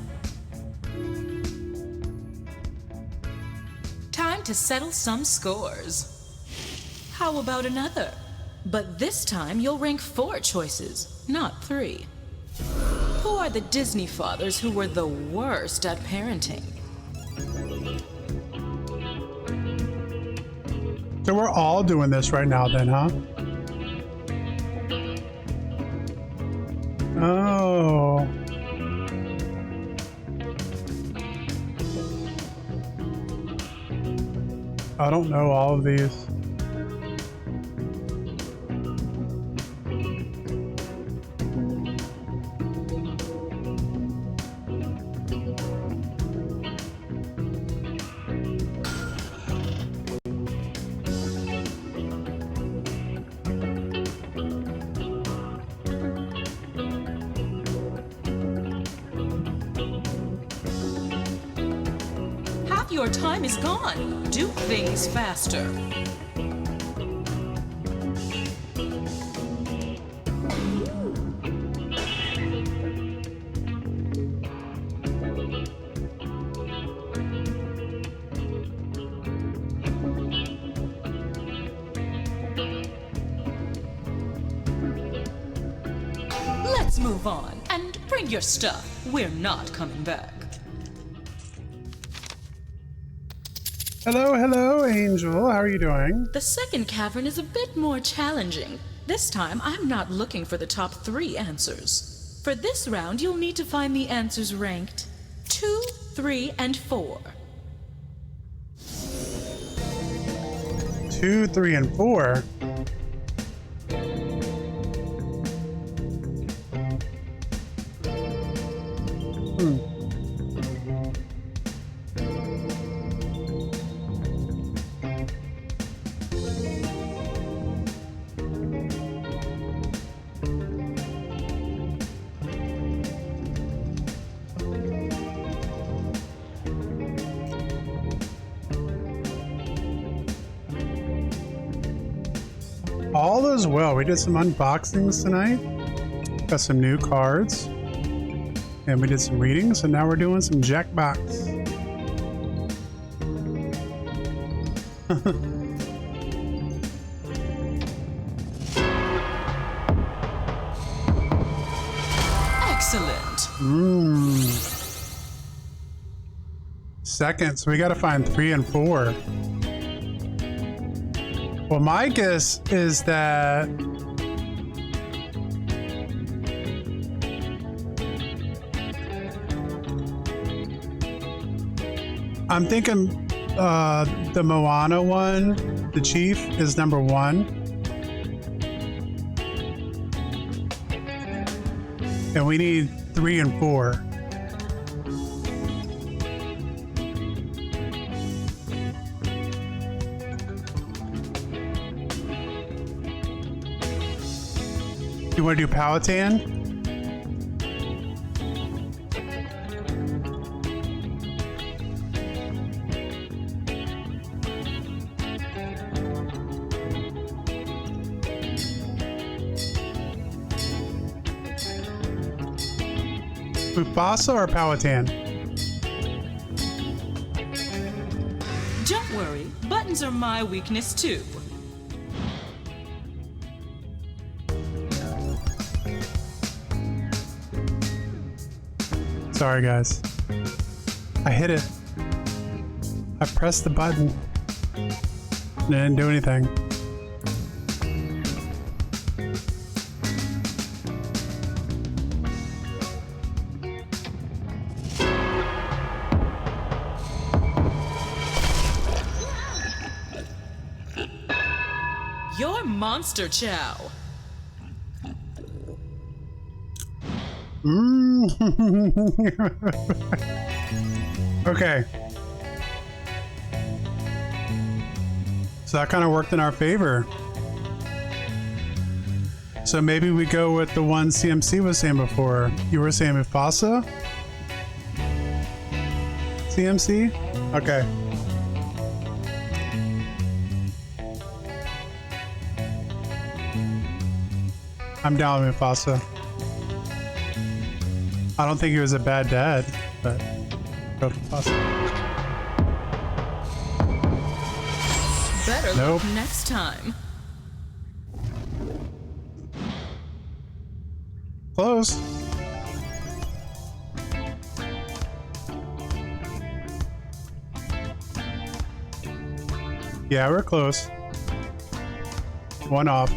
Time to settle some scores. How about another? But this time you'll rank 4 choices, not 3. Who are the Disney fathers who were the worst at parenting? So we're all doing this right now then, huh? Oh. I don't know all of these. Half your time is gone. Do things faster. Let's move on and bring your stuff. We're not coming back. Hello, hello, Angel. How are you doing? The second cavern is a bit more challenging. This time, I'm not looking for the top 3 answers. For this round, you'll need to find the answers ranked 2, 3, and 4. 2, 3, and 4. all is well. We did some unboxings tonight. Got some new cards. And we did some readings, and now we're doing some Jackbox. Excellent. Second, so we got to find 3 and 4. Well, my guess is that I'm thinking the Moana one, the chief, is number 1. And we need 3 and 4. You want to do Powhatan? Mufasa or Powhatan? Don't worry, buttons are my weakness too. Sorry, guys. I hit it. I pressed the button. And it didn't do anything. You're Monster Chow. Okay. So that kind of worked in our favor. So maybe we go with the one CMC was saying before. You were saying Mufasa? CMC? Okay. I'm down with Mufasa. I don't think he was a bad dad, but go with Mufasa. Better Nope. luck next time. Close. Yeah, we're close. One off.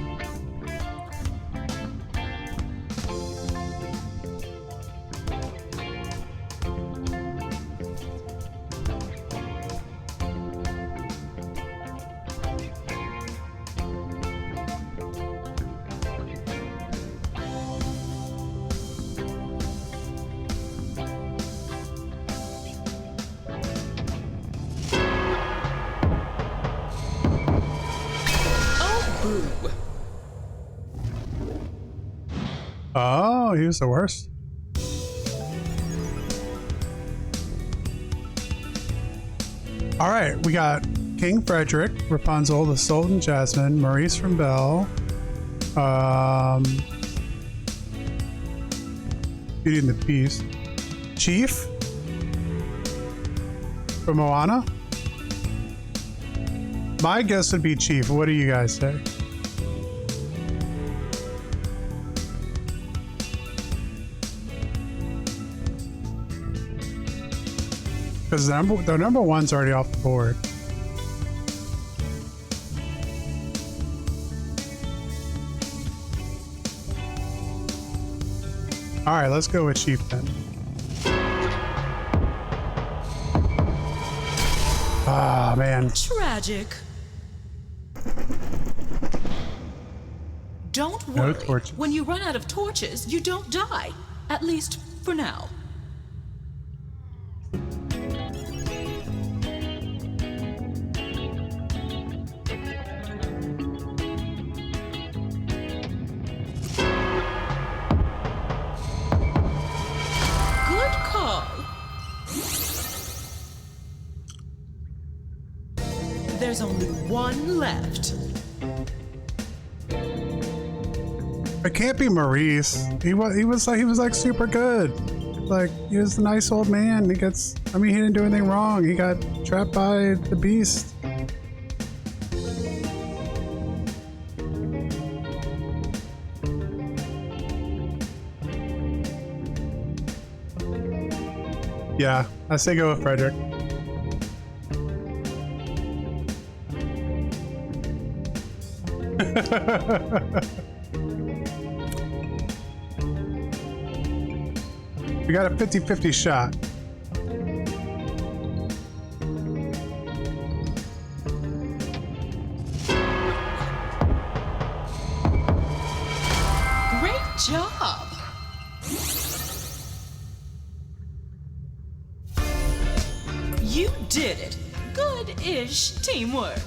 Boo. Oh, he was the worst. All right, we got King Frederick, Rapunzel, the Sultan Jasmine, Maurice from Belle, Beauty and the Beast, Chief from Moana. My guess would be Chief. What do you guys say? Because the number one's already off the board. All right, let's go with Chief then. Ah, man. Tragic. Don't No worry. torches. When you run out of torches, you don't die. At least for now. Good call. There's only one left. It can't be Maurice. He was like super good. Like, he was a nice old man. He didn't do anything wrong. He got trapped by the beast. Yeah, I say go with Frederick. We got a 50-50 shot. Great job! You did it! Good-ish teamwork.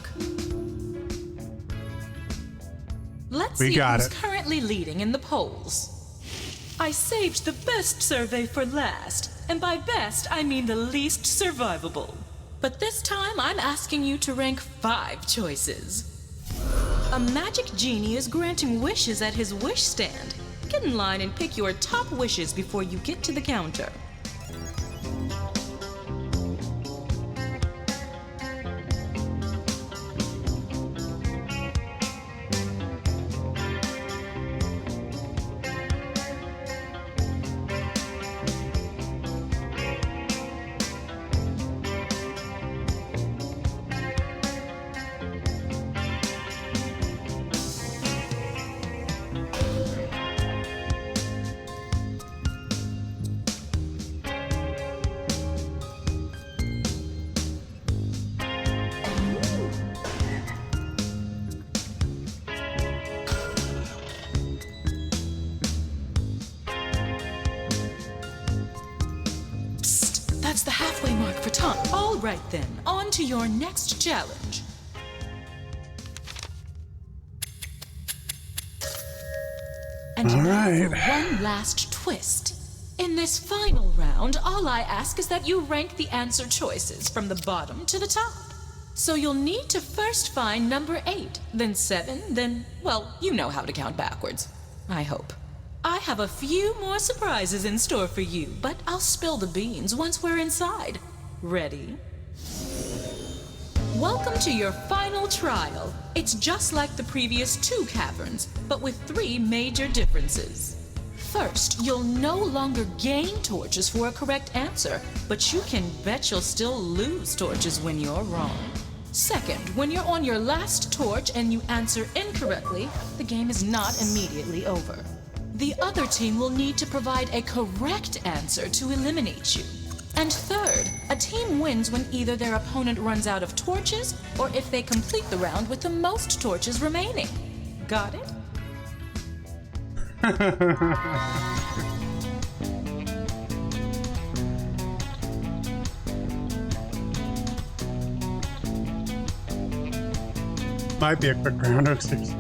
Let's We see got who's it. currently leading in the polls. I saved the best survey for last, and by best I mean the least survivable. But this time I'm asking you to rank 5 choices. A magic genie is granting wishes at his wish stand. Get in line and pick your top wishes before you get to the counter. That's the halfway mark for Tom. All right then, on to your next challenge. And All now for right. one last twist. In this final round, all I ask is that you rank the answer choices from the bottom to the top. So you'll need to first find number 8, then 7, then, well, you know how to count backwards. I hope. I have a few more surprises in store for you, but I'll spill the beans once we're inside. Ready? Welcome to your final trial. It's just like the previous 2 caverns, but with 3 major differences. First, you'll no longer gain torches for a correct answer, but you can bet you'll still lose torches when you're wrong. Second, when you're on your last torch and you answer incorrectly, the game is not immediately over. The other team will need to provide a correct answer to eliminate you. And third, a team wins when either their opponent runs out of torches or if they complete the round with the most torches remaining. Got it? Might be a quick round of 6.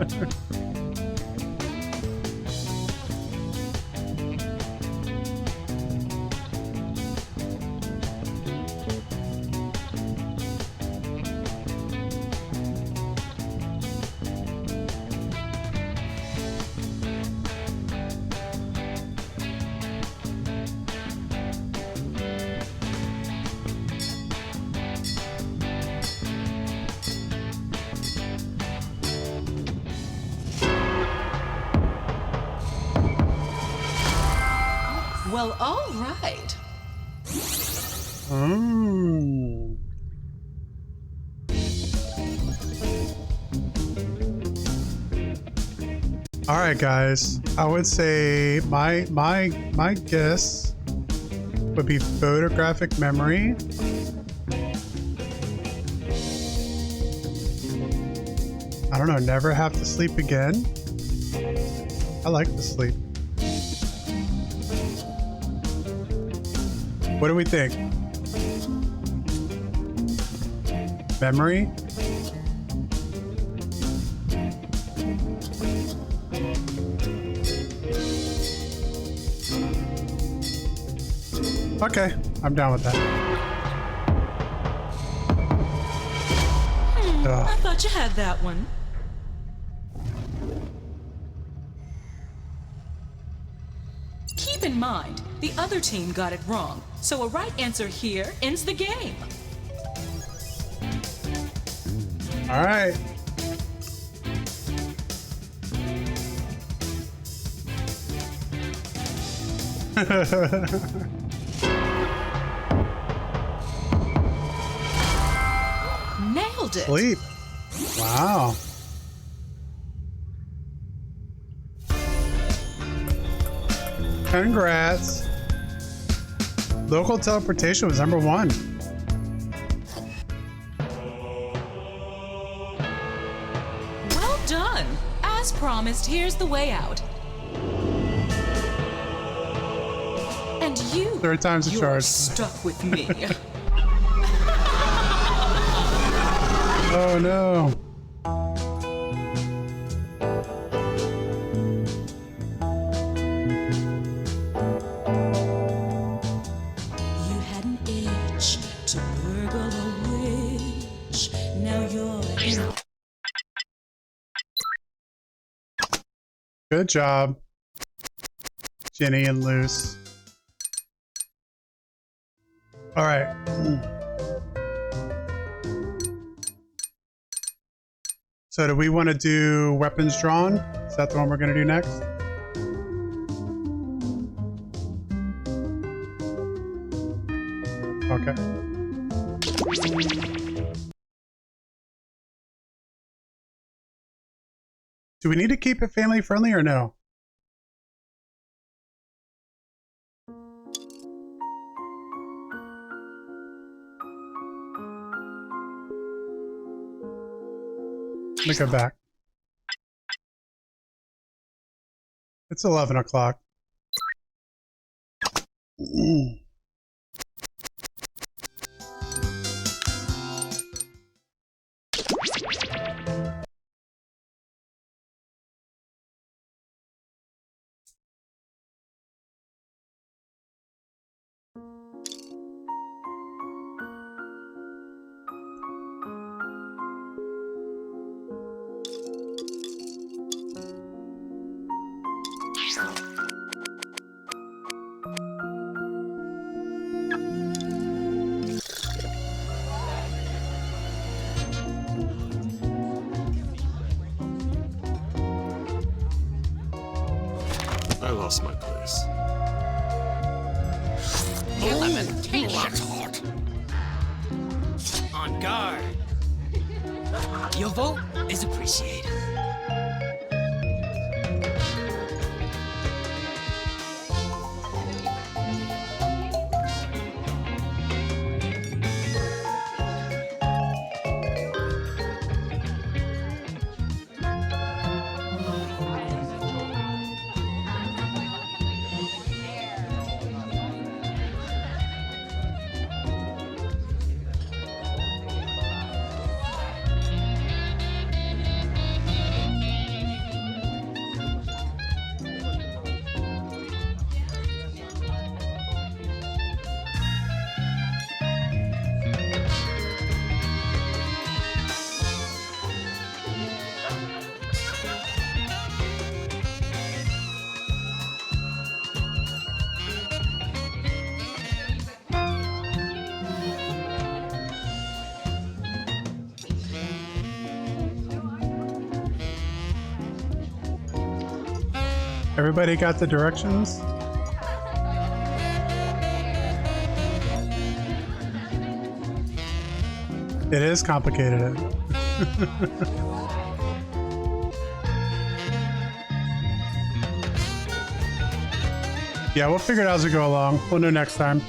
Well, all right. All right, guys. I would say my guess would be photographic memory. I don't know. Never have to sleep again. I like to sleep. What do we think? Memory? Okay, I'm down with that. I thought you had that one. Keep in mind, the other team got it wrong, so a right answer here ends the game. All right. Nailed it. Sleep. Wow. Congrats. Local teleportation was number 1. Well done. As promised, here's the way out. And you, Third time's the you're charge. stuck with me. Oh no. You had an itch to burgle a witch. Now you're in. Good job, Jenny and Luce. All right. So do we want to do weapons drawn? Is that the one we're going to do next? Okay. Do we need to keep it family friendly or no? Let me go back. It's 11 o'clock. I lost my place. That's hot. On guard. Your vote is appreciated. Everybody got the directions? It is complicated. Yeah, we'll figure it out as we go along. We'll know next time.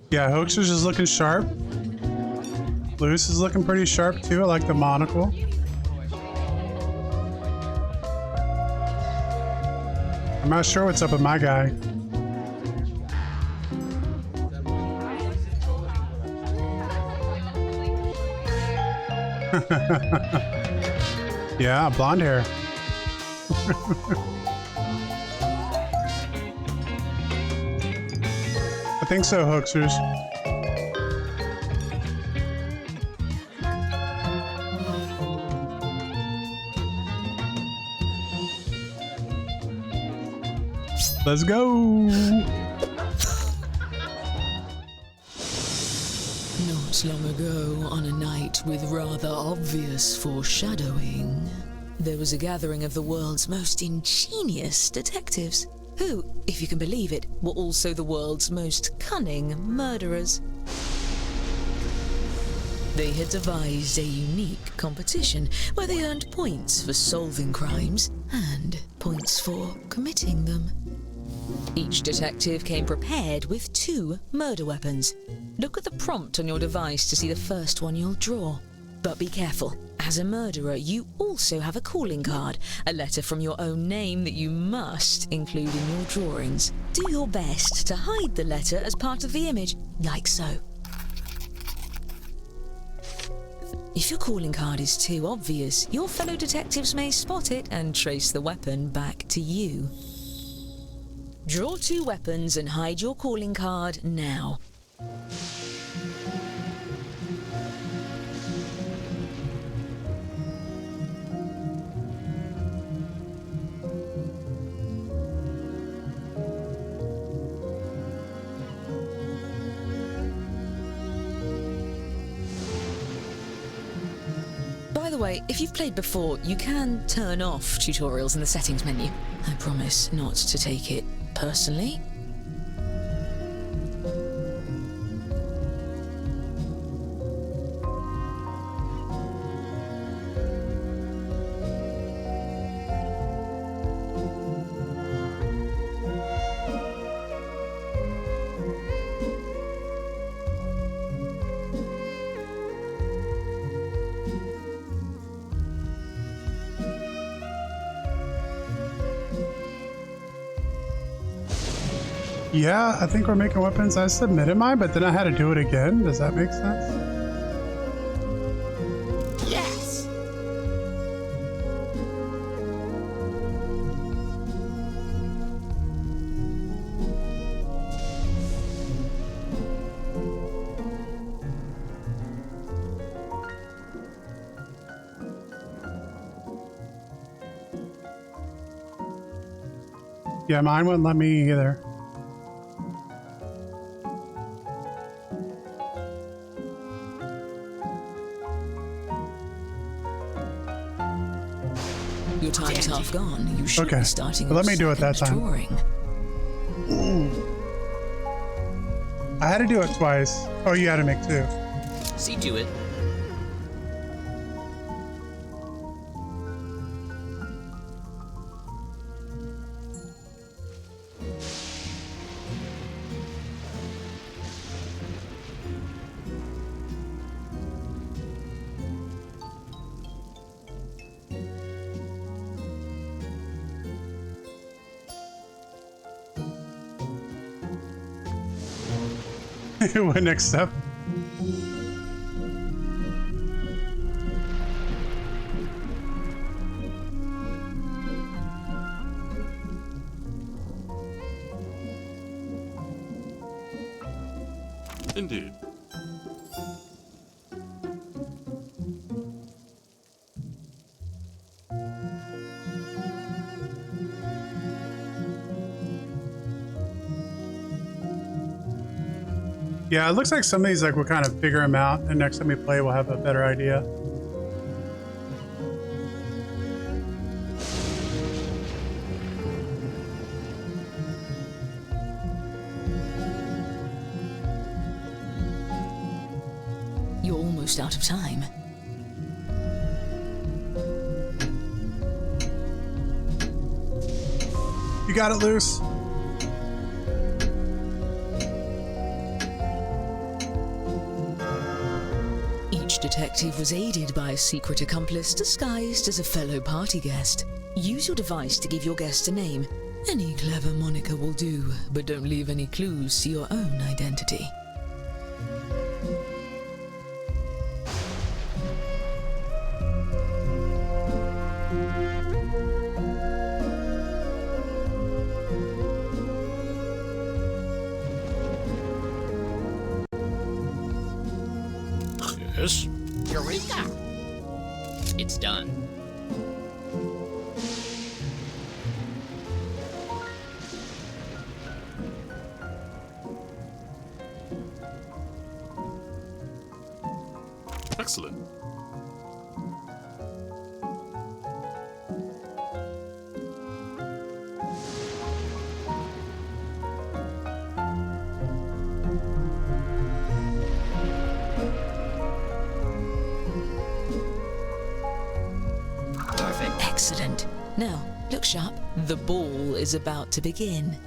Yeah, Hoaxer's is looking sharp. Luce is looking pretty sharp too. I like the monocle. I'm not sure what's up with my guy. Yeah, blonde hair. I think so, hoaxers. Let's go. Not long ago, on a night with rather obvious foreshadowing, there was a gathering of the world's most ingenious detectives, who, if you can believe it, were also the world's most cunning murderers. They had devised a unique competition where they earned points for solving crimes and points for committing them. Each detective came prepared with 2 murder weapons. Look at the prompt on your device to see the first one you'll draw. But be careful. As a murderer, you also have a calling card, a letter from your own name that you must include in your drawings. Do your best to hide the letter as part of the image, like so. If your calling card is too obvious, your fellow detectives may spot it and trace the weapon back to you. Draw 2 weapons and hide your calling card now. By the way, if you've played before, you can turn off tutorials in the settings menu. I promise not to take it personally. Yeah, I think we're making weapons. I submitted mine, but then I had to do it again. Does that make sense? Yes! Yeah, mine wouldn't let me either. Your time's half gone. You should Okay, be starting. but let me do it that time. Drawing. I had to do it twice. Oh, you had to make 2. See to it. It wouldn't accept. Indeed. Yeah, it looks like some of these, like, we'll kind of figure them out, and next time we play, we'll have a better idea. You're almost out of time. You got it, Luce. Each detective was aided by a secret accomplice disguised as a fellow party guest. Use your device to give your guest a name. Any clever moniker will do, but don't leave any clues to your own identity. Yes? Eureka! It's done. Excellent. Excellent. Now, look sharp. The ball is about to begin.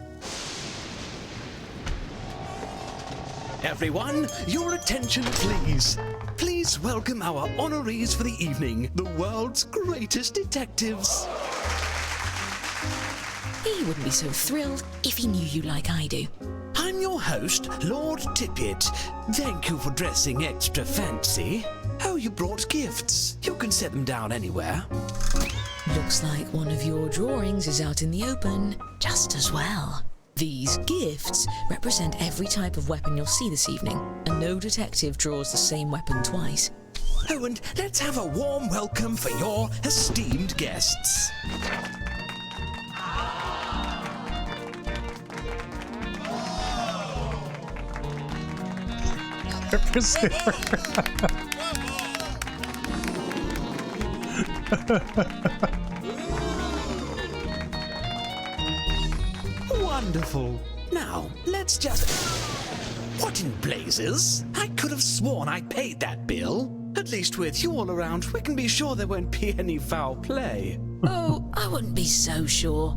Everyone, your attention please. Please welcome our honorees for the evening, the world's greatest detectives. He wouldn't be so thrilled if he knew you like I do. I'm your host, Lord Tippett. Thank you for dressing extra fancy. Oh, you brought gifts. You can set them down anywhere. Looks like one of your drawings is out in the open, just as well. These gifts represent every type of weapon you'll see this evening, and no detective draws the same weapon twice. Oh, and let's have a warm welcome for your esteemed guests. Wonderful. Now, let's just... What in blazes? I could have sworn I paid that bill. At least with you all around, we can be sure there won't be any foul play. Oh, I wouldn't be so sure.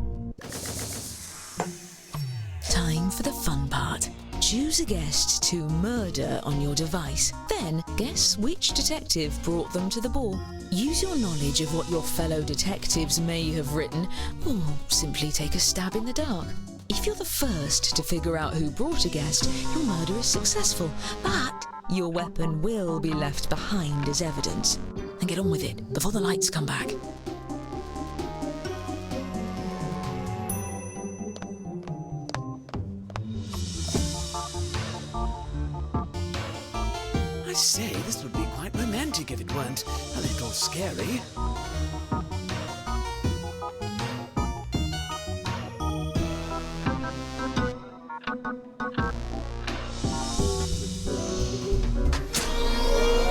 Time for the fun part. Choose a guest to murder on your device. Then guess which detective brought them to the ball. Use your knowledge of what your fellow detectives may have written, or simply take a stab in the dark. If you're the first to figure out who brought a guest, your murder is successful, but your weapon will be left behind as evidence. And get on with it before the lights come back. I say, this would be quite romantic if it weren't a little scary.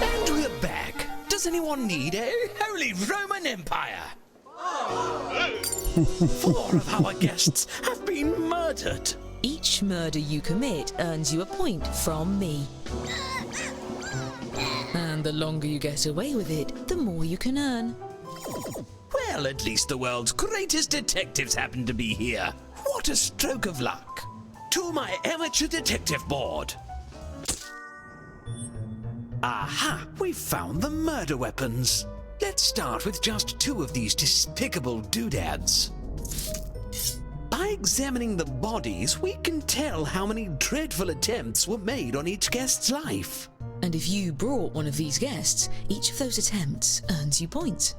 And we're back. Does anyone need a Holy Roman Empire? 4 of our guests have been murdered. Each murder you commit earns you a point from me. And the longer you get away with it, the more you can earn. Well, at least the world's greatest detectives happen to be here. What a stroke of luck. To my amateur detective board. Aha, we've found the murder weapons. Let's start with just 2 of these despicable doodads. By examining the bodies, we can tell how many dreadful attempts were made on each guest's life. And if you brought one of these guests, each of those attempts earns you points.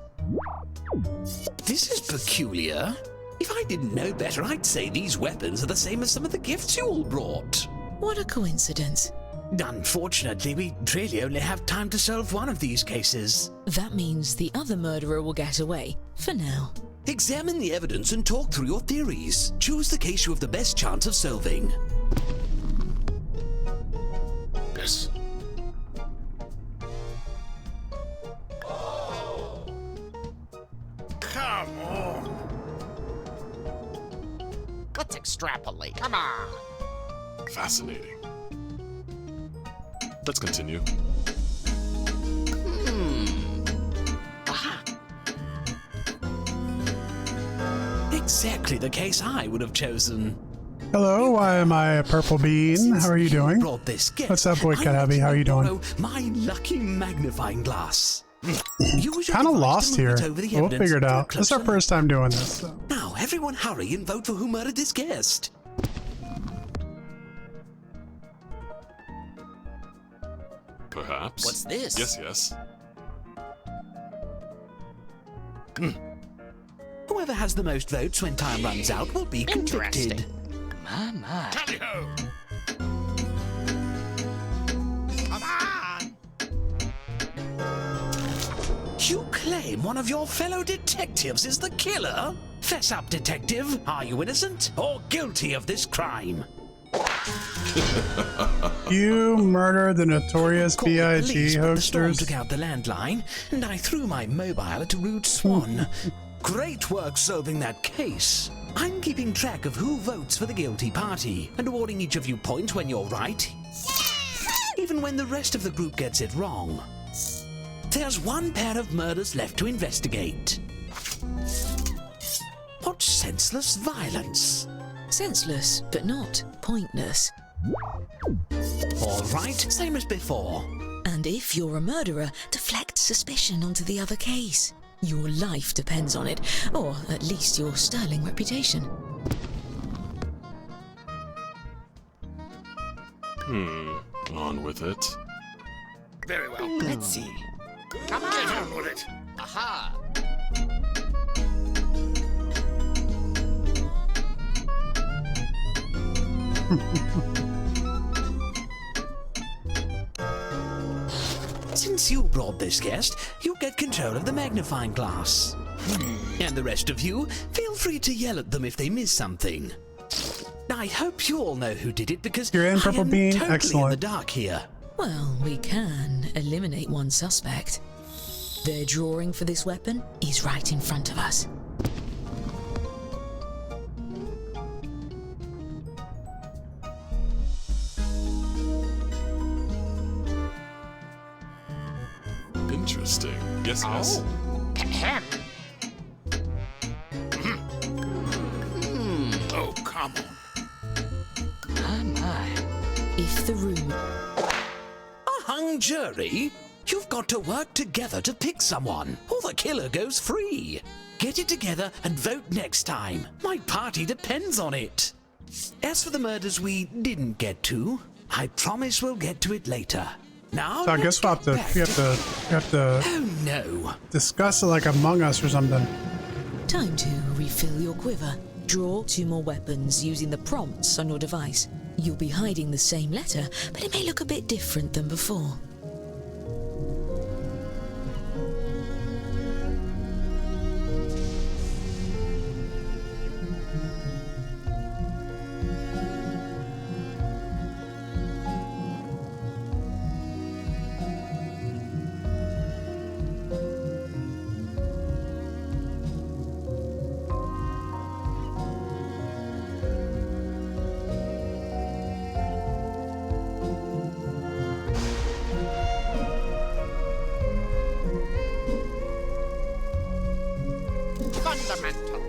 This is peculiar. If I didn't know better, I'd say these weapons are the same as some of the gifts you all brought. What a coincidence. Unfortunately, we really only have time to solve one of these cases. That means the other murderer will get away, for now. Examine the evidence and talk through your theories. Choose the case you have the best chance of solving. Yes. Come on. Let's extrapolate. Come on. Fascinating. Let's continue. Aha. Exactly the case I would have chosen. Hello, why am I a purple bean? How are you doing? Brought this gift. What's up, boy, I Cat Abby? need How are you to doing? borrow my lucky magnifying glass. Kind of lost here. We'll figure it out. This is our first time doing this. So. Now, everyone hurry and vote for who murdered this guest. Perhaps. What's this? Yes, yes. Whoever has the most votes when time runs out will be convicted. Interesting. My. Tally-ho! Come on. claim one of your fellow detectives is the killer? Fess up, detective. Are you innocent or guilty of this crime? You murdered the notorious Called the police, B.I.G. but the storm hoaxers. took out the landline, and I threw my mobile at a rude swan. Great work solving that case. I'm keeping track of who votes for the guilty party, and awarding each of you points when you're right, even when the rest of the group gets it wrong. There's one pair of murders left to investigate. What senseless violence! Senseless, but not pointless. All right, same as before. And if you're a murderer, deflect suspicion onto the other case. Your life depends on it, or at least your sterling reputation. On with it. Very well. Let's see. Come on. Get on with it. Aha. Since you brought this guest, you get control of the magnifying glass. And the rest of you, feel free to yell at them if they miss something. I hope you all know who did it because You're in, I Purple am Bean. totally in the Excellent. dark here. Well, we can eliminate one suspect. Their drawing for this weapon is right in front of us. Interesting. Yes, yes. Oh, come on. If the room... A hung jury? You've got to work together to pick someone, or the killer goes free. Get it together and vote next time. My party depends on it. As for the murders we didn't get to, I promise we'll get to it later. Now, So I guess we'll have to, we have to Oh no. discuss it like Among Us or something. Time to refill your quiver. Draw 2 more weapons using the prompts on your device. You'll be hiding the same letter, but it may look a bit different than before. Fundamental.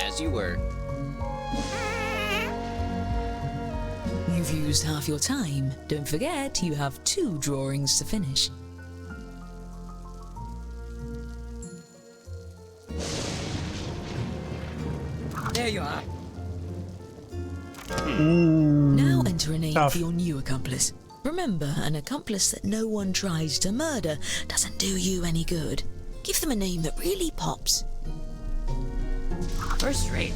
As you were. You've used half your time. Don't forget, you have 2 drawings to finish. There you are. Now enter a name Tough. for your new accomplice. Remember, an accomplice that no one tries to murder doesn't do you any good. Give them a name that really pops. First rate.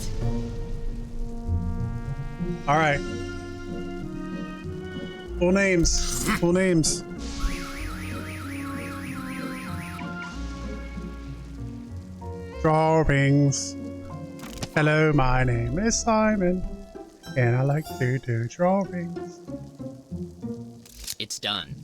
All right. Full names. Full names. Drawings. Hello, my name is Simon, and I like to do drawings. It's done.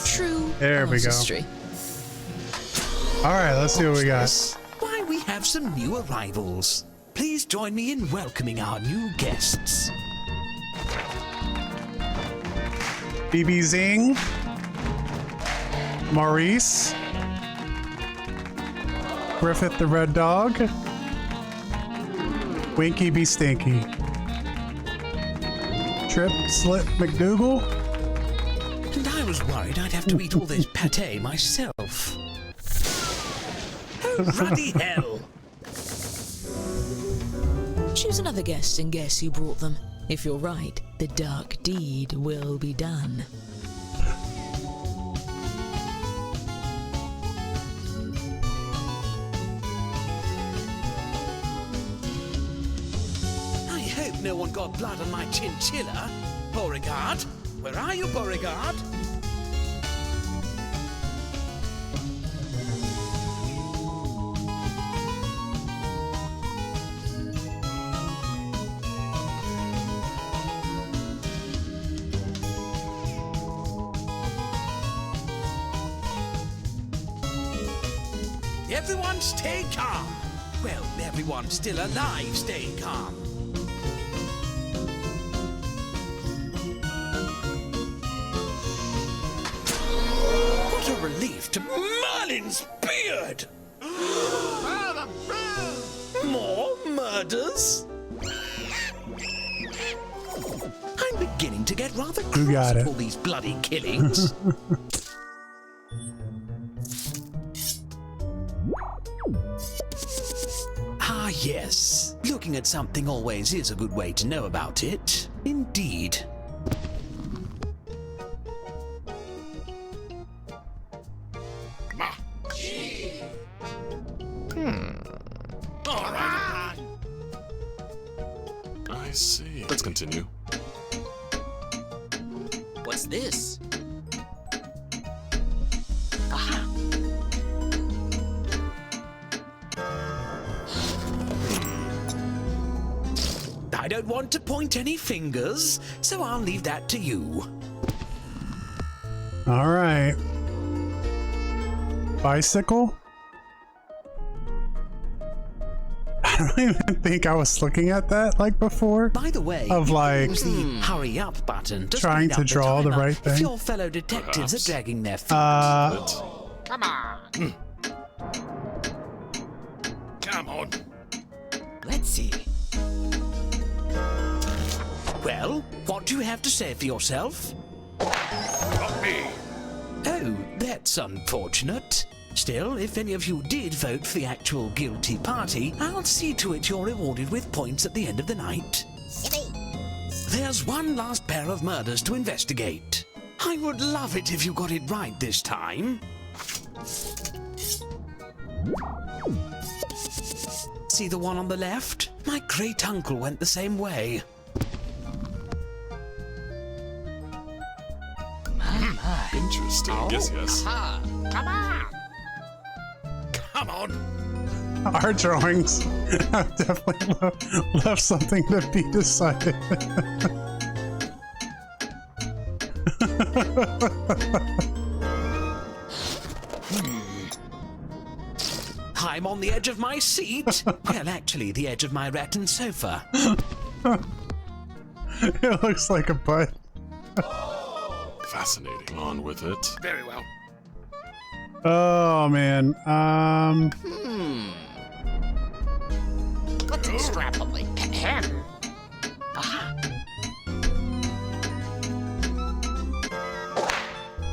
True There we go. artistry. All right, let's see what we got. Why, we have some new arrivals. Please join me in welcoming our new guests. BB Zing, Maurice, Griffith the Red Dog, Winky B Stinky, Trip Slip McDougal. And I was worried I'd have to eat all this pate myself. Oh, ruddy hell! Choose another guest and guess who brought them. If you're right, the dark deed will be done. I hope no one got blood on my chinchilla. Beauregard, where are you, Beauregard? Everyone stay calm. Well, everyone's still alive, staying calm. What a relief to Merlin's beard! More murders? I'm beginning to get rather You cross got at it. all these bloody killings. Ah, yes. Looking at something always is a good way to know about it. Indeed. All right. I see. Let's continue. What's this? I don't want to point any fingers, so I'll leave that to you. All right. Bicycle? I don't even think I was looking at that like before. By the way, Of, you can like, use the hurry up button to trying speed to up the draw the timer right if thing. your fellow detectives Perhaps. are dragging their feet. But Come on. Come on. Let's see. Well, what do you have to say for yourself? Not me. Oh, that's unfortunate. Still, if any of you did vote for the actual guilty party, I'll see to it you're rewarded with points at the end of the night. There's one last pair of murders to investigate. I would love it if you got it right this time. See the one on the left? My great uncle went the same way. interesting. Yes. Come on. Come on. Our drawings have definitely left something to be decided. I'm on the edge of my seat. Well, actually, the edge of my rattan sofa. It looks like a butt. Fascinating. On with it. Very well. Oh man. Let's extrapolate.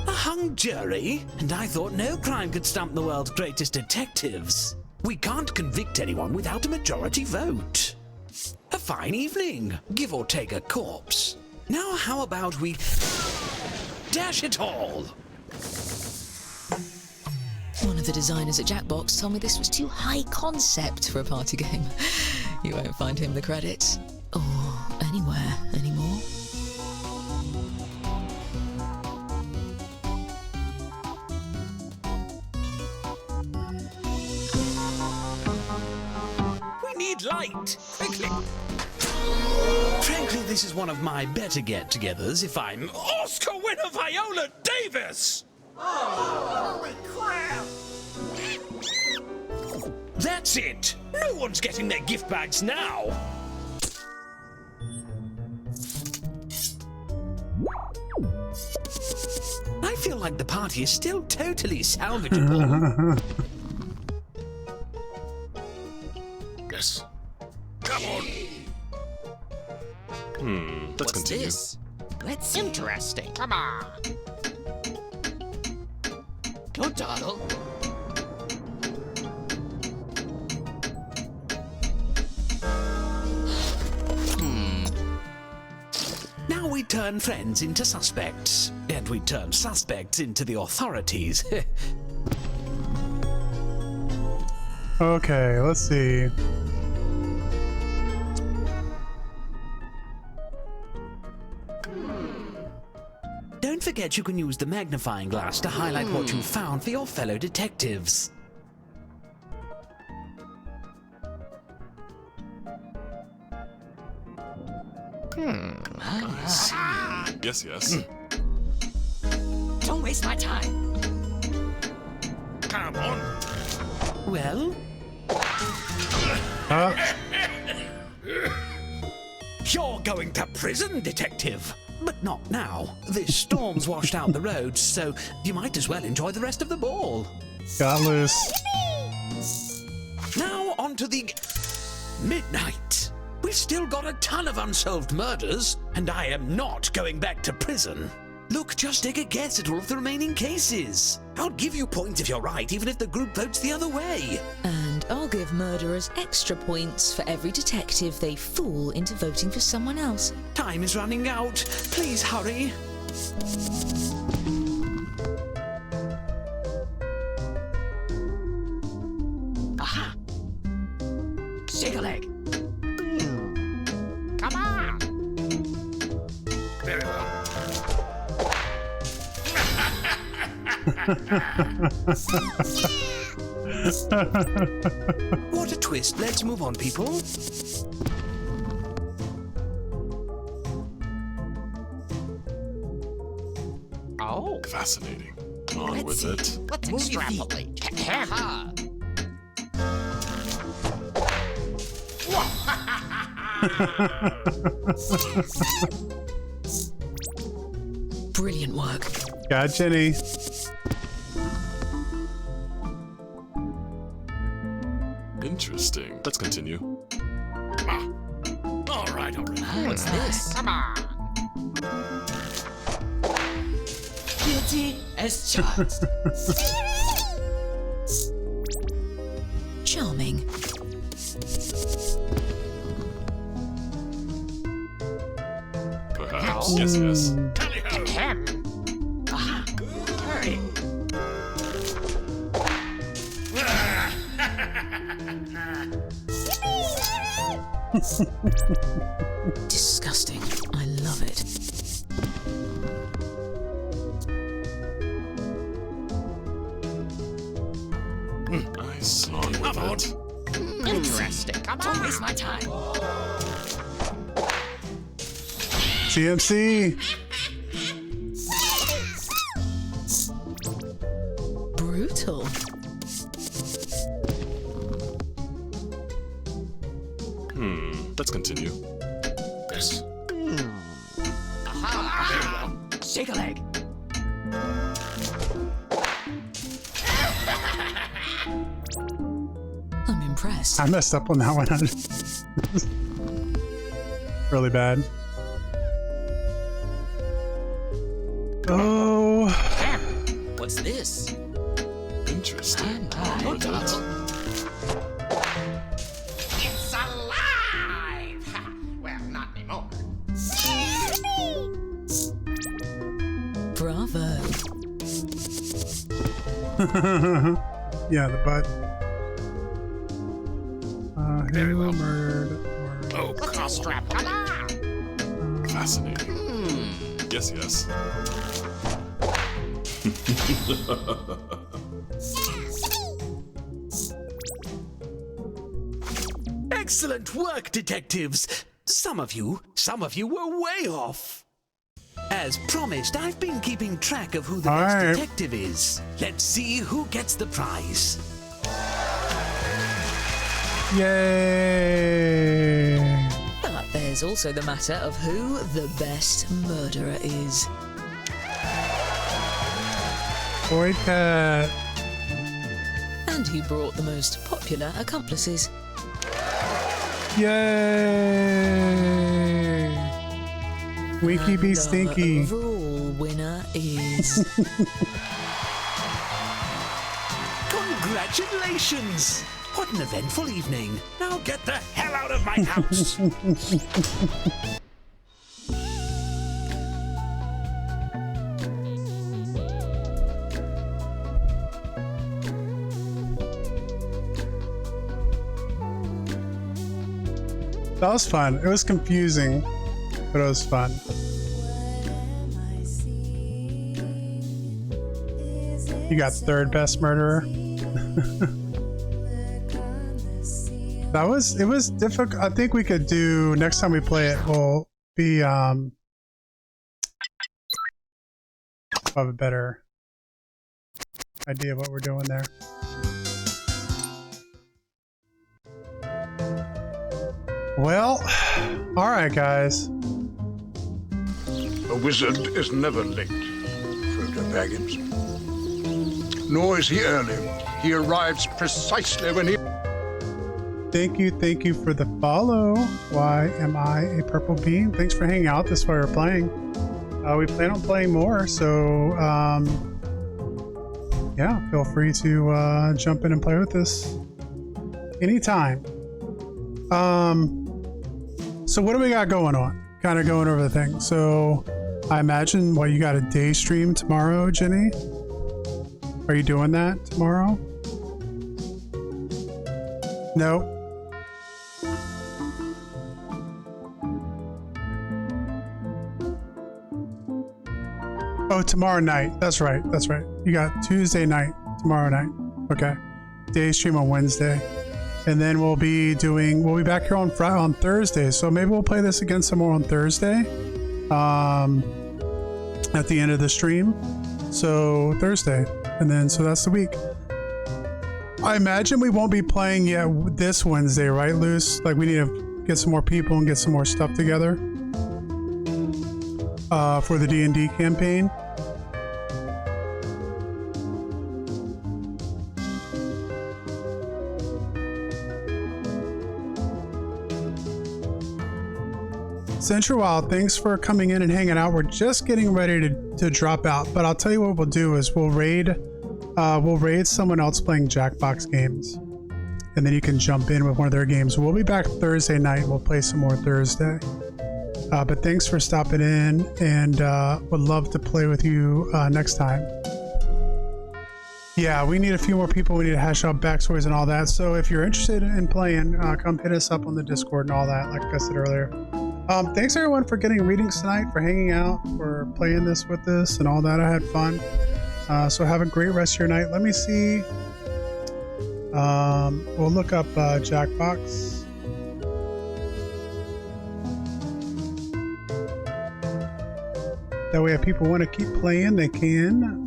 A hung jury? And I thought no crime could stump the world's greatest detectives. We can't convict anyone without a majority vote. A fine evening, give or take a corpse. Now how about we dash it all? One of the designers at Jackbox told me this was too high concept for a party game. You won't find him the credits. Or anywhere anymore. right! Quickly! Frankly, this is one of my better get-togethers if I'm Oscar winner Viola Davis! Holy crap! That's it! No one's getting their gift bags now! I feel like the party is still totally salvageable. Yes. Come on. Let's continue. This? That's interesting. Come on. Go, Donald. Now we turn friends into suspects, and we turn suspects into the authorities. Okay, let's see. Don't forget you can use the magnifying glass to highlight what you found for your fellow detectives. I see. Yes, yes. Don't waste my time. Come on. Well, you're going to prison, detective. But not now. This storm's washed out the roads, so you might as well enjoy the rest of the ball. Got loose. Now on to the midnight. We've still got a ton of unsolved murders, and I am not going back to prison. Look, just take a guess at all of the remaining cases. I'll give you points if you're right, even if the group votes the other way. And I'll give murderers extra points for every detective they fool into voting for someone else. Time is running out. Please hurry. Aha! Shake a leg. Come on. Very well. What a twist. Let's move on, people. Oh, Fascinating. On let's with see. it. Let's Move your feet. extrapolate. Aha. Brilliant work. Got Jenny. Interesting. Let's continue. All right, all right. What's this? Come on. Guilty as charged. Charming. Perhaps. Yes, yes. Tally ho. Ahem. Aha. Hurry. Disgusting. I love it. I see. On with Come on. it. Interesting. Don't waste my time. CMC. Brutal. Let's continue. Yes. Aha. Shake a leg. I'm impressed. I messed up on that one. Really bad. Oh. What's this? Interesting. On Go, with it. Donald. It's alive! Ha. Well, not anymore. Bravo. Yeah, the butt. Very Who well. murdered? Oh, come on. Strap. Come on. Fascinating. Yes, yes. Excellent work, detectives. Some of you were way off. As promised, I've been keeping track of who the All next right. detective is. Let's see who gets the prize. Yay! But there's also the matter of who the best murderer is. Boy cat. And who brought the most popular accomplices. Yay! Winky be And stinky. our overall winner is... Congratulations! What an eventful evening. Now get the hell out of my house. That was fun. It was confusing, but it was fun. You got third best murderer. It was difficult. I think we could do next time we play it. We'll be have a better idea of what we're doing there. Well, all right, guys. A wizard is never late, Frodo Baggins. Nor is he early. He arrives precisely when he... Thank you for the follow. Why am I a purple bean? Thanks for hanging out. This is why we're playing. We plan on playing more, so yeah, feel free to jump in and play with us anytime. So what do we got going on? Kind of going over the thing. So I imagine you got a day stream tomorrow, Jenny? Are you doing that tomorrow? No. Oh, tomorrow night. That's right. That's right. You got Tuesday night, tomorrow night. Okay. Day stream on Wednesday. And then we'll be back here on Thursday. So maybe we'll play this again some more on Thursday. At the end of the stream. So Thursday. And then, so that's the week. I imagine we won't be playing yet this Wednesday, right, Luce? Like, we need to get some more people and get some more stuff together. For the D&D campaign. Central Wild, thanks for coming in and hanging out. We're just getting ready to drop out, but I'll tell you what we'll do is we'll raid someone else playing Jackbox games, and then you can jump in with one of their games. We'll be back Thursday night. We'll play some more Thursday. But thanks for stopping in, and would love to play with you next time. Yeah, we need a few more people. We need to hash out backstories and all that. So if you're interested in playing, come hit us up on the Discord and all that, like I said earlier. Thanks everyone for getting readings tonight, for hanging out, for playing this with us and all that. I had fun. So have a great rest of your night. Let me see. We'll look up Jackbox. That way if people want to keep playing, they can.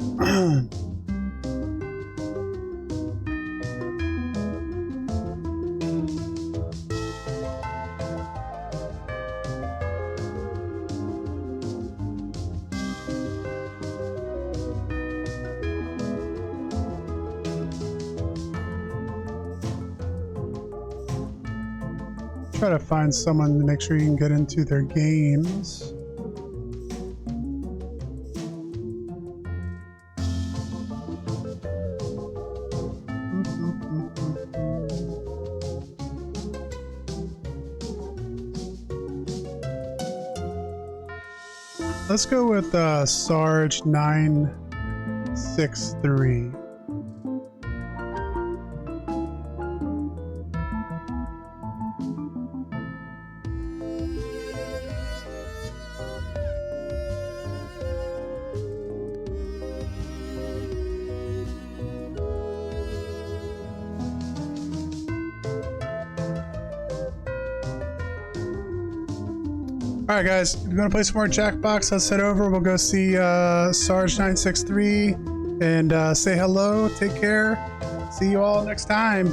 Try to find someone to make sure you can get into their games. Let's go with Sarge 963. All right, guys, if you want to play some more Jackbox, let's head over. We'll go see Sarge 963 and say hello. Take care. See you all next time.